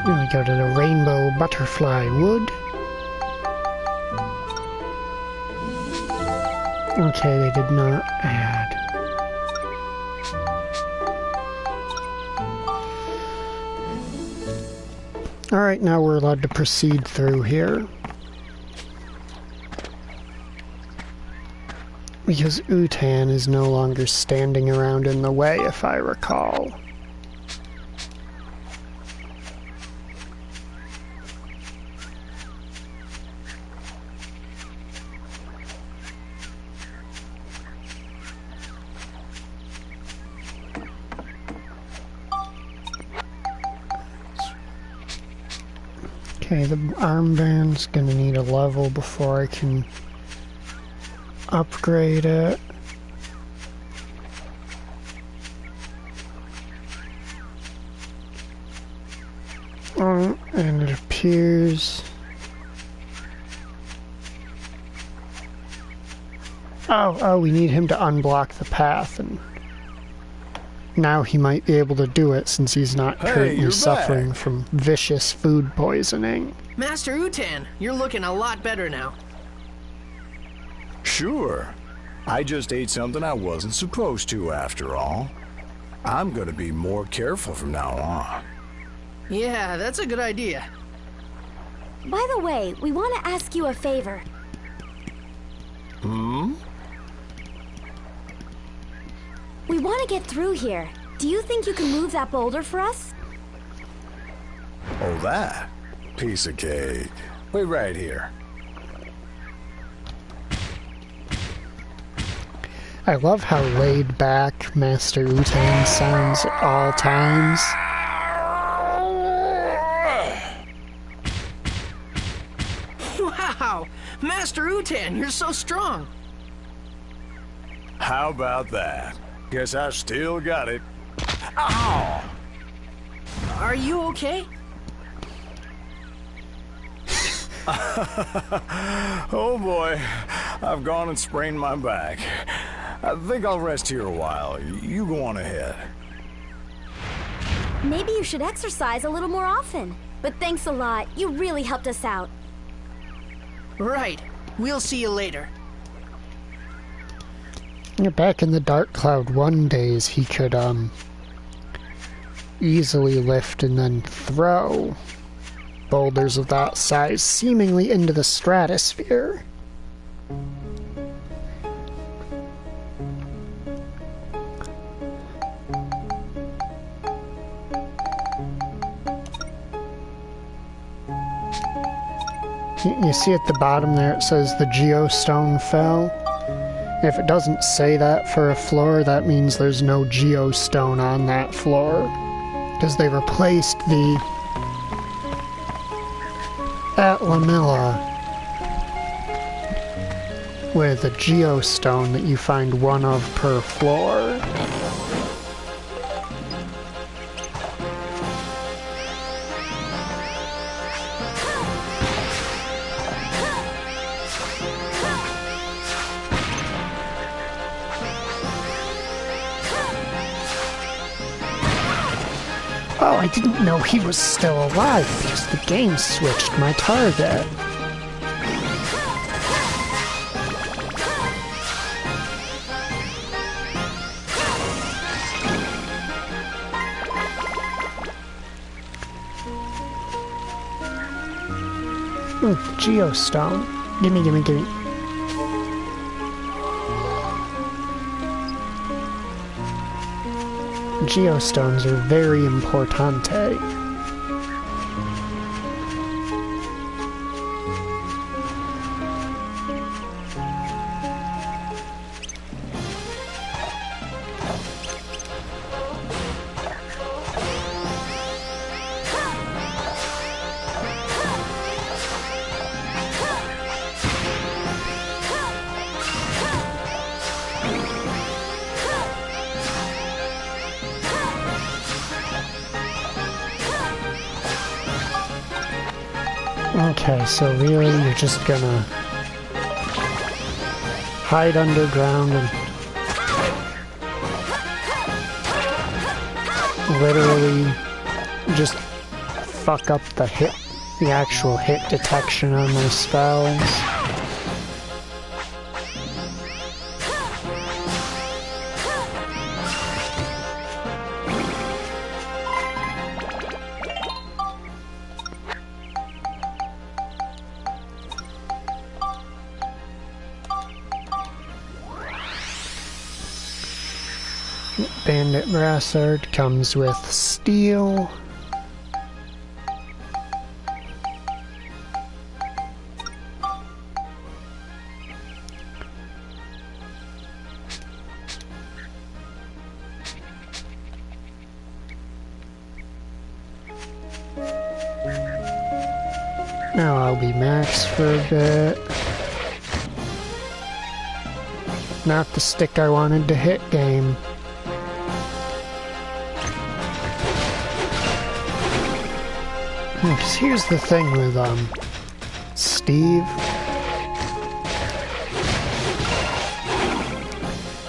Then we go to the Rainbow Butterfly Wood. Okay, they did not add. Alright, now we're allowed to proceed through here. Because Utan is no longer standing around in the way, if I recall. Okay, the armband's gonna need a level before I can upgrade it. And it appears... Oh, we need him to unblock the path, and now he might be able to do it since he's not currently suffering from vicious food poisoning. Master Utan, you're looking a lot better now. Sure. I just ate something I wasn't supposed to, after all. I'm gonna be more careful from now on. Yeah, that's a good idea. By the way, we want to ask you a favor. Hmm? We want to get through here. Do you think you can move that boulder for us? Oh, that? Piece of cake. Wait right here. I love how laid back Master Utan sounds at all times. Wow! Master Utan, you're so strong! How about that? Guess I still got it. Ow! Are you okay? Oh boy, I've gone and sprained my back. I think I'll rest here a while. You go on ahead. Maybe you should exercise a little more often. But thanks a lot. You really helped us out. Right. We'll see you later. Back in the Dark Cloud 1 days, he could, easily lift and then throw boulders of that size seemingly into the stratosphere. You see at the bottom there it says the geostone fell. If it doesn't say that for a floor, that means there's no geostone on that floor. Because they replaced the Atlamilla with a geostone that you find one of per floor. Oh, I didn't know he was still alive because the game switched my target. Ooh, geostone. Gimme, gimme, gimme. Geostones are very importante. Okay, so really you're just gonna hide underground and literally just fuck up the actual hit detection on my spells. Bandit Brassard comes with steel. Now I'll be max for a bit. Not the stick I wanted to hit game. Because here's the thing with, Steve.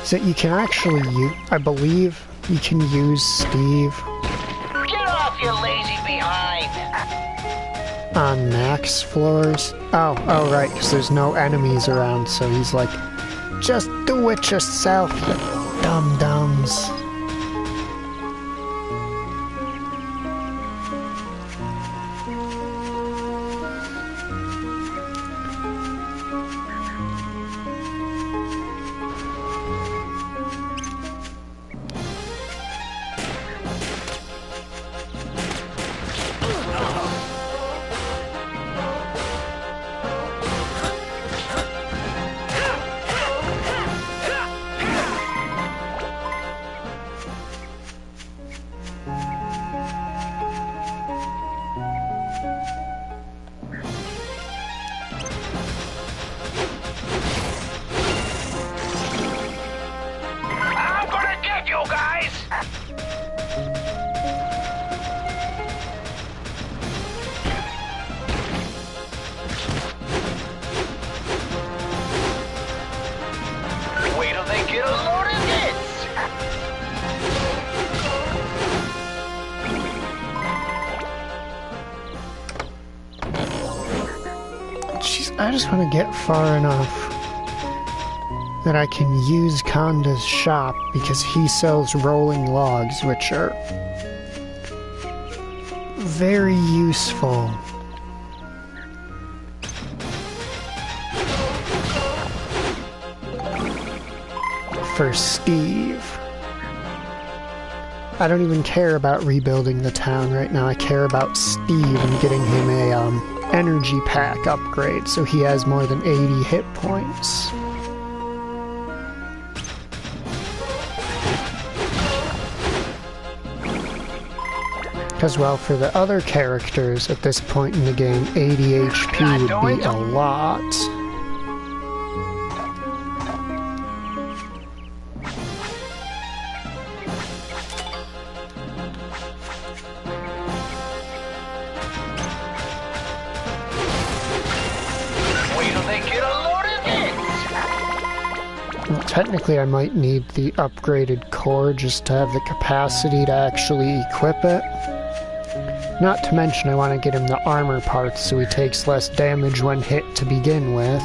Is that you can actually I believe you can use Steve. Get off, you lazy behind! On max floors. Oh, right, because there's no enemies around, so he's like, just do it yourself, you dum-dums. I just want to get far enough that I can use Konda's shop because he sells rolling logs, which are very useful. For Steve. I don't even care about rebuilding the town right now. I care about Steve and getting him a energy pack upgrade so he has more than 80 hit points. Because, well, for the other characters at this point in the game, 80 HP would be a lot. Technically, I might need the upgraded core just to have the capacity to actually equip it. Not to mention, I want to get him the armor parts so he takes less damage when hit to begin with.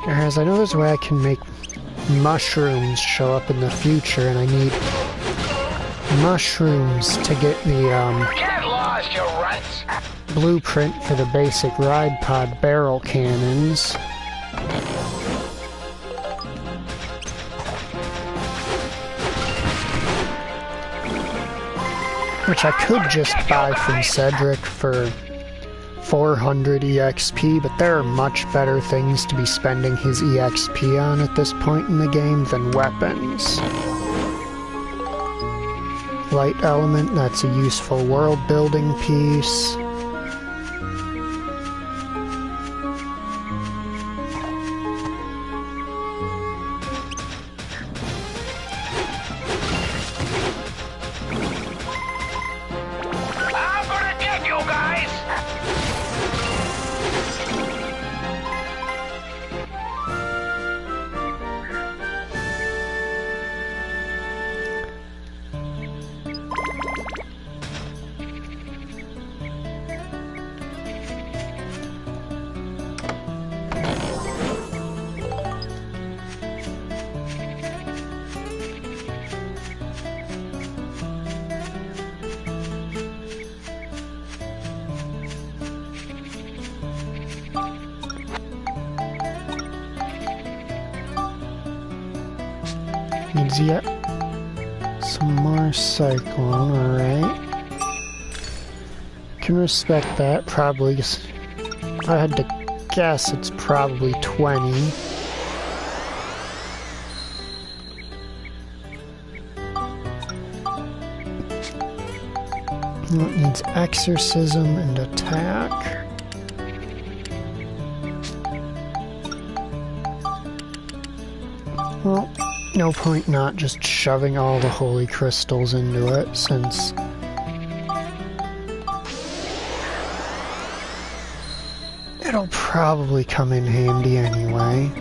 Whereas I know there's a way I can make mushrooms show up in the future, and I need mushrooms to get the blueprint for the basic ride pod barrel cannons. Which I could just buy from Cedric for 400 EXP, but there are much better things to be spending his EXP on at this point in the game than weapons. Light element, that's a useful world building piece. Needs yet some more cyclone, alright. Can respect that, probably. If I had to guess, it's probably 20. It needs exorcism and attack. Well, no point not just shoving all the holy crystals into it, since it'll probably come in handy anyway.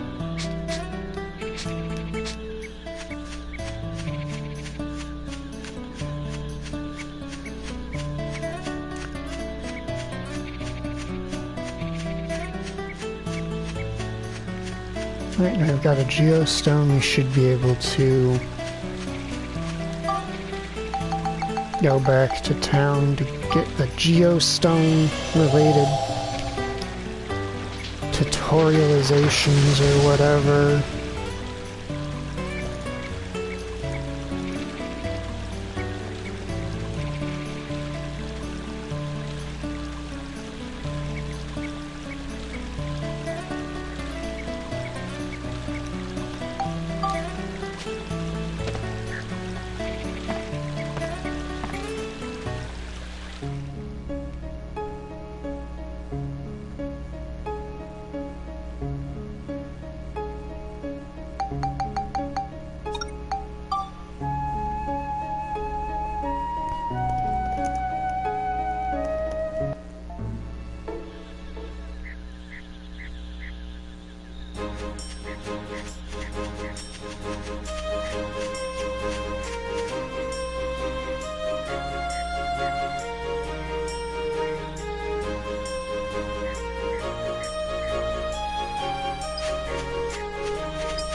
Right, now I've got a geostone. We should be able to go back to town to get the geostone related tutorializations or whatever.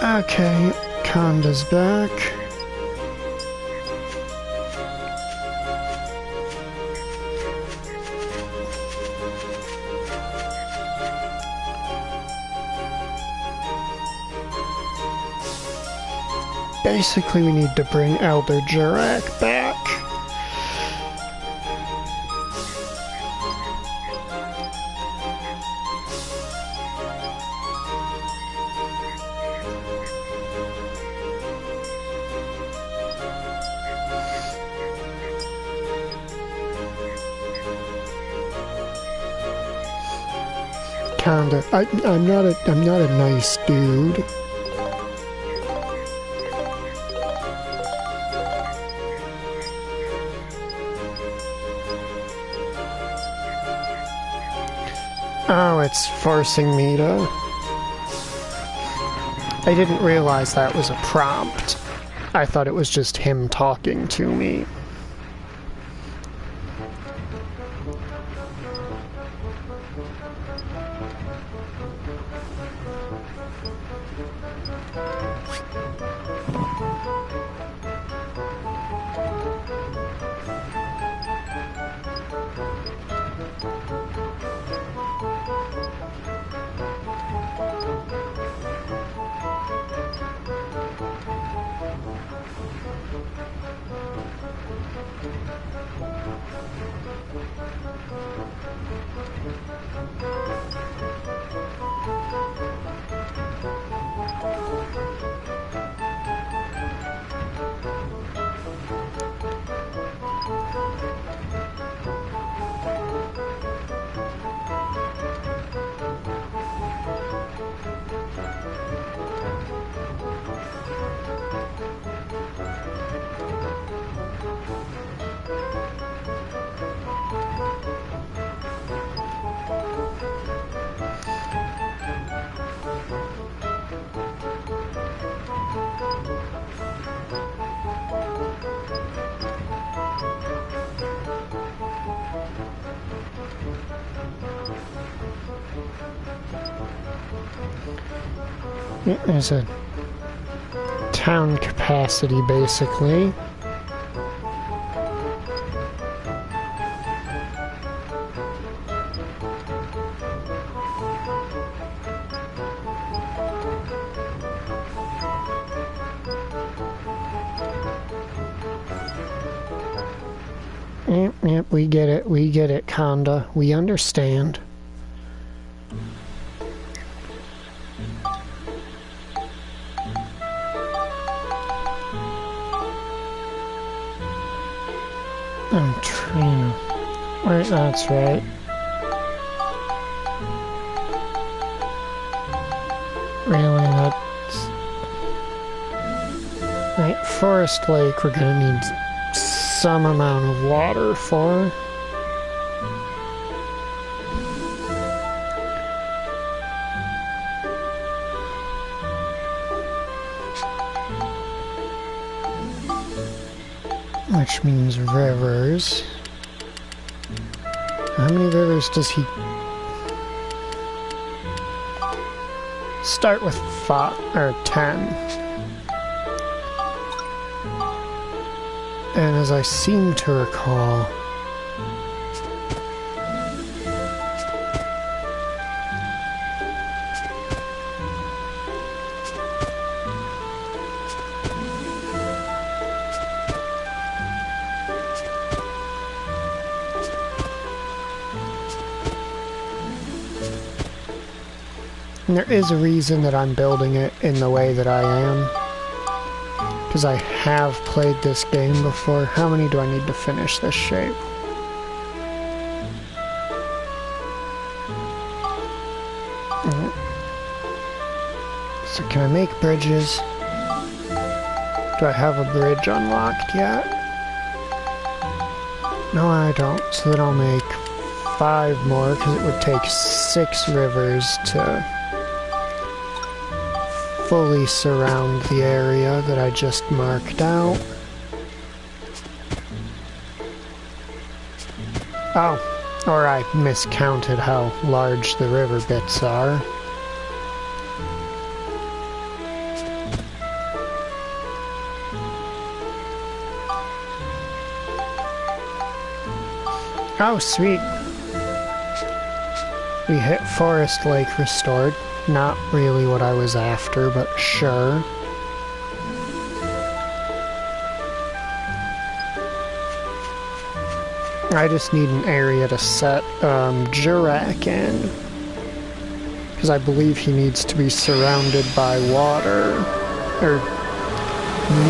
Okay, Conda's back. Basically, we need to bring Elder Jurak back. Kinda. I'm not a nice dude. Oh, it's forcing me to... I didn't realize that was a prompt. I thought it was just him talking to me. There's a town capacity, basically. Yep, we get it, Conda. We understand. I'm trying to... Right, that's right. Really, that's... Right, Forest Lake we're gonna need some amount of water for. Which means rivers. How many rivers does he... Start with 5 or 10. And as I seem to recall, and there is a reason that I'm building it in the way that I am. Because I have played this game before. How many do I need to finish this shape? So can I make bridges? Do I have a bridge unlocked yet? No, I don't. So then I'll make 5 more, because it would take 6 rivers to fully surround the area that I just marked out. Oh, or I miscounted how large the river bits are. Oh, sweet. We hit Forest Lake restored. Not really what I was after, but sure. I just need an area to set Jurak in. Because I believe he needs to be surrounded by water. Or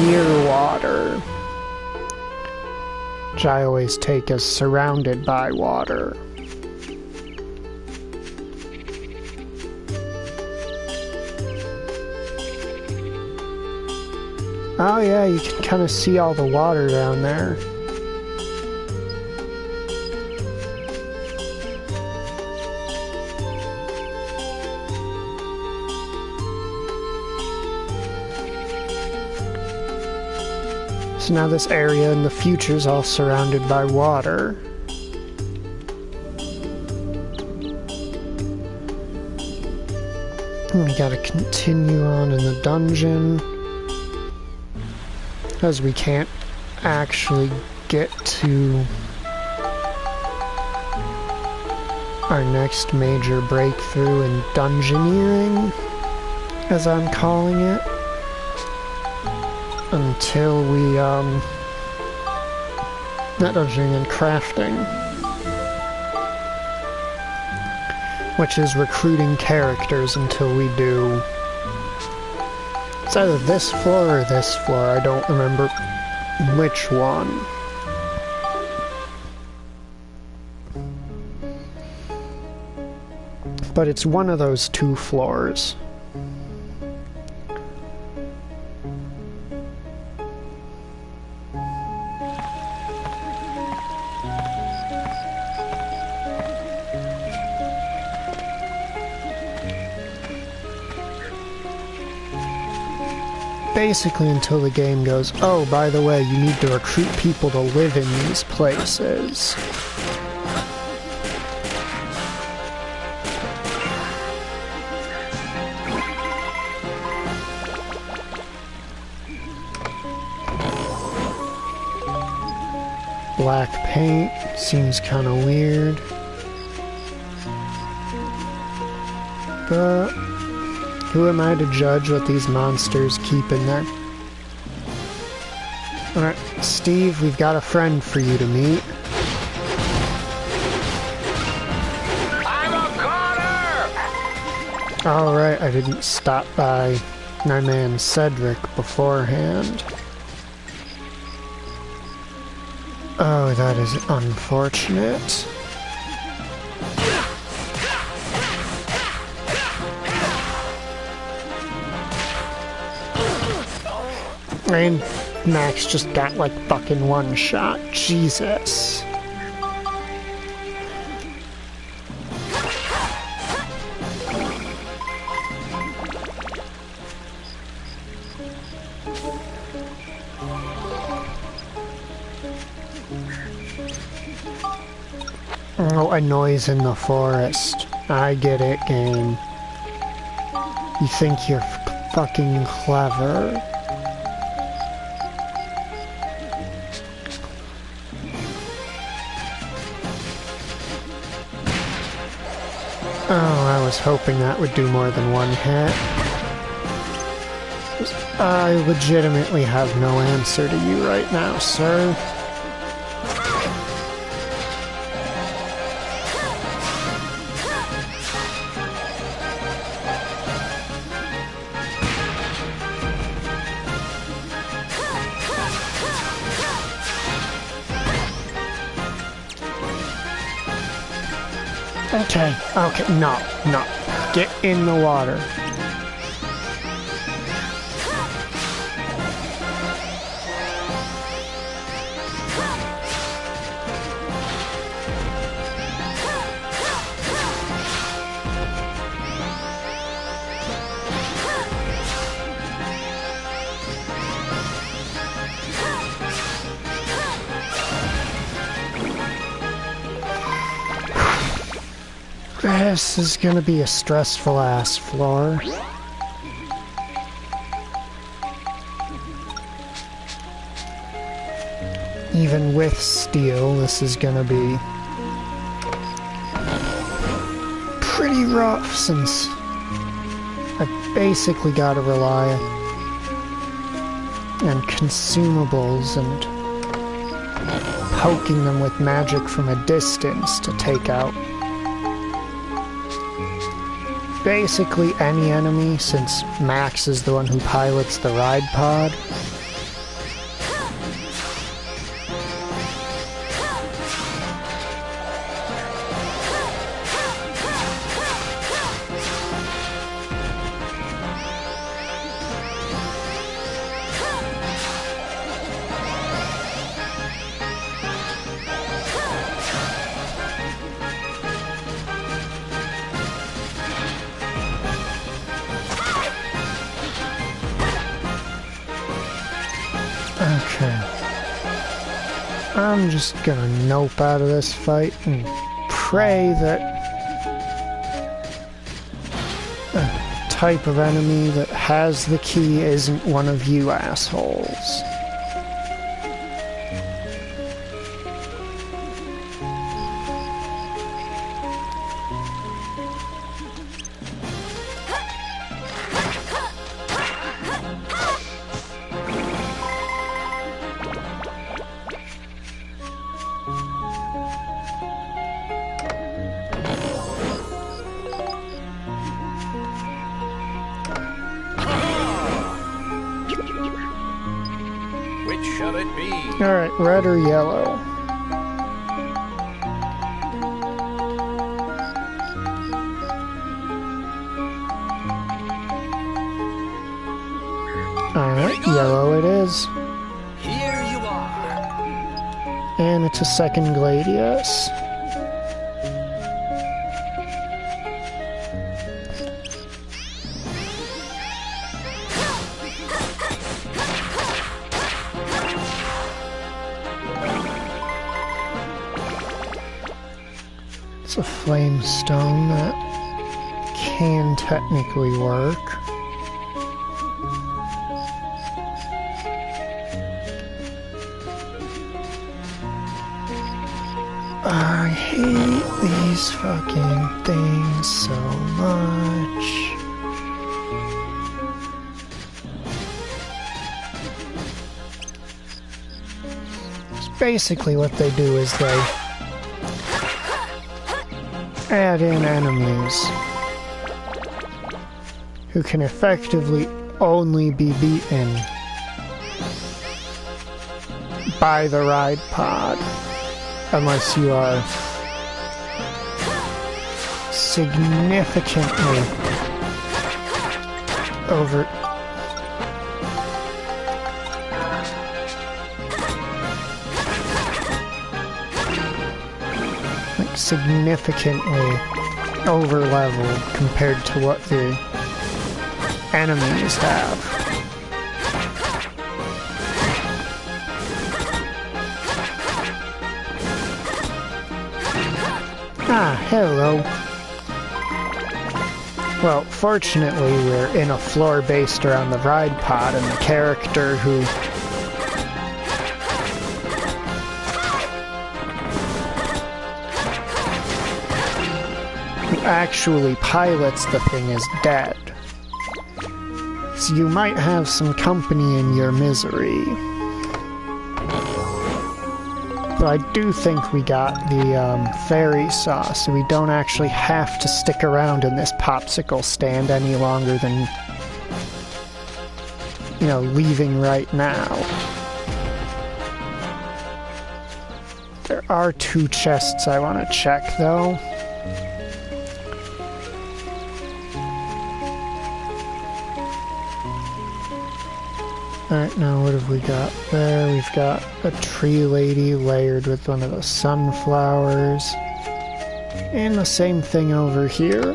near water. Which I always take as surrounded by water. Oh yeah, you can kind of see all the water down there. So now this area in the future is all surrounded by water. And we gotta continue on in the dungeon. Because we can't actually get to our next major breakthrough in dungeoneering, as I'm calling it, until we, not dungeoneering and crafting, which is recruiting characters until we do... It's either this floor or this floor, I don't remember which one. But it's one of those 2 floors. Basically until the game goes, oh, by the way, you need to recruit people to live in these places. Black paint seems kind of weird. But who am I to judge what these monsters keep in there? Alright, Steve, we've got a friend for you to meet. Alright, I didn't stop by my man Cedric beforehand. Oh, that is unfortunate. And Max just got like fucking one shot. Jesus. Oh, a noise in the forest. I get it, game. You think you're fucking clever. Oh, I was hoping that would do more than one hit. I legitimately have no answer to you right now, sir. Okay, no. Get in the water. This is gonna be a stressful ass floor. Even with steel, this is gonna be pretty rough since I basically gotta rely on consumables and poking them with magic from a distance to take out basically any enemy, since Max is the one who pilots the ride pod. Okay. I'm just gonna nope out of this fight and pray that a type of enemy that has the key isn't one of you assholes. Shall it be? Alright, red or yellow? Alright, yellow it is. Here you are. And it's a second Gladius. It's a flame stone that can technically work. I hate these fucking things so much. Basically what they do is they add in enemies who can effectively only be beaten by the ride pod, unless you are significantly over... like significantly over-leveled compared to what the enemies have. Ah, hello. Well, fortunately, we're in a floor based around the ride pod, and the character who actually pilots the thing is dead. So you might have some company in your misery. But I do think we got the fairy sauce, so we don't actually have to stick around in this popsicle stand any longer than, you know, leaving right now. There are 2 chests I want to check, though. Alright, now what have we got there? We've got a tree lady layered with one of the sunflowers. And the same thing over here.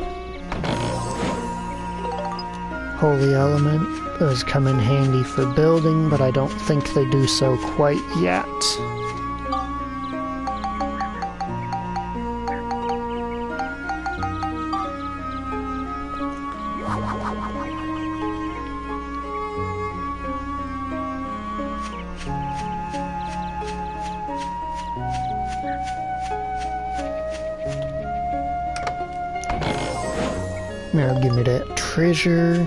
Holy element. Those come in handy for building, but I don't think they do so quite yet. Now give me that treasure.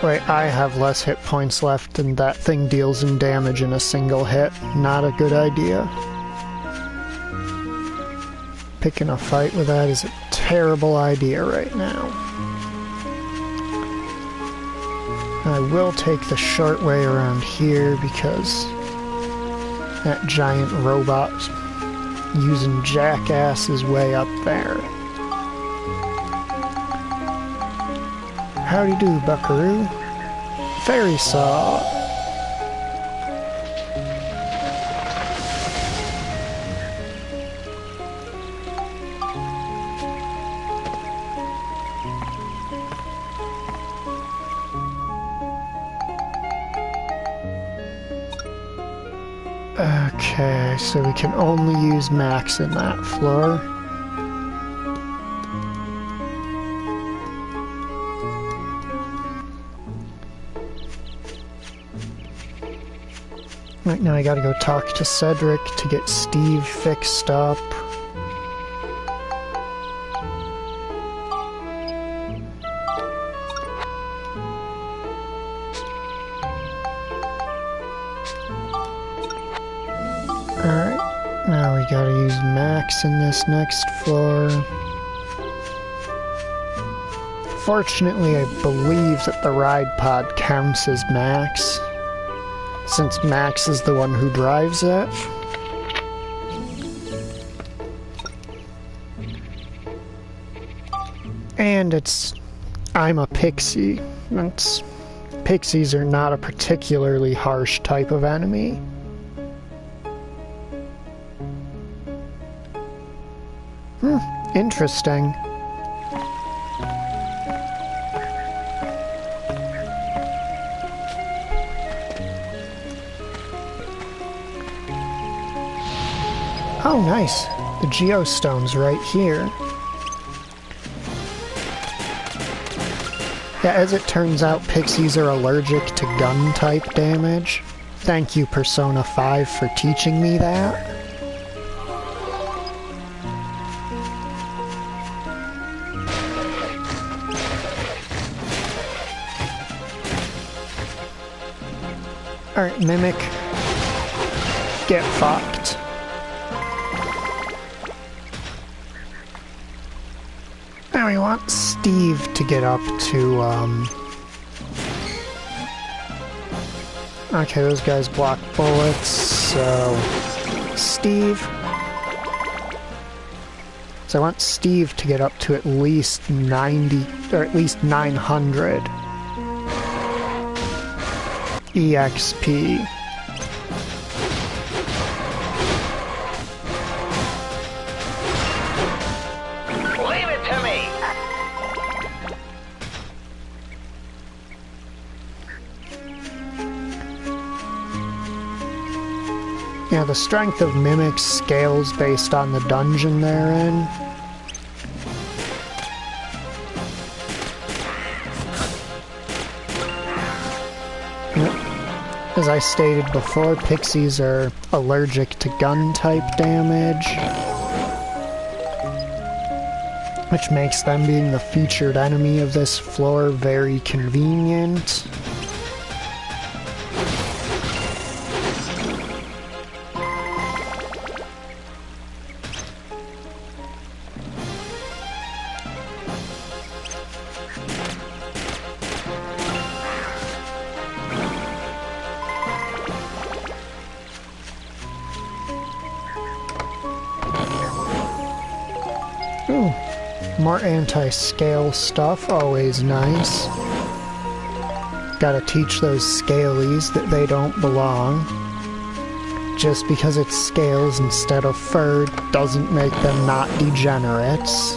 Wait, I have less hit points left and that thing deals in damage in a single hit. Not a good idea. Picking a fight with that is a terrible idea right now. I will take the short way around here because that giant robot using jackass is way up there. Howdy do, buckaroo. Fairy saw. Okay, so we can only use max in that floor. Right now I gotta go talk to Cedric to get Steve fixed up. Alright, now we gotta use max in this next floor. Fortunately, I believe that the ride pod counts as max, since Max is the one who drives it. And I'm a pixie. Pixies are not a particularly harsh type of enemy. Interesting. Oh, nice. The geostone's right here. Yeah, as it turns out, pixies are allergic to gun-type damage. Thank you, Persona 5, for teaching me that. Alright, Mimic. Get fucked. Now we want Steve to get up to, okay, those guys block bullets, so... Steve. So I want Steve to get up to at least 90, or at least 900 EXP. Leave it to me! Yeah, the strength of mimics scales based on the dungeon they're in. As I stated before, pixies are allergic to gun-type damage, which makes them being the featured enemy of this floor very convenient. Ooh, more anti-scale stuff, always nice. Gotta teach those scalies that they don't belong. Just because it's scales instead of fur doesn't make them not degenerates.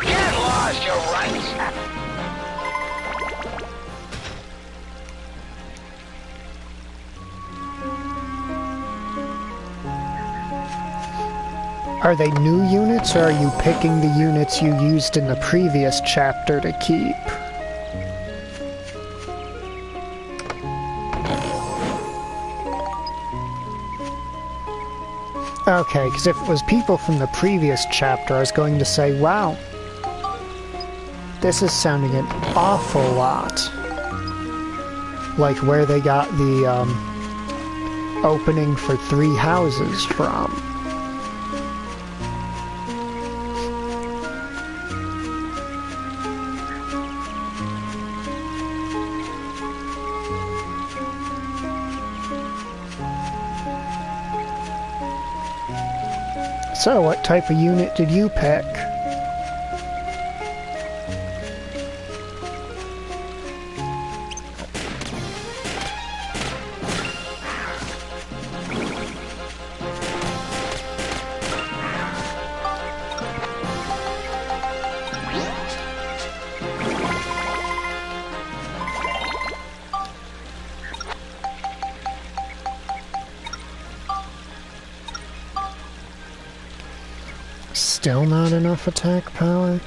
Get lost, you runts! Are they new units, or are you picking the units you used in the previous chapter to keep? Okay, because if it was people from the previous chapter, I was going to say, wow, this is sounding an awful lot like where they got the opening for 3 houses from. So, what type of unit did you pick? Still not enough attack power?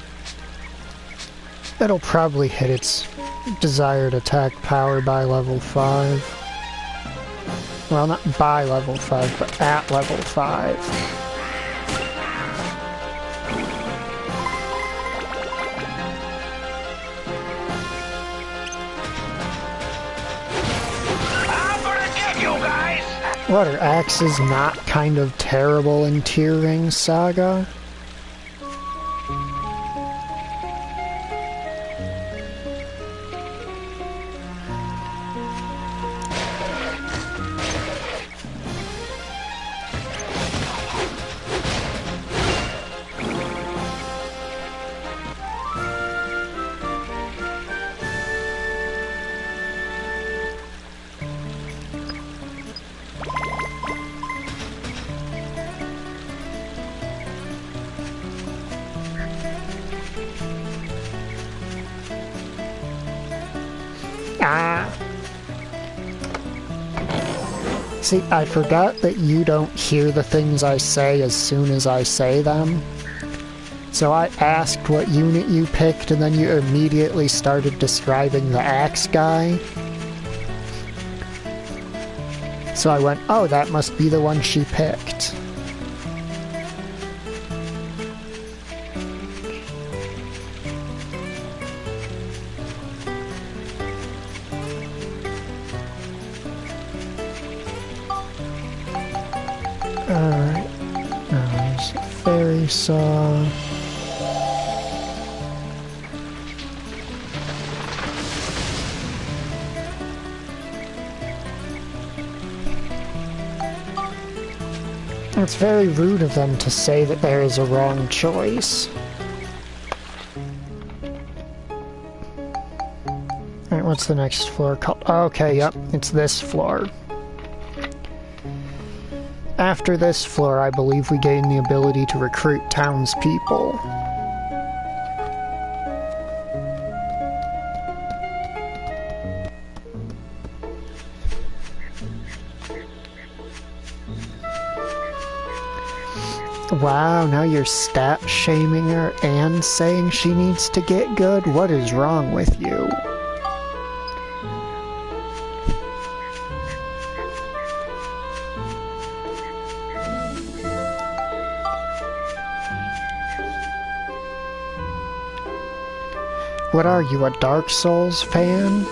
It'll probably hit its desired attack power by level 5. Well, not by level 5, but at level 5. I'm gonna get you guys! What, are axes not kind of terrible in Tier Ring Saga? See, I forgot that you don't hear the things I say as soon as I say them. So I asked what unit you picked, and then you immediately started describing the axe guy. So I went, oh, that must be the one she picked. Alright. Now there's a fairy saw. It's very rude of them to say that there is a wrong choice. Alright, what's the next floor called? Oh, okay, yep, it's this floor. After this floor, I believe we gain the ability to recruit townspeople. Wow, now you're stat shaming her and saying she needs to get good? What is wrong with you? What are you, a Dark Souls fan?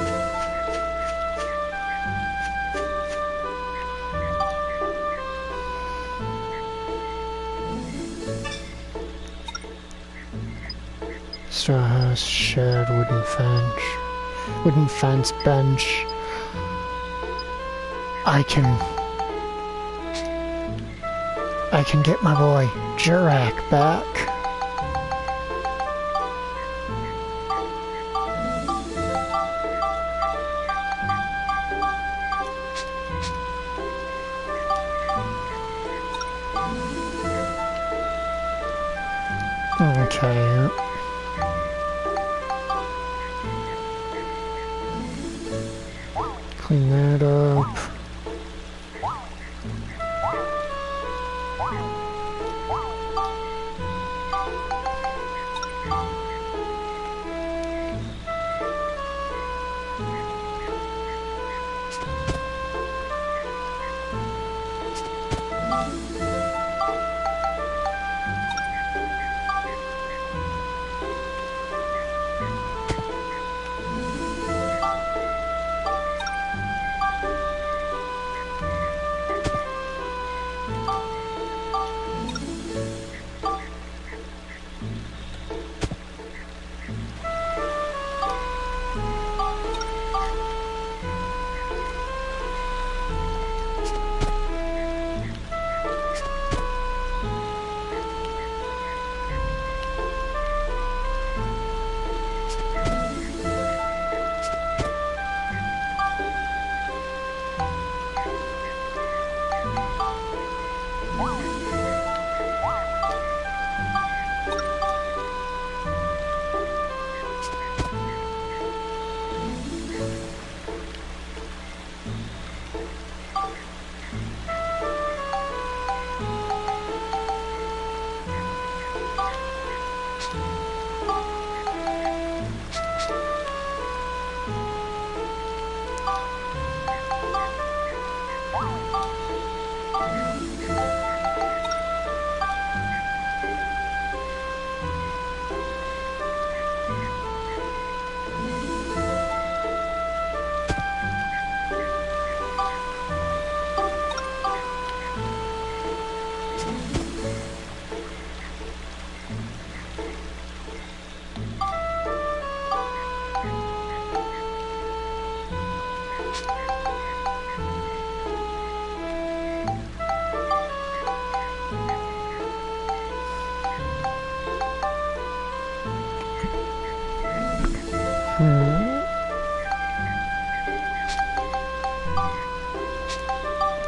Straw house, shed, wooden fence, bench. I can get my boy Jurak back. Okay. Clean that up.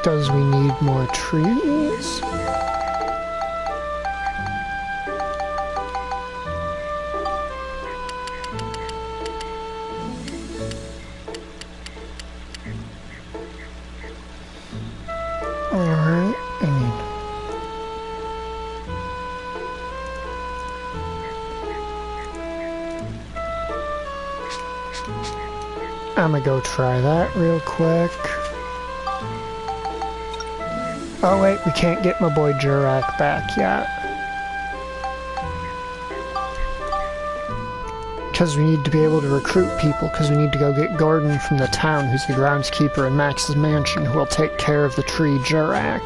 Does we need more trees? Alright, I'm gonna go try that real quick. Oh wait, we can't get my boy Jurak back yet. Because we need to be able to recruit people, because we need to go get Gordon from the town, who's the groundskeeper in Max's mansion, who will take care of the tree Jurak.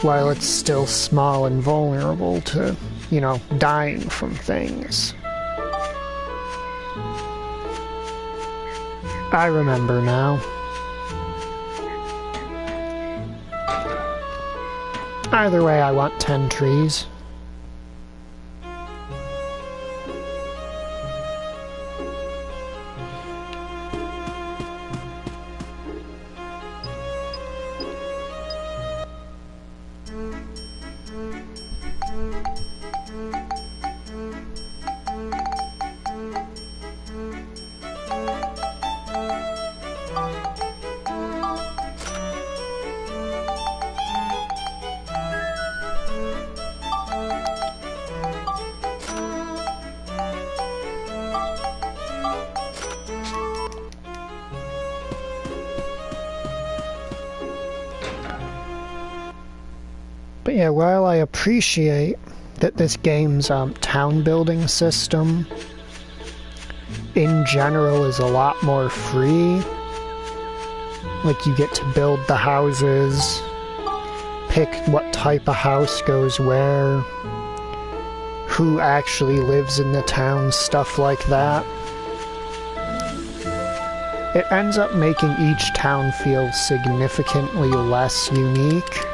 while it's still small and vulnerable to, you know, dying from things. I remember now. Either way, I want 10 trees. But yeah, while I appreciate that this game's town building system in general is a lot more free, like you get to build the houses, pick what type of house goes where, who actually lives in the town, stuff like that. It ends up making each town feel significantly less unique.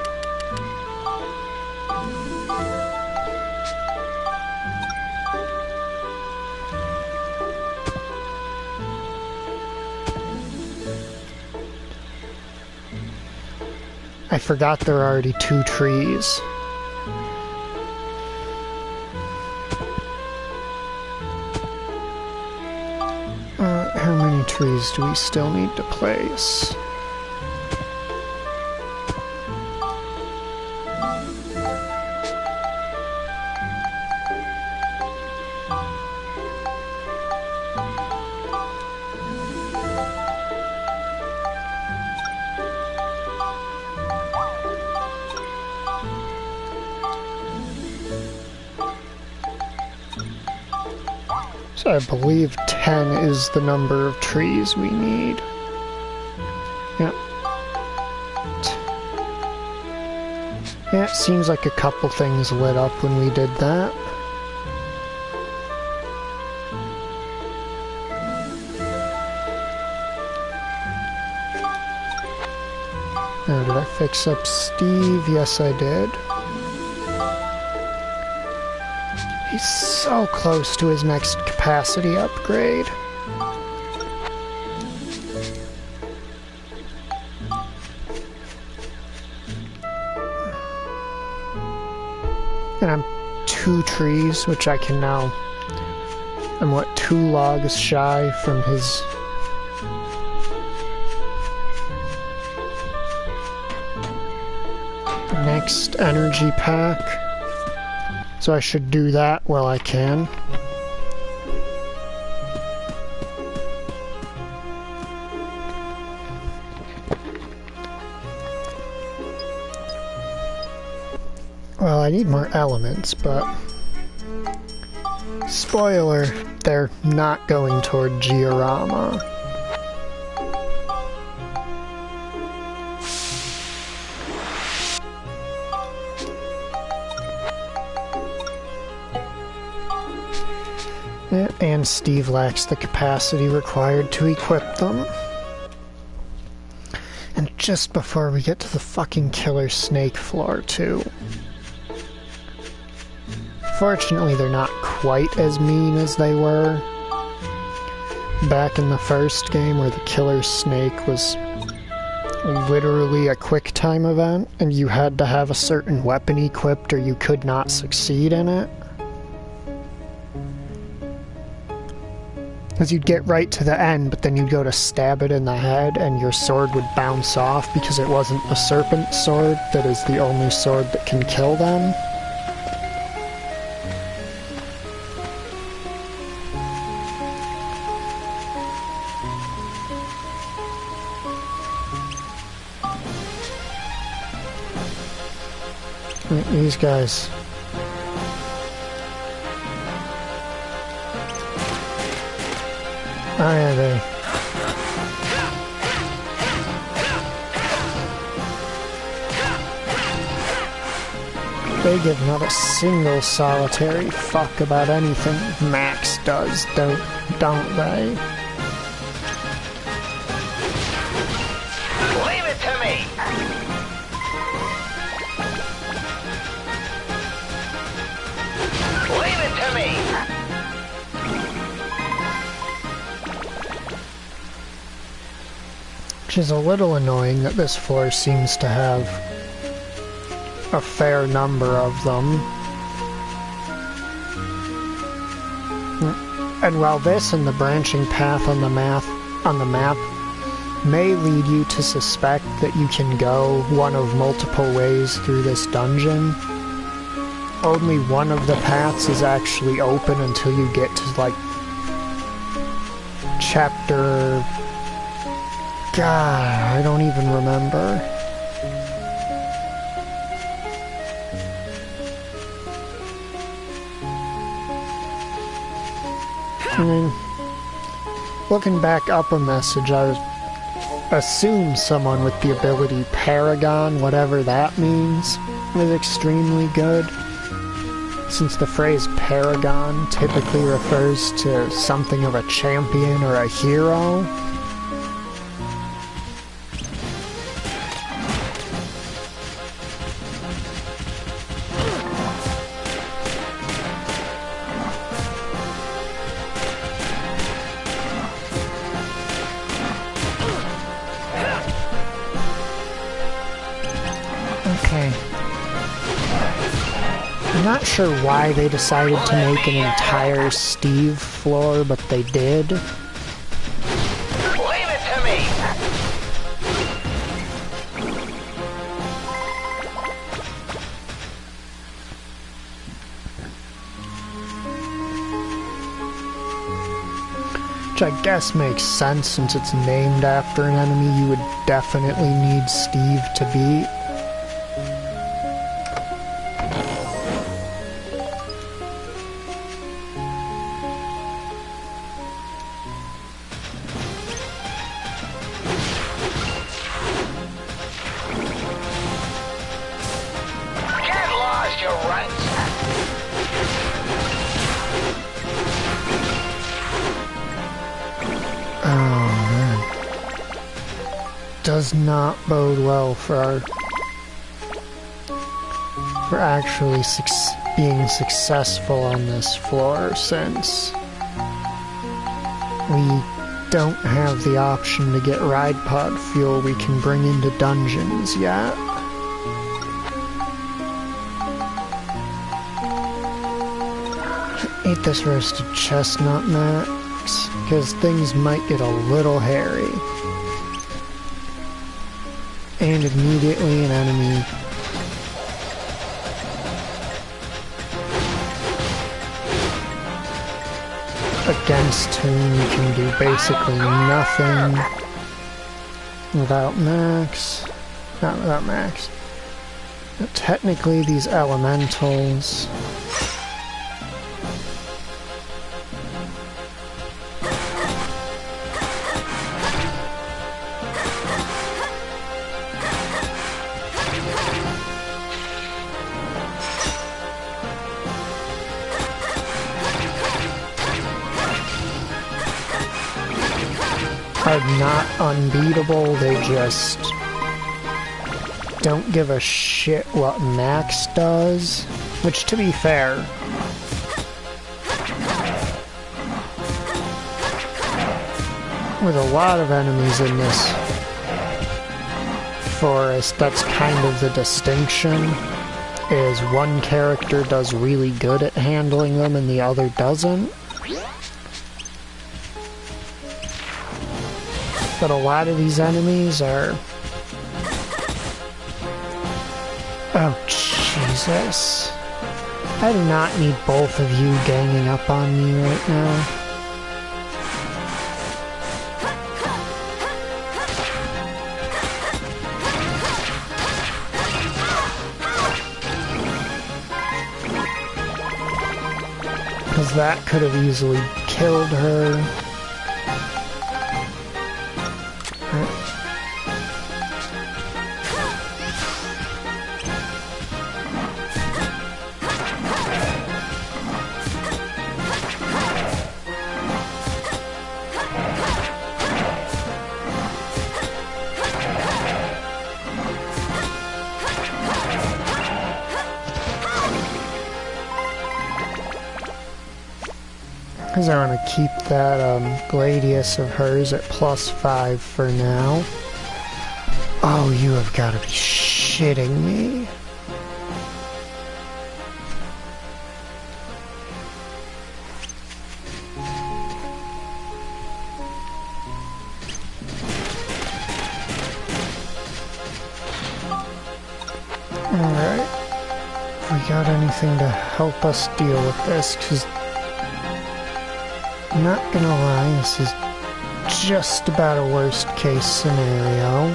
I forgot there are already 2 trees. How many trees do we still need to place? So I believe 10 is the number of trees we need. Yeah. Yeah, it seems like a couple things lit up when we did that. Now, did I fix up Steve? Yes, I did. He's so close to his next capacity upgrade. And I'm 2 trees, which I can now... I'm what, 2 logs shy from his... next energy pack. So I should do that while I can. Well, I need more elements, but... spoiler, they're not going toward Giorama. And Steve lacks the capacity required to equip them. And just before we get to the fucking killer snake floor, too. Fortunately, they're not quite as mean as they were back in the first game, where the killer snake was literally a quick time event, and you had to have a certain weapon equipped or you could not succeed in it. Because you'd get right to the end, but then you'd go to stab it in the head, and your sword would bounce off because it wasn't a serpent sword that is the only sword that can kill them. These guys. Oh yeah, they... They give not a single solitary fuck about anything Max does, don't they? Leave it to me! Leave it to me! Which is a little annoying that this floor seems to have a fair number of them. And while this and the branching path on the map may lead you to suspect that you can go one of multiple ways through this dungeon, only one of the paths is actually open until you get to, like, chapter... God, I don't even remember. I mean, looking back up a message, I assume someone with the ability Paragon, whatever that means, is extremely good. Since the phrase Paragon typically refers to something of a champion or a hero. Not sure why they decided to make an entire Steve floor, but they did. Leave it to me! Which I guess makes sense since it's named after an enemy you would definitely need Steve to beat. Does not bode well for actually being successful on this floor, since we don't have the option to get ride pod fuel we can bring into dungeons yet. Eat this roasted chestnut, Max, because things might get a little hairy. And immediately an enemy against whom we can do basically nothing without Max. Not without Max. But technically these elementals... are not unbeatable, they just don't give a shit what Max does, which, to be fair, with a lot of enemies in this forest, that's kind of the distinction, is one character does really good at handling them and the other doesn't. But a lot of these enemies are... Oh, Jesus. I do not need both of you ganging up on me right now. Because that could have easily killed her. Because I want to keep that Gladius of hers at +5 for now. Oh, you have got to be shitting me. Alright. Have we got anything to help us deal with this? Because I'm not gonna lie, this is just about a worst case scenario.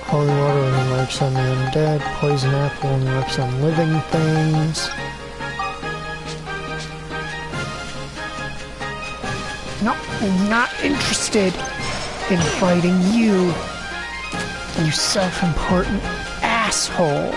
Holy water only works on the undead, poison apple only works on living things. No, I'm not interested in fighting you, you self-important asshole.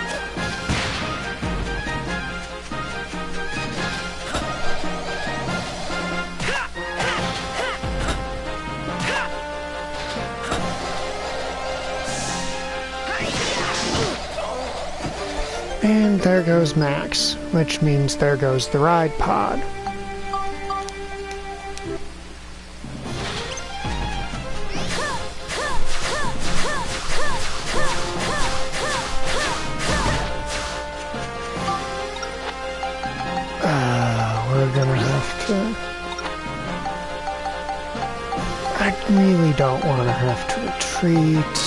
And there goes Max, which means there goes the ride pod. We're gonna have to... I really don't want to have to retreat.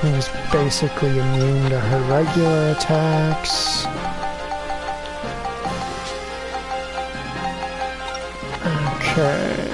He was basically immune to her regular attacks. Okay.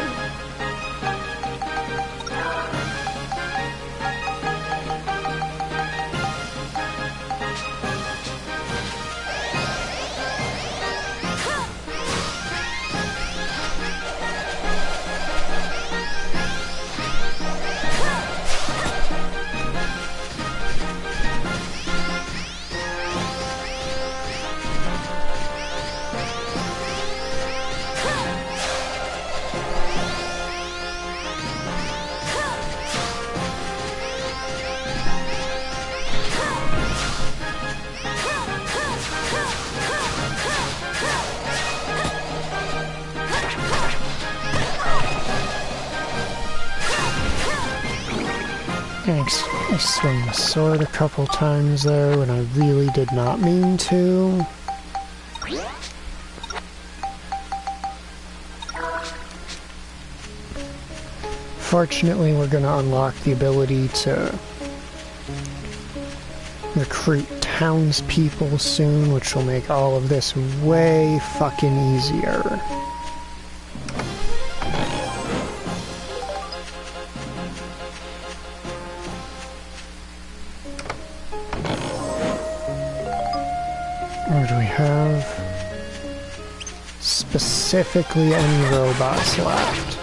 I swung the sword a couple times there when I really did not mean to. Fortunately, we're going to unlock the ability to recruit townspeople soon, which will make all of this way fucking easier. What do we have? Specifically, any robots left?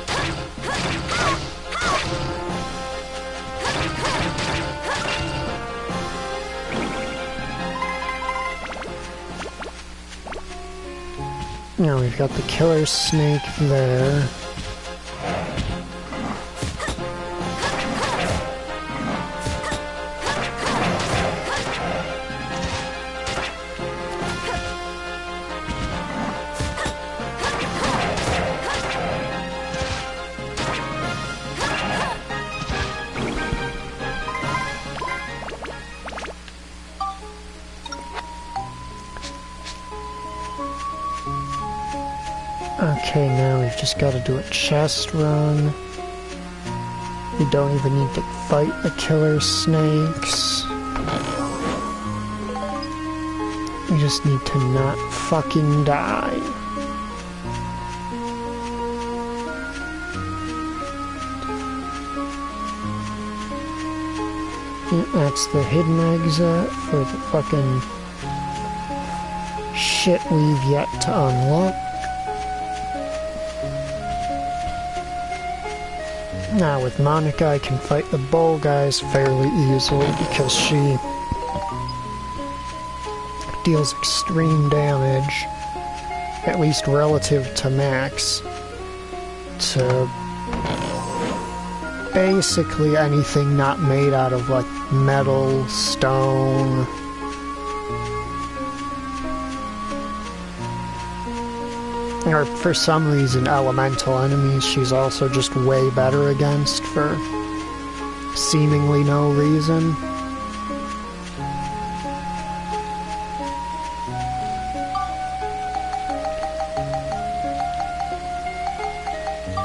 Now we've got the killer snake there. Okay, now we've just got to do a chest run. We don't even need to fight the killer snakes. We just need to not fucking die. Yeah, that's the hidden exit for the fucking shit we've yet to unlock. Now with Monica I can fight the bull guys fairly easily because she deals extreme damage, at least relative to Max, to basically anything not made out of like metal, stone. Or for some reason elemental enemies she's also just way better against for seemingly no reason.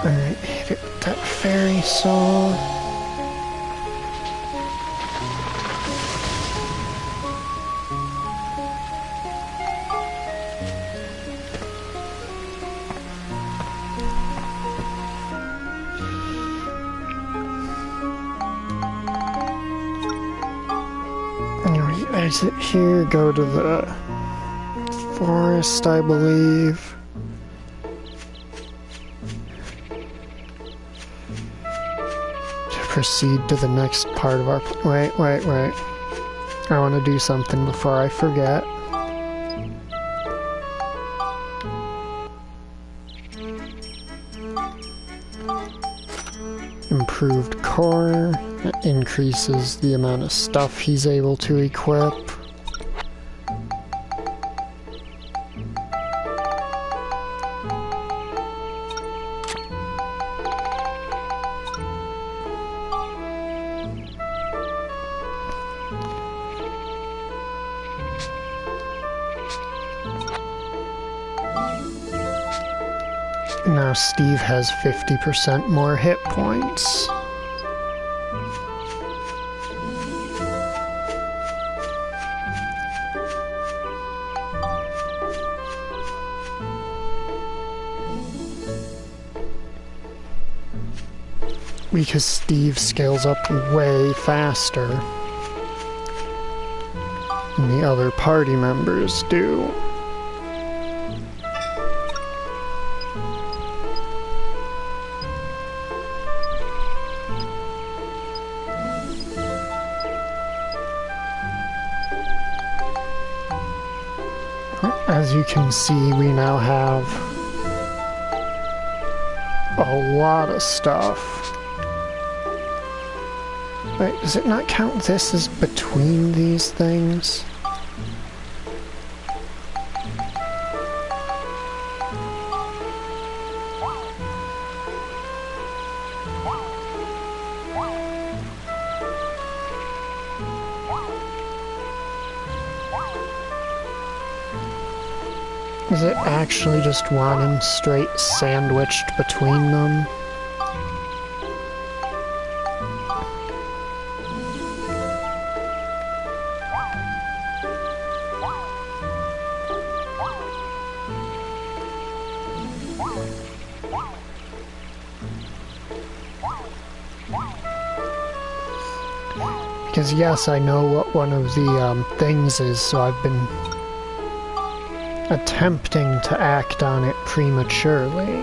Alright, hit it with that fairy saw. Alright, exit here, go to the forest, I believe. Proceed to the next part of our... Wait. I want to do something before I forget. Improved core. That increases the amount of stuff he's able to equip. Now Steve has 50% more hit points. Because Steve scales up way faster than the other party members do. As you can see, we now have a lot of stuff. Wait, does it not count this as between these things? Is it actually just want him straight sandwiched between them? Because yes, I know what one of the things is, so I've been attempting to act on it prematurely.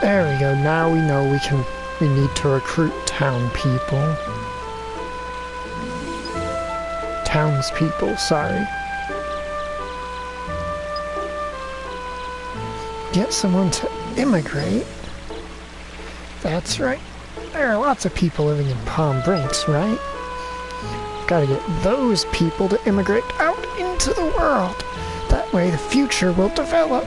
There we go. Now we know we need to recruit townspeople. Townspeople, sorry. Get someone to immigrate. That's right. There are lots of people living in Palm Brinks, right? Gotta get those people to immigrate out into the world. That way the future will develop.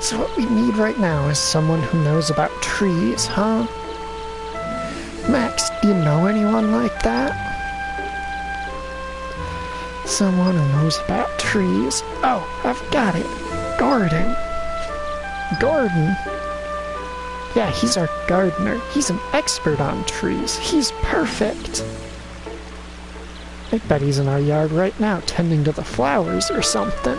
So what we need right now is someone who knows about trees, huh? Max, do you know anyone like that? Someone who knows about trees. Oh, I've got it. Gordon. Gordon? Yeah, he's our gardener. He's an expert on trees. He's perfect. I bet he's in our yard right now, tending to the flowers or something.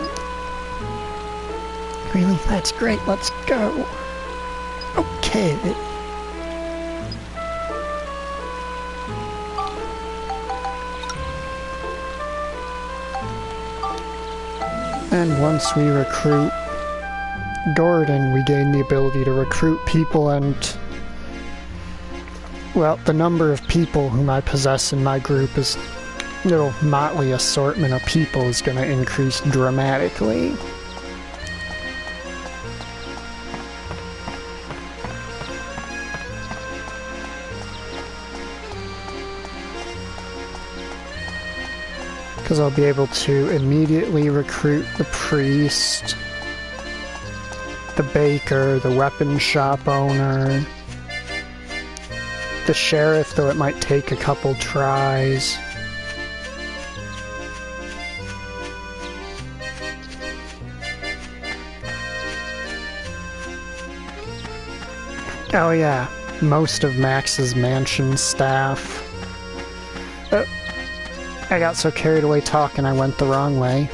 Really? That's great. Let's go. Okay. And once we recruit Gordon, we gain the ability to recruit people and... well, the number of people whom I possess in my group is... little motley assortment of people is going to increase dramatically. Because I'll be able to immediately recruit the priest, the baker, the weapon shop owner, the sheriff, though it might take a couple tries. Oh yeah, most of Max's mansion staff. I got so carried away talking I went the wrong way.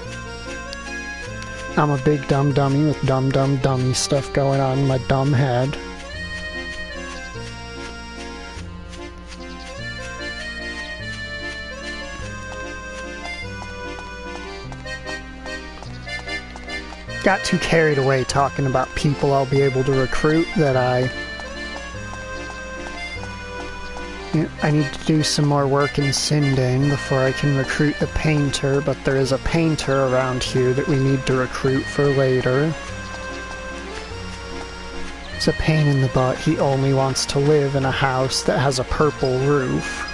I'm a big dumb dummy with dumb dummy stuff going on in my dumb head. Got too carried away talking about people I'll be able to recruit that I need to do some more work in Sinding before I can recruit the painter, but there is a painter around here that we need to recruit for later. It's a pain in the butt. He only wants to live in a house that has a purple roof.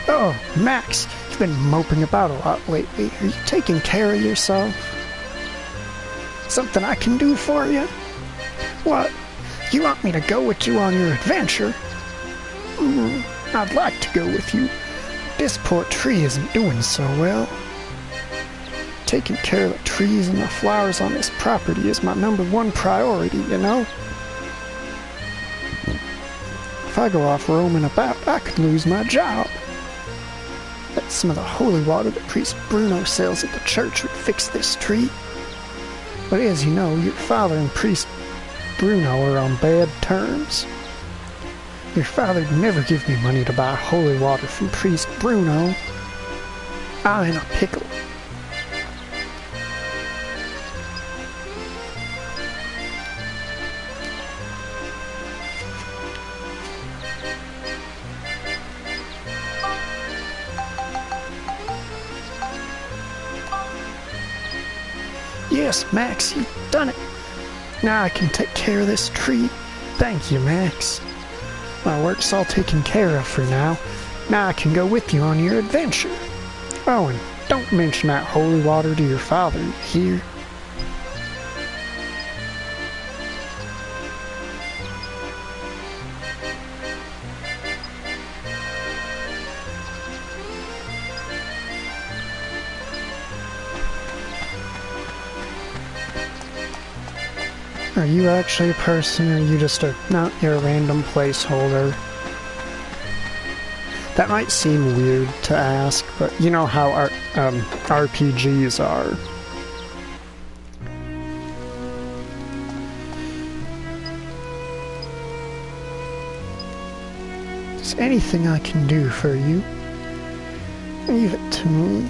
Oh, Max, you've been moping about a lot lately. Are you taking care of yourself? Something I can do for you? What? You want me to go with you on your adventure? I'd like to go with you. This poor tree isn't doing so well. Taking care of the trees and the flowers on this property is my #1 priority, you know? If I go off roaming about, I could lose my job. Bet some of the holy water that Priest Bruno sells at the church would fix this tree. But as you know, your father and Priest Bruno are on bad terms. Your father'd never give me money to buy holy water from Priest Bruno. I'm in a pickle. Yes, Max, you've done it. Now I can take care of this tree. Thank you, Max. My work's all taken care of for now. Now I can go with you on your adventure. Oh, and don't mention that holy water to your father, you hear? Are you actually a person, or are you just you're a random placeholder? That might seem weird to ask, but you know how RPGs are. Is anything I can do for you? Leave it to me.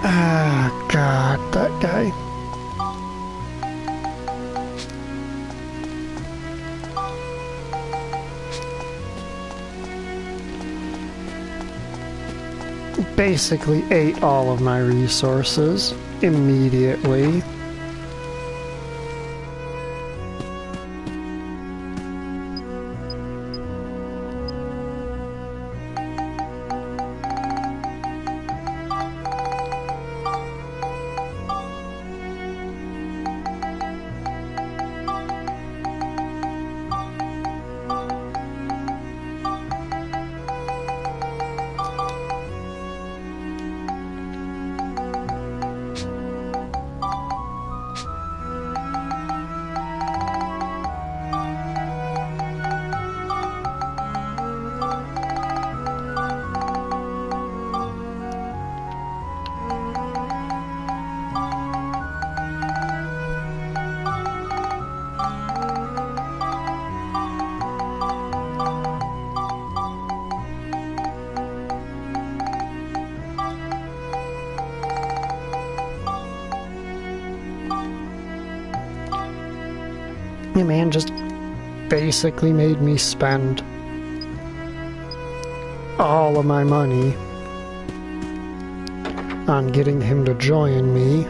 Ah, God, that guy. Basically ate all of my resources immediately. Yeah, man, just basically made me spend all of my money on getting him to join me.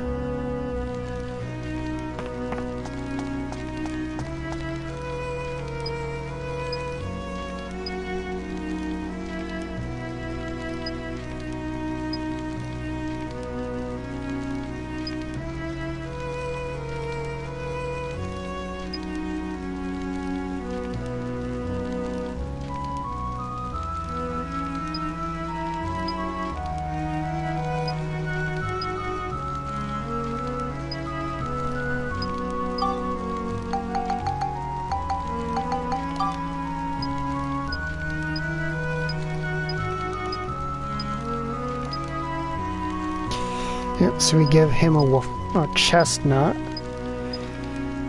Yep, so we give him a chestnut,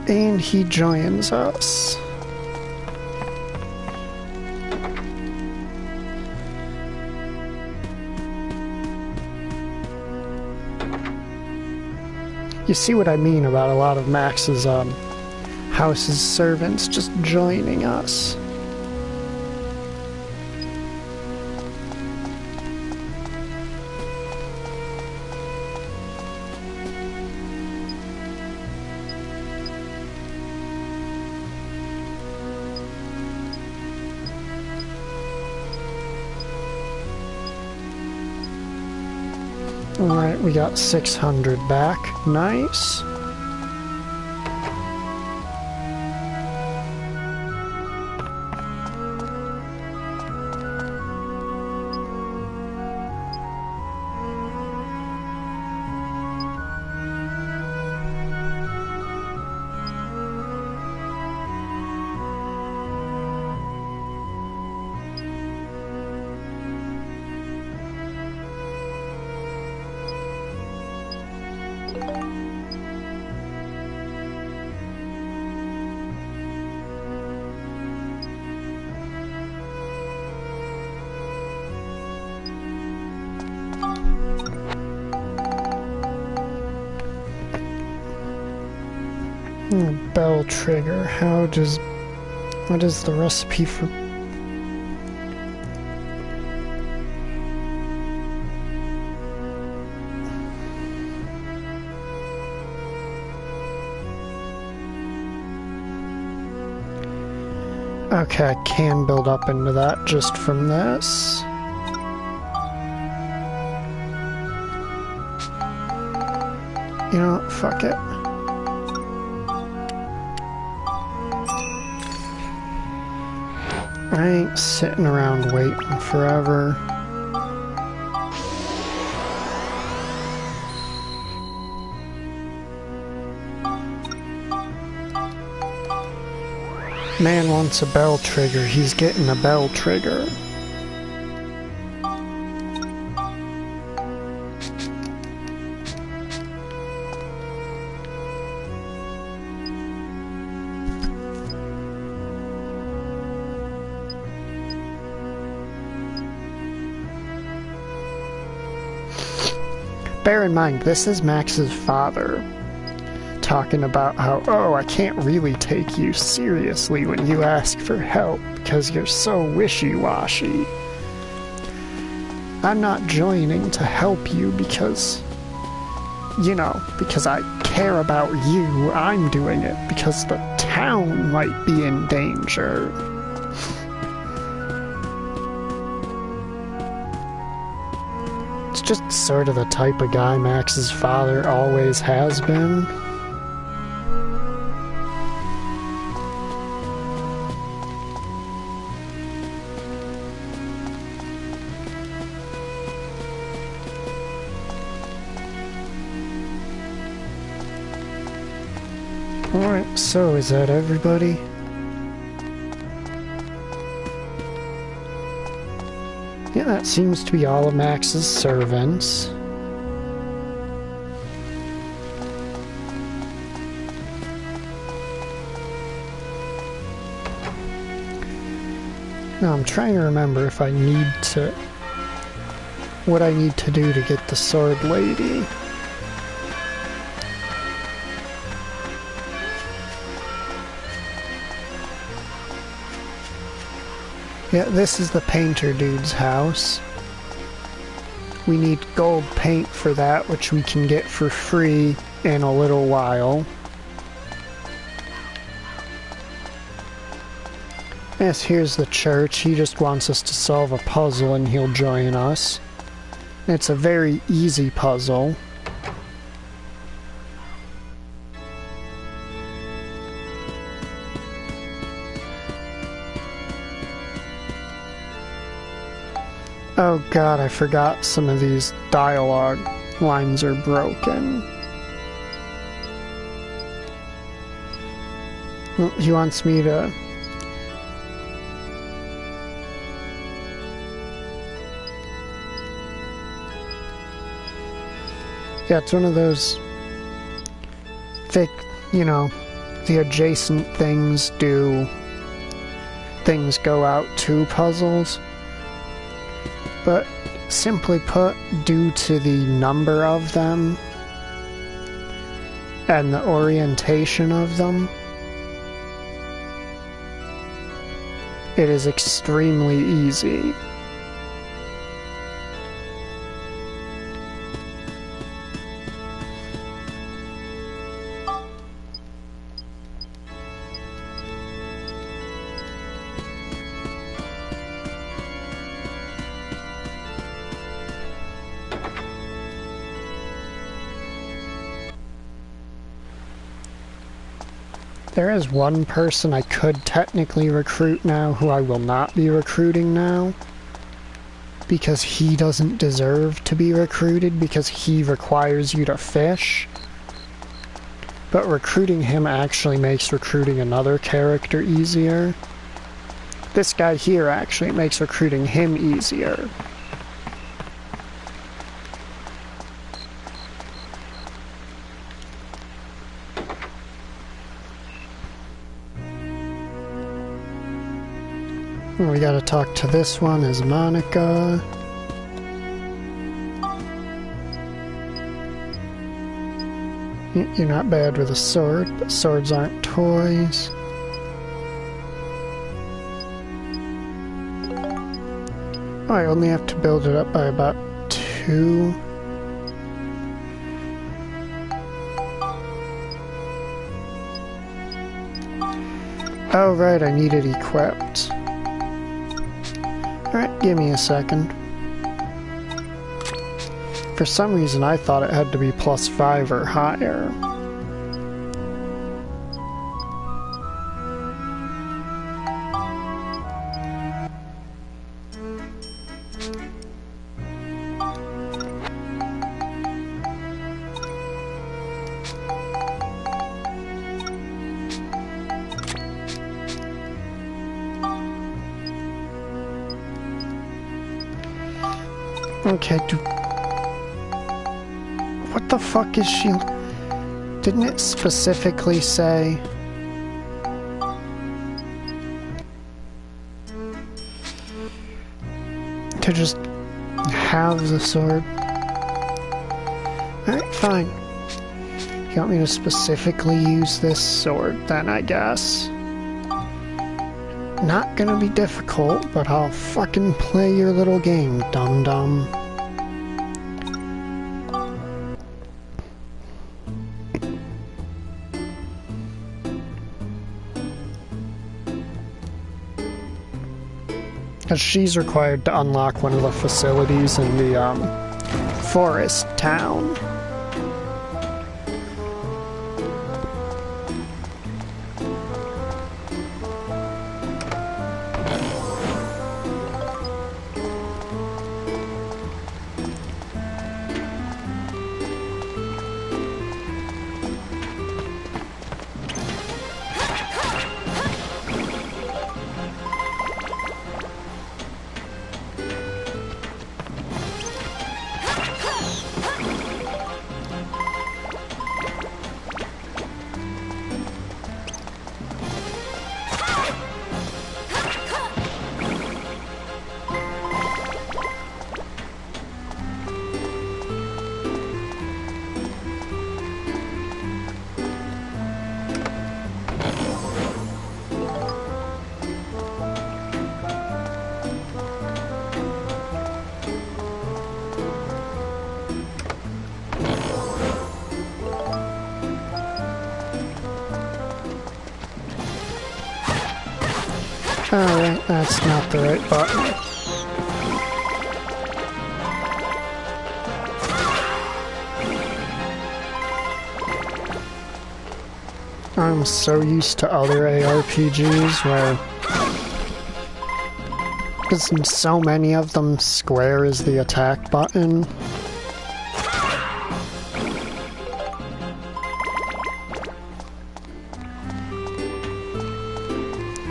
and he joins us. You see what I mean about a lot of Max's house's servants just joining us. Alright, we got 600 back. Nice. Bell trigger. What is the recipe for? Okay, I can build up into that just from this. You know what? Fuck it. I ain't sitting around waiting forever. Man wants a bell trigger. He's getting a bell trigger. bear in mind, this is Max's father talking about how, oh, I can't really take you seriously when you ask for help because you're so wishy-washy. I'm not joining to help you because, you know, because I care about you. I'm doing it because the town might be in danger. It's just sort of the type of guy Max's father always has been. Alright, so is that everybody? Yeah, that seems to be all of Max's servants. Now I'm trying to remember if I need to... what I need to do to get the sword lady. Yeah, this is the painter dude's house. We need gold paint for that, which we can get for free in a little while. Yes, here's the church. He just wants us to solve a puzzle and he'll join us. It's a very easy puzzle. Oh god, I forgot some of these dialogue lines are broken. Well, he wants me to... Yeah, it's one of those fake, you know, the adjacent things do things go out to puzzles. But simply put, due to the number of them and the orientation of them, it is extremely easy. There is one person I could technically recruit now who I will not be recruiting now. Because he doesn't deserve to be recruited because he requires you to fish. But recruiting him actually makes recruiting another character easier. This guy here actually makes recruiting him easier. We gotta talk to this one as Monica. You're not bad with a sword, but swords aren't toys. Oh, I only have to build it up by about 2. Oh right, I need it equipped. Alright, give me a second. For some reason I thought it had to be +5 or higher. Okay, what the fuck is she... Didn't it specifically say... to just have the sword? Alright, fine. You want me to specifically use this sword then, I guess. Not gonna be difficult, but I'll fucking play your little game, dum-dum. Because she's required to unlock one of the facilities in the, forest town. Alright, that's not the right button. I'm so used to other ARPGs where... because in so many of them, square is the attack button.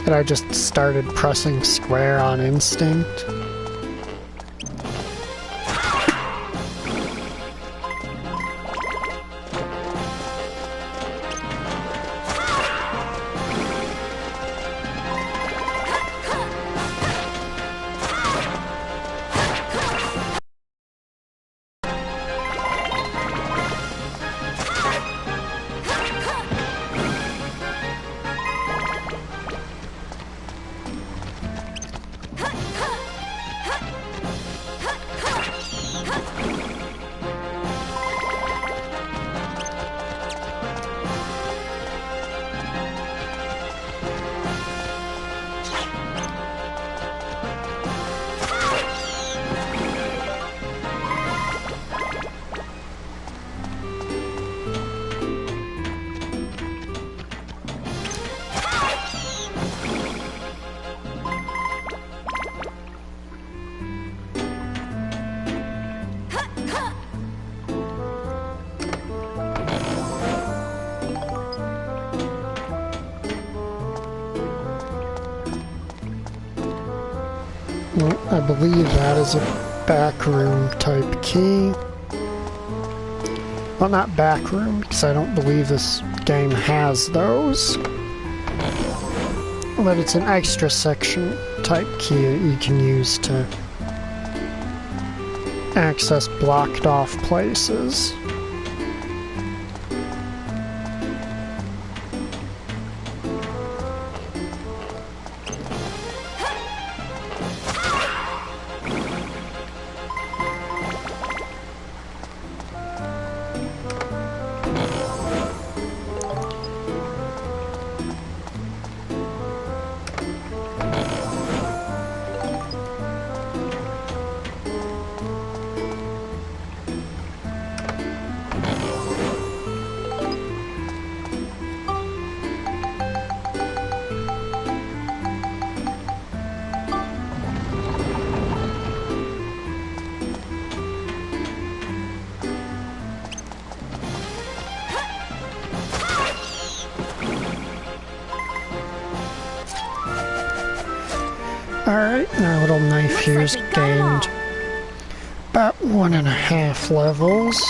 And I just started pressing square on instinct. Well, I believe that is a backroom type key. Well, not backroom, because I don't believe this game has those. But it's an extra section type key that you can use to access blocked off places. Alright, our little knife here's gained about 1.5 levels.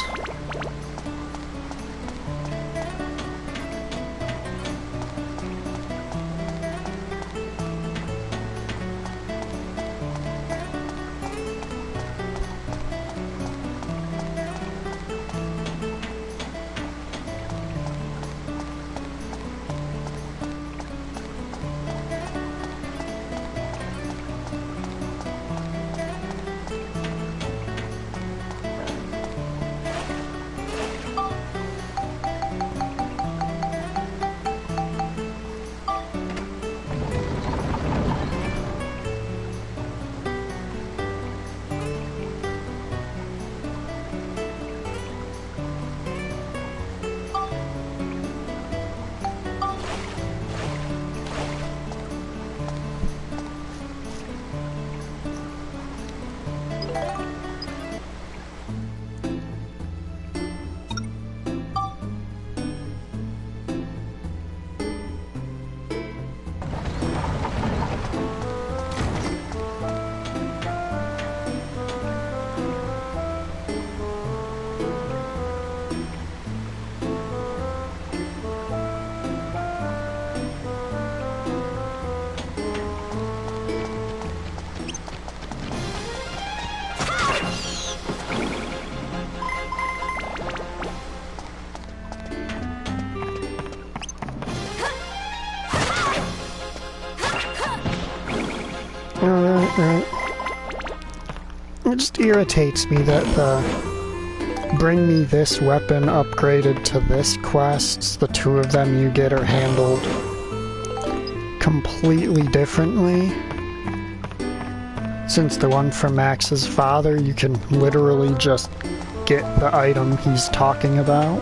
right? It just irritates me that the bring me this weapon upgraded to this quests, the two of them you get are handled completely differently. Since the one from Max's father, you can literally just get the item he's talking about.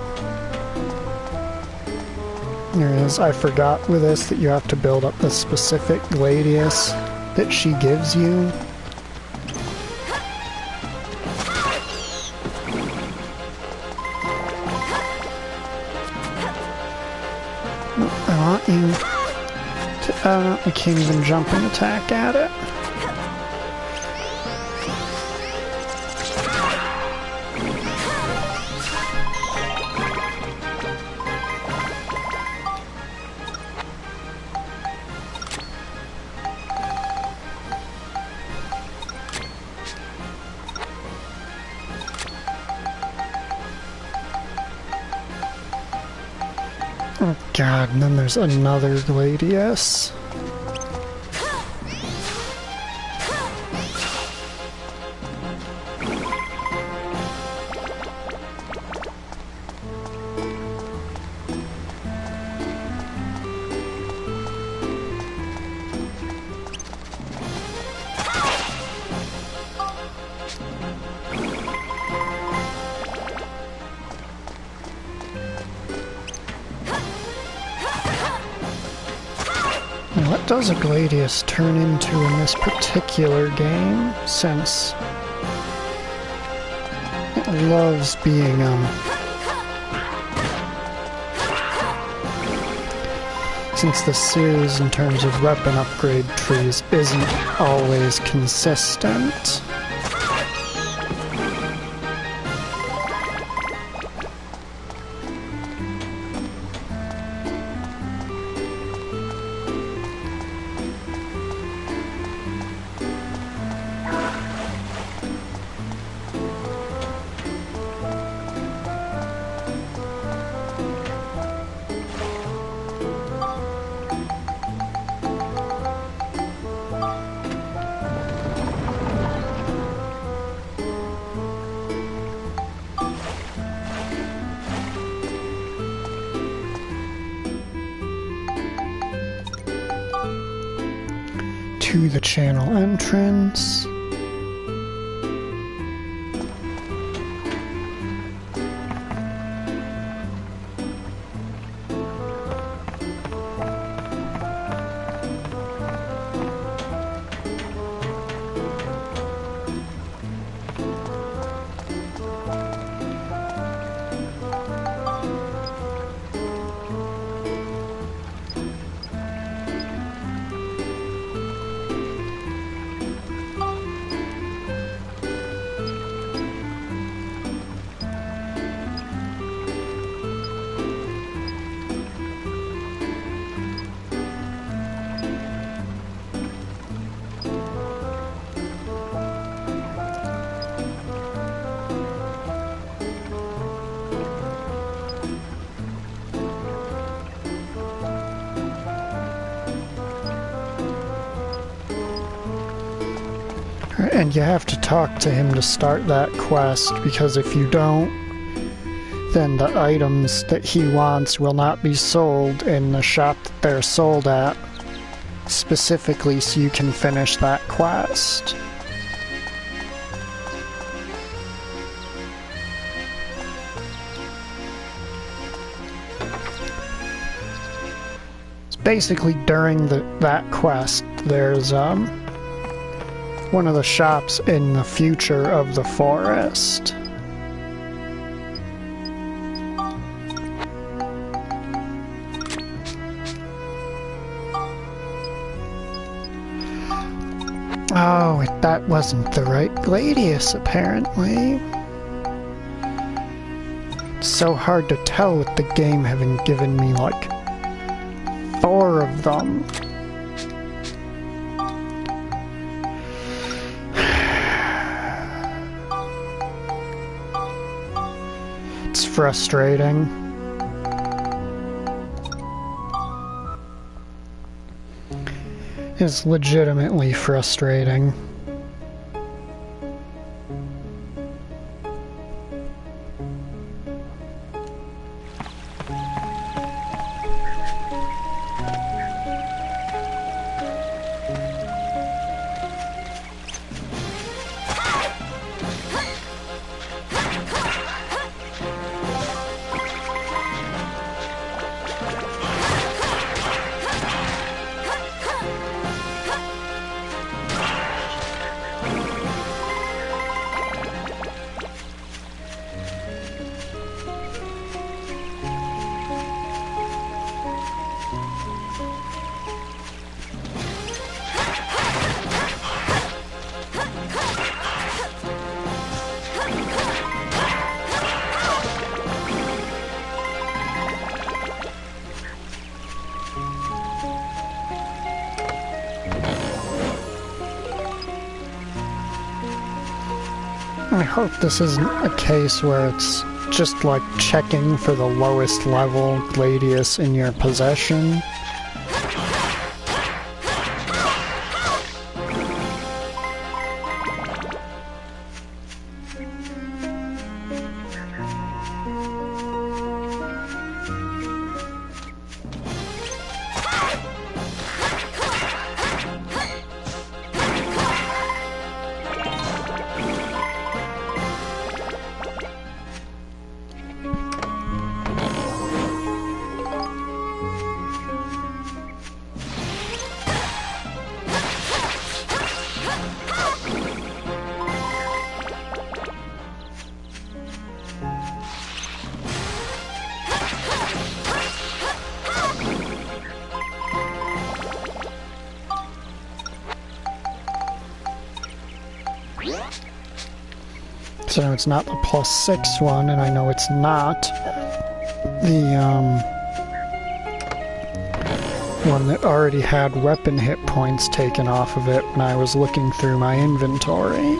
Whereas I forgot with this that you have to build up the specific gladius that she gives you. I want you to... oh no, I can't even jump and attack at it. Oh god, and then there's another gladius. What does a gladius turn into in this particular game, since it loves being, since the series in terms of weapon upgrade trees isn't always consistent. To the channel entrance. And you have to talk to him to start that quest, because if you don't, then the items that he wants will not be sold in the shop that they're sold at, specifically so you can finish that quest. It's basically during that quest, there's one of the shops in the future of the forest. Oh, that wasn't the right gladius, apparently. It's so hard to tell with the game having given me, like, 4 of them. It's frustrating. is legitimately frustrating. I hope this isn't a case where it's just like checking for the lowest level Gladius in your possession. So it's not the +6 one, and I know it's not the one that already had weapon hit points taken off of it when I was looking through my inventory.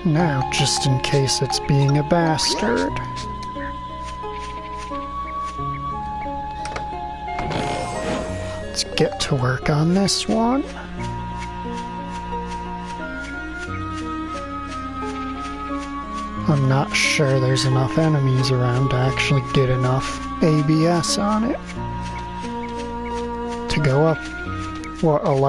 Now, just in case it's being a bastard. Let's get to work on this one. I'm not sure there's enough enemies around to actually get enough ABS on it to go up, what, a level